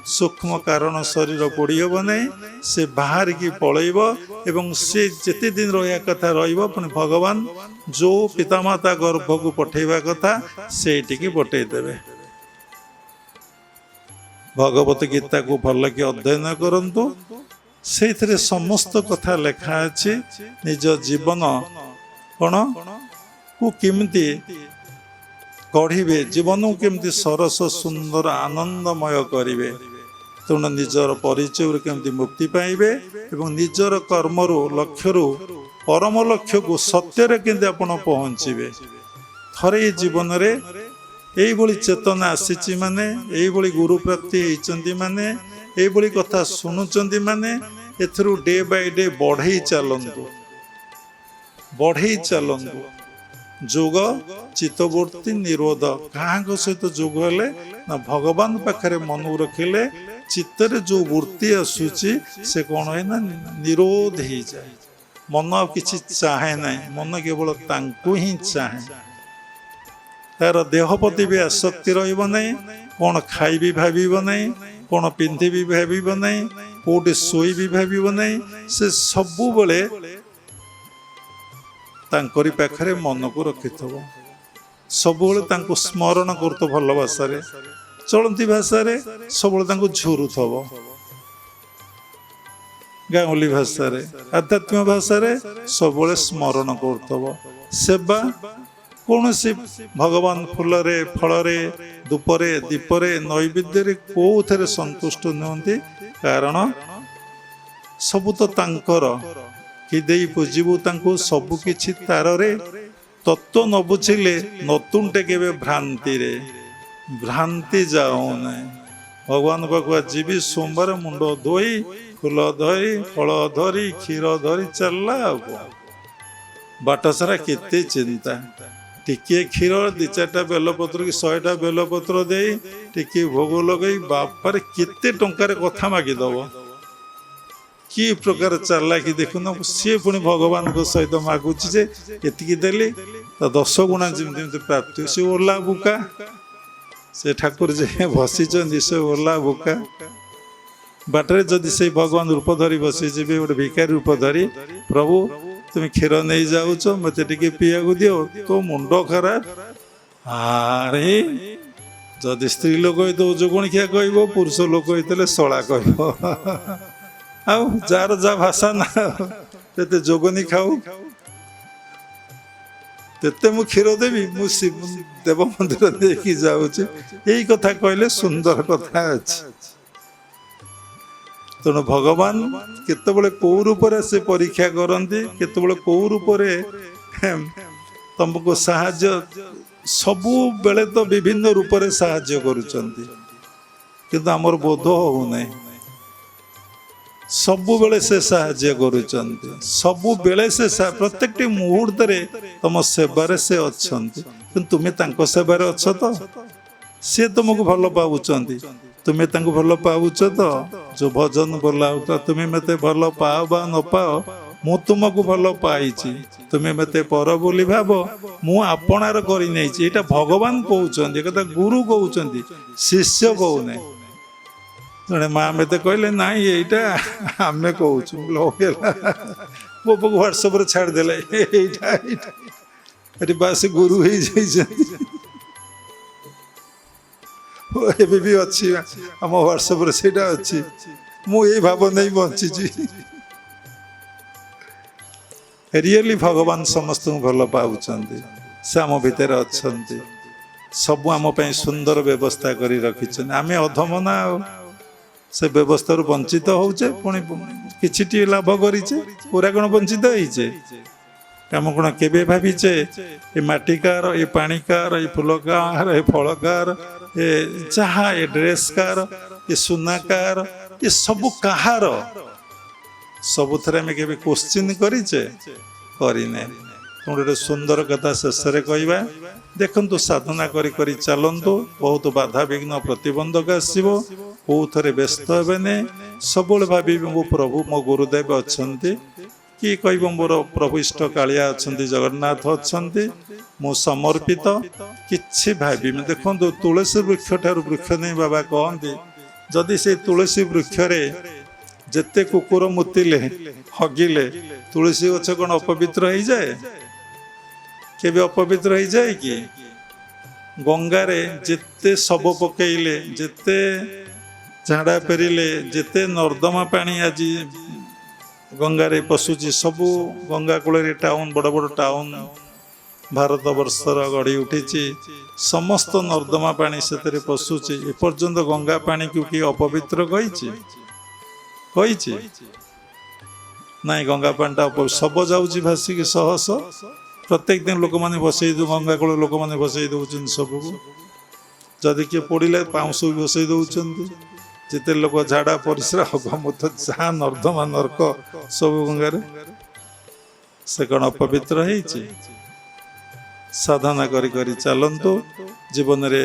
ସୂକ୍ଷ୍ମ କାରଣ ଶରୀର ପୋଡ଼ି ହେବ ନାହିଁ। ସେ ବାହାରିକି ପଳେଇବ, ଏବଂ ସେ ଯେତେ ଦିନ ରହିବା କଥା ରହିବ। ପୁଣି ଭଗବାନ ଯୋଉ ପିତାମାତା ଗର୍ଭକୁ ପଠେଇବା କଥା ସେଇଠିକି ପଠେଇ ଦେବେ। ଭଗବତ ଗୀତାକୁ ଭଲକି ଅଧ୍ୟୟନ କରନ୍ତୁ, ସେଇଥିରେ ସମସ୍ତ କଥା ଲେଖା ଅଛି। ନିଜ ଜୀବନ କ'ଣ କୁ କେମିତି ଗଢ଼ିବେ, ଜୀବନକୁ କେମିତି ସରସ ସୁନ୍ଦର ଆନନ୍ଦମୟ କରିବେ। ତେଣୁ ନିଜର ପରିଚୟରୁ କେମିତି ମୁକ୍ତି ପାଇବେ, ଏବଂ ନିଜର କର୍ମରୁ ଲକ୍ଷ୍ୟରୁ ପରମ ଲକ୍ଷ୍ୟକୁ ସତ୍ୟରେ କେମିତି ଆପଣ ପହଞ୍ଚିବେ। ଥରେ ଏ ଜୀବନରେ ଏଇଭଳି ଚେତନା ଆସିଛି ମାନେ, ଏଇଭଳି ଗୁରୁ ପ୍ରାପ୍ତି ହେଇଛନ୍ତି ମାନେ, ଏଇଭଳି କଥା ଶୁଣୁଛନ୍ତି ମାନେ, ଏଥିରୁ ଡେ ବାଇ ଡେ ବଢ଼େଇ ଚାଲନ୍ତୁ, ବଢ଼େଇ ଚାଲନ୍ତୁ। ଯୋଗ ଚିତ୍ତବୃତ୍ତି ନିରୋଧ। କାହାଙ୍କ ସହିତ ଯୋଗ ହେଲେ ନା ଭଗବାନ ପାଖରେ ମନକୁ ରଖିଲେ ଚିତ୍ତରେ ଯୋଉ ବୃତ୍ତି ଆସୁଛି ସେ କ'ଣ ହୁଏ ନା ନିରୋଧ ହେଇଯାଏ। ମନ ଆଉ କିଛି ଚାହେଁ ନାହିଁ, ମନ କେବଳ ତାଙ୍କୁ ହିଁ ଚାହେଁ। ତାର ଦେହ ପ୍ରତି ବି ଆସକ୍ତି ରହିବ ନାହିଁ, କ'ଣ ଖାଇବି ଭାବିବ ନାହିଁ, କ'ଣ ପିନ୍ଧିବି ଭାବିବ ନାହିଁ, କୋଉଠି ଶୋଇବି ଭାବିବ ନାହିଁ। ସେ ସବୁବେଳେ ତାଙ୍କରି ପାଖରେ ମନକୁ ରଖିଥିବ, ସବୁବେଳେ ତାଙ୍କୁ ସ୍ମରଣ କରୁଥିବ। ଭଲ ଭାଷାରେ ଚଳନ୍ତି ଭାଷାରେ ସବୁବେଳେ ତାଙ୍କୁ ଝୁରୁଥିବ, ଗାଉଁଲି ଭାଷାରେ ଆଧ୍ୟାତ୍ମିକ ଭାଷାରେ ସବୁବେଳେ ସ୍ମରଣ କରୁଥିବ। ସେବା କୌଣସି ଭଗବାନ ଫୁଲରେ ଫଳରେ ଧୂପରେ ଦୀପରେ ନୈବେଦ୍ୟରେ କୋଉଥିରେ ସନ୍ତୁଷ୍ଟ ନୁହନ୍ତି, କାରଣ ସବୁ ତ ତାଙ୍କର। କି ଦେଇ ପୂଜିବୁ ତାଙ୍କୁ ସବୁ କିଛି ତାରରେ, ତତ୍ଵ ନ ବୁଝିଲେ ନତୁଣ୍ଟେ କେବେ ଭ୍ରାନ୍ତିରେ। ଭ୍ରାନ୍ତି ଯାଉନାହିଁ। ଭଗବାନ ପାଖକୁ ଯିବି ସୋମବାର ମୁଣ୍ଡ ଧୋଇ ଫୁଲ ଧରି ଫଳ ଧରି କ୍ଷୀର ଧରି ଚାଲିଲା ଆଉ କ'ଣ। ବାଟ ସାରା କେତେ ଚିନ୍ତା, ଟିକିଏ କ୍ଷୀର 2-4ଟା ବେଲପତ୍ର କି 100ଟା ବେଲପତ୍ର ଦେଇ ଟିକିଏ ଭୋଗ ଲଗେଇ ବାପାରେ କେତେ ଟଙ୍କାରେ କଥା ମାଗିଦବ। କି ପ୍ରକାର ଚାଲାକି ଦେଖୁନ। ସିଏ ପୁଣି ଭଗବାନଙ୍କ ସହିତ ମାଗୁଛି ଯେ ଏତିକି ଦେଲି ତା 10 ଗୁଣା ଯେମିତି ପ୍ରାପ୍ତି। ସେ ଓଲା ବୁକା, ସେ ଠାକୁର ଯେ ବସିଛନ୍ତି ସେ ଓଲା ବୁକା। ବାଟରେ ଯଦି ସେଇ ଭଗବାନ ରୂପ ଧରି ବସିଯିବେ, ଗୋଟେ ଭିକାରୀ ରୂପ ଧରି, ପ୍ରଭୁ তুমি କ୍ଷୀର ନେଇ ଯାଉଛ ମତେ ଟିକେ ପିଇବାକୁ ଦିଅ, ତୋ ମୁଣ୍ଡ ଖରାପ। ଆରେ ଯଦି ସ୍ତ୍ରୀ ଲୋକ ହେଇଥିବ ଯୋଗଣିଖିଆ କହିବ, ପୁରୁଷ ଲୋକ ହେଇଥିଲେ ଶଳା କହିବ। ଆଉ ଯାହାର ଯାହା ଭାଷା ନା, ତେତେ ଯୋଗନି ଖାଉ, ତେତେ ମୁଁ କ୍ଷୀର ଦେବି, ମୁଁ ଦେବ ମନ୍ଦିର ଦେଇକି ଯାଉଛି। ଏଇ କଥା କହିଲେ ସୁନ୍ଦର କଥା ଅଛି। ତେଣୁ ଭଗବାନ କେତେବେଳେ କୋଉ ରୂପରେ ସେ ପରୀକ୍ଷା କରନ୍ତି, କେତେବେଳେ କୋଉ ରୂପରେ ତମକୁ ସାହାଯ୍ୟ, ସବୁବେଳେ ତ ବିଭିନ୍ନ ରୂପରେ ସାହାଯ୍ୟ କରୁଛନ୍ତି, କିନ୍ତୁ ଆମର ବୋଧ ହଉନାହିଁ। ସବୁବେଳେ ସେ ସାହାଯ୍ୟ କରୁଛନ୍ତି, ସବୁବେଳେ ସେ ପ୍ରତ୍ୟେକଟି ମୁହୂର୍ତ୍ତରେ ତମ ସେବାରେ ସେ ଅଛନ୍ତି। କିନ୍ତୁ ତୁମେ ତାଙ୍କ ସେବାରେ ଅଛ ତ? ସିଏ ତୁମକୁ ଭଲ ପାଉଛନ୍ତି, ତୁମେ ତାଙ୍କୁ ଭଲ ପାଉଛ ତ? ଯୋଉ ଭଜନ ବୋଲାଉଛ, ତୁମେ ମତେ ଭଲ ପାଅ ବା ନ ପାଅ, ମୁଁ ତୁମକୁ ଭଲ ପାଇଛି, ତୁମେ ମତେ ପର ବୋଲି ଭାବ, ମୁଁ ଆପଣାର କରି ନେଇଛି। ଏଇଟା ଭଗବାନ କହୁଛନ୍ତି, କଥା ଗୁରୁ କହୁଛନ୍ତି, ଶିଷ୍ୟ କହୁନାହିଁ। ଜଣେ ମା ମତେ କହିଲେ ନାଇଁ ଏଇଟା ଆମେ କହୁଛୁ। ମୋ ପାଖକୁ ହ୍ୱାଟ୍ସଆପରେ ଛାଡ଼ିଦେଲେ, ଏଇଟା ଏଠି ବାସ ଗୁରୁ ହେଇଯାଇଛନ୍ତି। ଏବେ ବି ଅଛି ଆମ ହ୍ୱାଟ୍ସଆପରେ, ସେଇଟା ଅଛି। ମୁଁ ଏଇ ଭାବ ନେଇ ବଞ୍ଚିଛି। ରିଏଲି ଭଗବାନ ସମସ୍ତଙ୍କୁ ଭଲ ପାଉଛନ୍ତି, ସେ ଆମ ଭିତରେ ଅଛନ୍ତି, ସବୁ ଆମ ପାଇଁ ସୁନ୍ଦର ବ୍ୟବସ୍ଥା କରି ରଖିଛନ୍ତି। ଆମେ ଅଧମ ନା, ଆଉ ସେ ବ୍ୟବସ୍ଥାରୁ ବଞ୍ଚିତ ହଉଛେ, ପୁଣି କିଛିଟି ଲାଭ କରିଛେ, ପୁରା କ'ଣ ବଞ୍ଚିତ ହେଇଛେ? ଆମେ କ'ଣ କେବେ ଭାବିଛେ ଏ ମାଟି କାହାର, ଏ ପାଣି କାହାର, ଏ ଫୁଲ କାହାର, ଏ ଫଳ କାହାର, ଏ ଯାହା ଏ ଡ୍ରେସ୍ କାହାର, ଏ ସୁନା କାହାର, ଏ ସବୁ କାହାର? ସବୁଥିରେ ଆମେ କେବେ କୋଶ୍ଚିନ୍ କରିଛେ? କରିନେ। ଗୋଟେ ସୁନ୍ଦର କଥା ଶେଷରେ କହିବା, ଦେଖନ୍ତୁ ସାଧନା କରି କରି ଚାଲନ୍ତୁ, ବହୁତ ବାଧାବିଘ୍ନ ପ୍ରତିବନ୍ଧକ ଆସିବ, କୋଉଥରେ ବ୍ୟସ୍ତ ହେବେନି। ସବୁବେଳେ ଭାବିବେ ମୋ ପ୍ରଭୁ ମୋ ଗୁରୁଦେବ ଅଛନ୍ତି, କିଏ କହିବ ମୋର ପ୍ରଭୁ ଇଷ୍ଟ କାଳିଆ ଅଛନ୍ତି, ଜଗନ୍ନାଥ ଅଛନ୍ତି, ମୁଁ ସମର୍ପିତ, କିଛି ଭାବିବି। ଦେଖନ୍ତୁ ତୁଳସୀ ବୃକ୍ଷ ଠାରୁ ବୃକ୍ଷ ନେଇ ବାବା କହନ୍ତି, ଯଦି ସେଇ ତୁଳସୀ ବୃକ୍ଷରେ ଯେତେ କୁକୁର ମୁତିଲେ ହଗିଲେ, ତୁଳସୀ ଗଛ କ'ଣ ଅପବିତ୍ର ହେଇଯାଏ? କେବେ ଅପବିତ୍ର ହେଇଯାଏ କି? ଗଙ୍ଗାରେ ଯେତେ ଶବ ପକେଇଲେ, ଯେତେ ଝାଡ଼ା ଫେରିଲେ, ଯେତେ ନର୍ଦ୍ଦମା ପାଣି ଆଜି ଗଙ୍ଗାରେ ପଶୁଛି, ସବୁ ଗଙ୍ଗା କୂଳରେ ଟାଉନ, ବଡ଼ ବଡ଼ ଟାଉନ ଭାରତ ବର୍ଷର ଗଢ଼ି ଉଠିଛି, ସମସ୍ତ ନର୍ଦ୍ଦମା ପାଣି ସେଥିରେ ପଶୁଛି। ଏପର୍ଯ୍ୟନ୍ତ ଗଙ୍ଗା ପାଣିକୁ କିଏ ଅପବିତ୍ର କହିଛି? କହିଛି? ନାଇଁ, ଗଙ୍ଗା ପାଣିଟା ଶବ ଯାଉଛି ଭାସିକି ଶହ ଶହ, ପ୍ରତ୍ୟେକ ଦିନ ଲୋକମାନେ ଭସେଇ ଗଙ୍ଗା କୂଳ ଲୋକମାନେ ଭସେଇ ଦେଉଛନ୍ତି ସବୁକୁ। ଯଦି କିଏ ପଡ଼ିଲେ ପାଉଁଶ ବି ଭସେଇ ଦେଉଛନ୍ତି। ଯେତେ ଲୋକ ଝାଡ଼ା ପରିସ୍ରା ଅଗମୂତ ଯାହା ନର୍ଦ୍ଦମା ନର୍କ ସବୁ ଗଙ୍ଗାରେ, ସେ କ'ଣ ଅପବିତ୍ର ହେଇଛି? ସାଧନା କରି କରି ଚାଲନ୍ତୁ। ଜୀବନରେ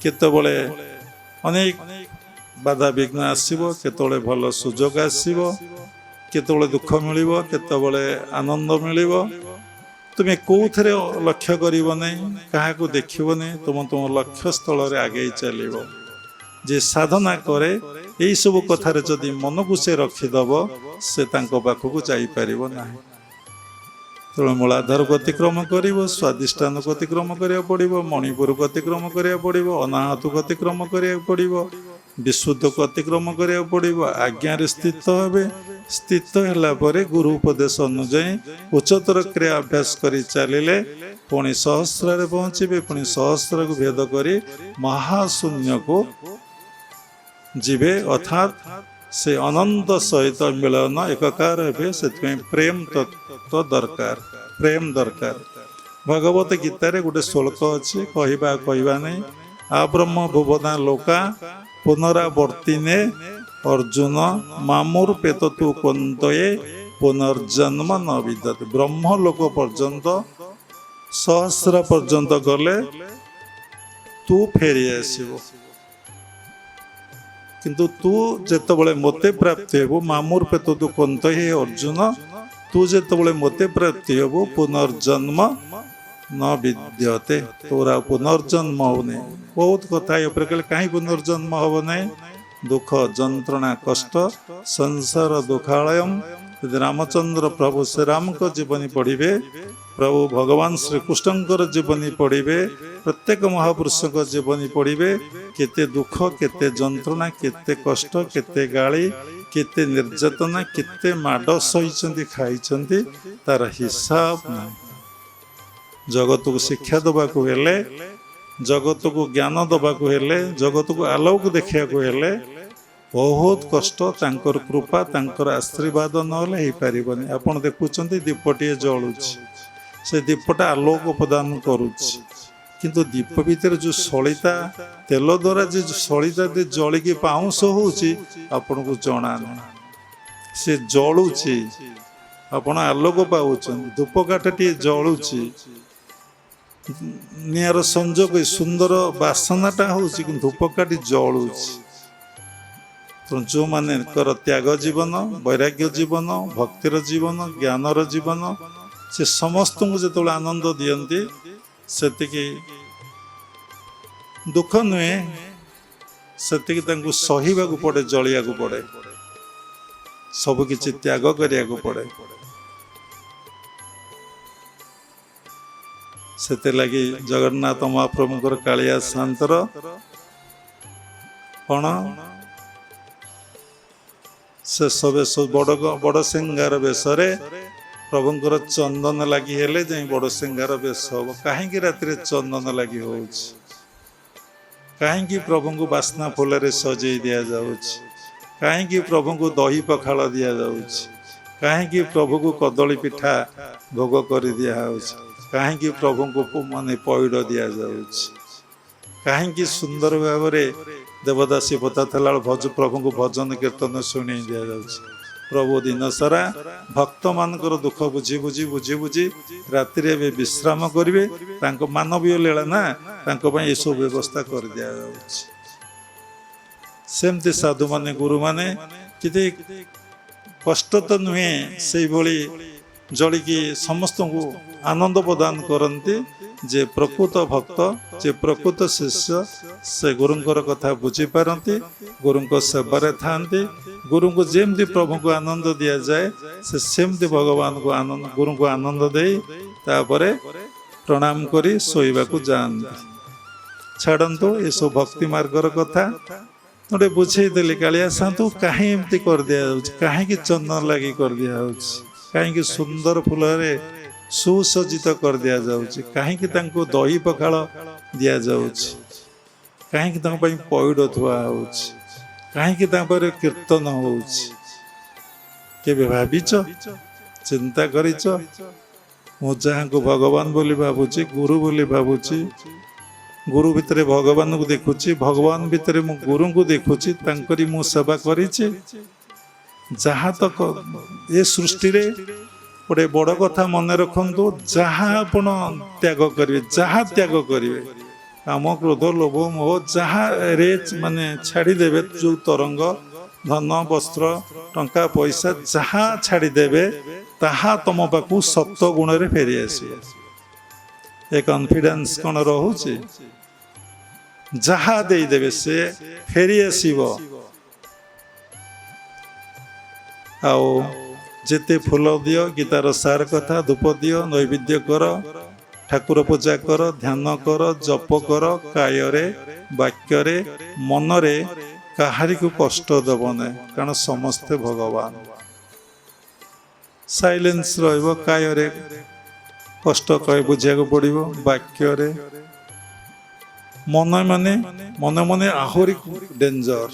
କେତେବେଳେ ଅନେକ ବାଧାବିଘ୍ନ ଆସିବ, କେତେବେଳେ ଭଲ ସୁଯୋଗ ଆସିବ, କେତେବେଳେ ଦୁଃଖ ମିଳିବ, କେତେବେଳେ ଆନନ୍ଦ ମିଳିବ। ତୁମେ କେଉଁଥିରେ ଲକ୍ଷ୍ୟ କରିବ ନାହିଁ, କାହାକୁ ଦେଖିବ ନାହିଁ, ତୁମ ଲକ୍ଷ୍ୟ ସ୍ଥଳରେ ଆଗେଇ ଚାଲିବ। ଯେ ସାଧନା କରେ ଏଇସବୁ କଥାରେ ଯଦି ମନକୁ ସେ ରଖିଦେବ, ସେ ତାଙ୍କ ପାଖକୁ ଯାଇପାରିବ ନାହିଁ। ତେଣୁ ମୂଳାଧାରକୁ ଅତିକ୍ରମ କରିବ, ସ୍ୱାଧିଷ୍ଠାନକୁ ଅତିକ୍ରମ କରିବାକୁ ପଡ଼ିବ, ମଣିପୁରକୁ ଅତିକ୍ରମ କରିବାକୁ ପଡ଼ିବ, ଅନାହତକୁ ଅତିକ୍ରମ କରିବାକୁ ପଡ଼ିବ, ବିଶୁଦ୍ଧକୁ ଅତିକ୍ରମ କରିବାକୁ ପଡ଼ିବ। ଆଜ୍ଞାରେ ସ୍ଥିତ ହେବେ। ସ୍ଥିତ ହେଲା ପରେ ଗୁରୁ ଉପଦେଶ ଅନୁଯାୟୀ ଉଚ୍ଚତର କ୍ରିୟା ଅଭ୍ୟାସ କରି ଚାଲିଲେ ପୁଣି ସହସ୍ରରେ ପହଞ୍ଚିବେ। ପୁଣି ସହସ୍ରକୁ ଭେଦ କରି ମହାଶୂନ୍ୟକୁ ଯିବେ, ଅର୍ଥାତ୍ ସେ ଅନନ୍ତ ସହିତ ମିଳନ ଏକକାର ହେବେ। ସେଥିପାଇଁ ପ୍ରେମ ତତ୍ତ୍ୱ ଦରକାର, ପ୍ରେମ ଦରକାର। ଭଗବତ ଗୀତାରେ ଗୋଟେ ଶ୍ଲୋକ ଅଛି, କହିବା ନାହିଁ। ଆବ୍ରହ୍ମ ଭୁବନା ଲୋକା ପୁନରାବର୍ତ୍ତିନେ ଅର୍ଜୁନ ମାମୁର ପେତ ତୁ କନ୍ତୟେ ପୁନର୍ଜନ୍ମ ନ ବିଦ୍ୟତେ। ବ୍ରହ୍ମଲୋକ ପର୍ଯ୍ୟନ୍ତ ସହସ୍ର ପର୍ଯ୍ୟନ୍ତ ଗଲେ ତୁ ଫେରି ଆସିବ, କିନ୍ତୁ ତୁ ଯେତେବେଳେ ମୋତେ ପ୍ରାପ୍ତି ହେବୁ, ମାମୁର ପେତ ତୁ କନ୍ତୟେ ଅର୍ଜୁନ, ତୁ ଯେତେବେଳେ ମୋତେ ପ୍ରାପ୍ତି ହେବୁ ପୁନର୍ଜନ୍ମ ନ ବିଦ୍ୟତେ, ତୋର ଆଉ ପୁନର୍ଜନ୍ମ ହବନି। ବହୁତ କଥା ଏ ଉପରେ କହିଲେ, କାହିଁ ପୁନର୍ଜନ୍ମ ହବ ନାହିଁ? ଦୁଃଖ ଯନ୍ତ୍ରଣା କଷ୍ଟ ସଂସାର ଦୁଃଖାଳୟମ। ଯଦି ରାମଚନ୍ଦ୍ର ପ୍ରଭୁ ଶ୍ରୀରାମଙ୍କ ଜୀବନୀ ପଢ଼ିବେ, ପ୍ରଭୁ ଭଗବାନ ଶ୍ରୀକୃଷ୍ଣଙ୍କର ଜୀବନୀ ପଢ଼ିବେ, ପ୍ରତ୍ୟେକ ମହାପୁରୁଷଙ୍କ ଜୀବନୀ ପଢ଼ିବେ, କେତେ ଦୁଃଖ, କେତେ ଯନ୍ତ୍ରଣା, କେତେ କଷ୍ଟ, କେତେ ଗାଳି, କେତେ ନିର୍ଯାତନା, କେତେ ମାଡ଼ ସହିଛନ୍ତି, ଖାଇଛନ୍ତି, ତାର ହିସାବ ନାହିଁ। ଜଗତକୁ ଶିକ୍ଷା ଦେବାକୁ ହେଲେ, ଜଗତକୁ ଜ୍ଞାନ ଦେବାକୁ ହେଲେ, ଜଗତକୁ ଆଲୋକ ଦେଖିବାକୁ ହେଲେ ବହୁତ କଷ୍ଟ। ତାଙ୍କର କୃପା, ତାଙ୍କର ଆଶୀର୍ବାଦ ନହେଲେ ହେଇପାରିବନି। ଆପଣ ଦେଖୁଛନ୍ତି ଦୀପଟିଏ ଜଳୁଛି, ସେ ଦୀପଟା ଆଲୋକ ପ୍ରଦାନ କରୁଛି, କିନ୍ତୁ ଦୀପ ଭିତରେ ଯେଉଁ ସଳିତା, ତେଲ ଦ୍ୱାରା ଯେ ସଳିତା ଜଳିକି ପାଉଁଶ ହେଉଛି ଆପଣଙ୍କୁ ଜଣା ନାହିଁ। ସେ ଜଳୁଛି, ଆପଣ ଆଲୋକ ପାଉଛନ୍ତି। ଧୂପକାଠଟିଏ ଜଳୁଛି, ନିଆଁର ସଂଯୋଗ ସୁନ୍ଦର ବାସନାଟା ହେଉଛି, କିନ୍ତୁ ଧୂପକାଠି ଜଳୁଛି। ତେଣୁ ଯେଉଁମାନଙ୍କର ତ୍ୟାଗ ଜୀବନ, ବୈରାଗ୍ୟ ଜୀବନ, ଭକ୍ତିର ଜୀବନ, ଜ୍ଞାନର ଜୀବନ, ସେ ସମସ୍ତଙ୍କୁ ଯେତେବେଳେ ଆନନ୍ଦ ଦିଅନ୍ତି, ସେତିକି ଦୁଃଖ ନୁହେଁ, ସେତିକି ତାଙ୍କୁ ସହିବାକୁ ପଡ଼େ, ଜଳିବାକୁ ପଡ଼େ, ସବୁକିଛି ତ୍ୟାଗ କରିବାକୁ ପଡ଼େ। ସେଥିଲାଗି ଜଗନ୍ନାଥ ମହାପ୍ରଭୁଙ୍କର କାଳିଆ ଶାନ୍ତର କ'ଣ ଶେଷ ବେଶ, ବଡ଼ ସିଙ୍ଗାର ବେଶରେ ପ୍ରଭୁଙ୍କର ଚନ୍ଦନ ଲାଗି ହେଲେ ଯାଇ ବଡ଼ ସିଙ୍ଗାର ବେଶ ହବ। କାହିଁକି ରାତିରେ ଚନ୍ଦନ ଲାଗି ହେଉଛି? କାହିଁକି ପ୍ରଭୁଙ୍କୁ ବାସ୍ନା ଫୁଲରେ ସଜେଇ ଦିଆଯାଉଛି? କାହିଁକି ପ୍ରଭୁଙ୍କୁ ଦହି ପଖାଳ ଦିଆଯାଉଛି? କାହିଁକି ପ୍ରଭୁଙ୍କୁ କଦଳୀ ପିଠା ଭୋଗ କରି ଦିଆହେଉଛି? କାହିଁକି ପ୍ରଭୁଙ୍କୁ ପଇଡ଼ ଦିଆଯାଉଛି? କାହିଁକି ସୁନ୍ଦର ଭାବରେ ଦେବଦାସୀ ପତା ଥିଲା ପ୍ରଭୁଙ୍କୁ ଭଜନ କୀର୍ତ୍ତନ ଶୁଣେଇ ଦିଆଯାଉଛି? ପ୍ରଭୁ ଦିନ ସାରା ଭକ୍ତମାନଙ୍କର ଦୁଃଖ ବୁଝି ବୁଝି ବୁଝି ବୁଝି ରାତିରେ ଏବେ ବିଶ୍ରାମ କରିବେ। ତାଙ୍କ ମାନବୀୟ ଲୀଳା ନା, ତାଙ୍କ ପାଇଁ ଏସବୁ ବ୍ୟବସ୍ଥା କରିଦିଆଯାଉଛି। ସେମିତି ସାଧୁମାନେ, ଗୁରୁମାନେ କିଛି କଷ୍ଟ ତ ନୁହେଁ, ସେଇଭଳି ଜଳିକି ସମସ୍ତଙ୍କୁ ଆନନ୍ଦ ପ୍ରଦାନ କରନ୍ତି। ଯେ ପ୍ରକୃତ ଭକ୍ତ, ଯେ ପ୍ରକୃତ ଶିଷ୍ୟ, ସେ ଗୁରୁଙ୍କର କଥା ବୁଝିପାରନ୍ତି, ଗୁରୁଙ୍କ ସେବାରେ ଥାଆନ୍ତି। ଗୁରୁଙ୍କୁ ଯେମିତି ପ୍ରଭୁଙ୍କୁ ଆନନ୍ଦ ଦିଆଯାଏ, ସେ ସେମିତି ଭଗବାନଙ୍କୁ ଆନନ୍ଦ, ଗୁରୁଙ୍କୁ ଆନନ୍ଦ ଦେଇ ତାପରେ ପ୍ରଣାମ କରି ଶୋଇବାକୁ ଯାଆନ୍ତି। ଛାଡ଼ନ୍ତୁ ଏସବୁ ଭକ୍ତି ମାର୍ଗର କଥା। ଗୋଟେ ବୁଝେଇଦେଲି, କାଳିଆ ସାଧୁ କାହିଁ ଏମିତି କରିଦିଆଯାଉଛି, କାହିଁକି ଚନ୍ଦନ ଲାଗି କରିଦିଆଯାଉଛି, କାହିଁକି ସୁନ୍ଦର ଫୁଲରେ ସୁସଜ୍ଜିତ କରିଦିଆଯାଉଛି, କାହିଁକି ତାଙ୍କୁ ଦହି ପଖାଳ ଦିଆଯାଉଛି, କାହିଁକି ତାଙ୍କ ପାଇଁ ପଇଡ଼ ଥୁଆ ହେଉଛି, କାହିଁକି ତାଙ୍କ ପାଖରେ କୀର୍ତ୍ତନ ହେଉଛି? କେବେ ଭାବିଛ? ଚିନ୍ତା କରିଛ? ମୁଁ ଯାହାଙ୍କୁ ଭଗବାନ ବୋଲି ଭାବୁଛି, ଗୁରୁ ବୋଲି ଭାବୁଛି, ଗୁରୁ ଭିତରେ ଭଗବାନଙ୍କୁ ଦେଖୁଛି, ଭଗବାନ ଭିତରେ ମୁଁ ଗୁରୁଙ୍କୁ ଦେଖୁଛି, ତାଙ୍କରି ମୁଁ ସେବା କରିଛି। ଯାହା ତ ଏ ସୃଷ୍ଟିରେ गोटे बड़ कथा मन रखु जहाँ आपण त्याग करेंगे जहाँ त्याग करेंगे काम क्रोध लोभ मोह जहाँ रेच माने छाड़देवे जो तरंग धन वस्त्र टंका पैसा जहाँ छाड़देवे ताहा तुम पाखु सत्व गुण रे फेरी आसो ए कॉन्फिडेंस कौन रोचे जहाँ देदेवे से फेरी आसो आओ जेते फूल दियो गीतार सार कथा धूप दियो नैवेद्य कर ठाकुर पूजा कर ध्यान कर जप कर कायरे वाक्यरे मनरे काहारी को कष्ट देव ना कारण समस्ते भगवान साइलेंस रहिबो कायरे कष्ट कह बुझा पड़ो वाक्यरे मन माने आहुरी डेंजर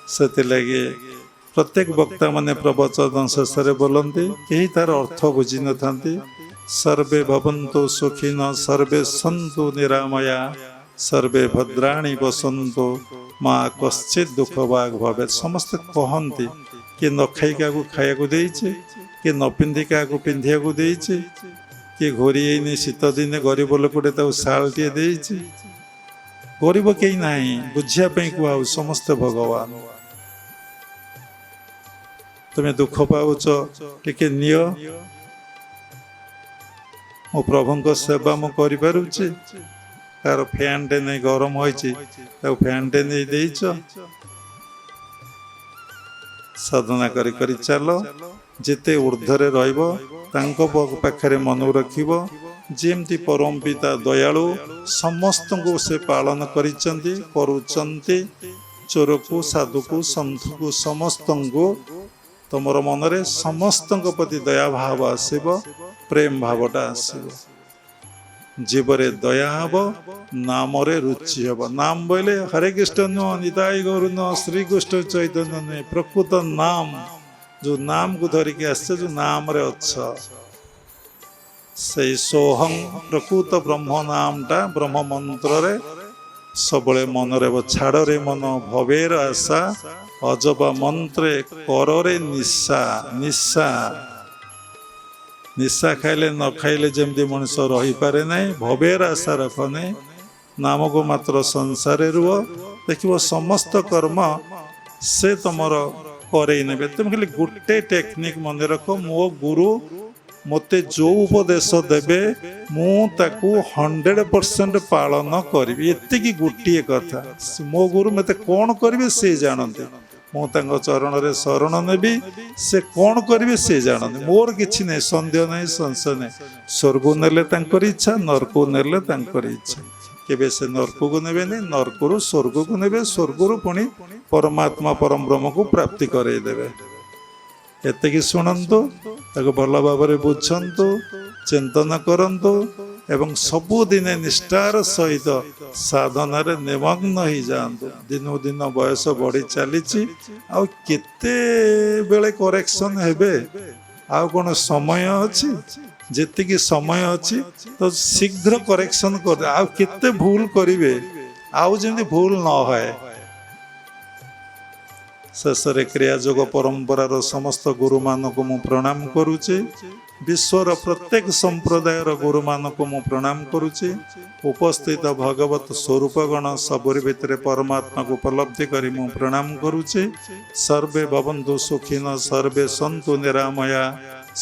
से लगे प्रत्येक वक्ता माने प्रवचन शेष बोलते कहीं तार अर्थ बुझी न था सर्वे भवन्तु सुखिन सर्वे सन्तु निरामया सर्वे भद्राणि पश्यन्तु माँ कश्चित दुख भाग भवे समस्ते कहती किए न खाई क्या खाया किए न पिंधि क्या पिंधिया किए घोरी शीत दिने गरीब लोकटे शालटे गरीब कहीं ना बुझापी कह समस्ते भगवान तुम्हें दुख पाच टिके नियो मो प्रभु सेवा मु करुचे कार फैन टे नहीं गरम हो फैन टे नहीं देच साधना करी चल जिते ऊर्ध्वरे पाखरे मन रखिब जेमती परम पिता दयालु समस्त को से पालन करुचंती चोर को साधु को सन्थु को समस्त को तुमर मनरे समस्त प्रति दया भाव आसब प्रेम भावटा आसब जीवरे दया हब नाम रुचि हब नाम बोले हरे कृष्ण नुह निताई गौर नुह श्री कृष्ण चैतन्य नुह प्रकृत नाम जो नाम को धरिकी आस जो नाम रे अच्छा से सोहं प्रकृत ब्रह्म नामटा ब्रह्म मंत्र रे सबले मन रे छाड़ रे मन भवेर आशा अजबा मंत्रे करे निशा निशा निशा खाइले न खाइले जमती मनुष्य रही पारे नहीं भवेर आशा रखने नाम को मात्र संसार रुह देखो समस्त कर्म से तुमर करे ने तुम खाली गोटे टेक्निक मन रख मो गुरु मते जो उपदेश देवे मुझे 100% पालन करी एति गोटे कथा मो गुरु मत कौन करेंगे से जानते मुझे चरण रे शरण नेबी से कौन करेंगे से जानते मोर किसी नहीं सन्देह नहीं संशय नहीं स्वर्ग नेले इच्छा नरक नेले इच्छा केबे से नरक को नेबे नहीं नरक स्वर्ग को नेबे स्वर्ग पुणी परमात्मा परम ब्रह्म को प्राप्ति करदेवे एतिकी शुणु भल भाव बुझंतु चिंतन करंतु एवं सबुदिन निष्ठार सहित साधन निमग्न हो जातु दिनू दिन बयस बढ़ी चली आते बेले करेक्शन हेबे आउ कौन समय अच्छी जी समय अच्छी तो शीघ्र करेक्शन कर आउ केते भूल करेंगे आउ जमी भूल न है शेष क्रियायोग परंपरार समस्त गुरु मान को मु प्रणाम करुचे विश्वर प्रत्येक संप्रदायर गुरु मान को मु प्रणाम करुचे उपस्थित भगवत स्वरूपगण सबुरी भितर परमात्मा को उपलब्धि करी मु प्रणाम करुचे सर्वे भवन्तु सुखिन सर्वे सन्तु निरामया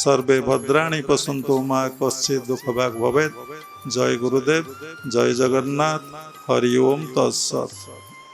सर्वे भद्राणि पश्यन्तु माँ कश्चित् दुख भाग भवेत् जय गुरुदेव जय जगन्नाथ हरि ओम तत्सत्।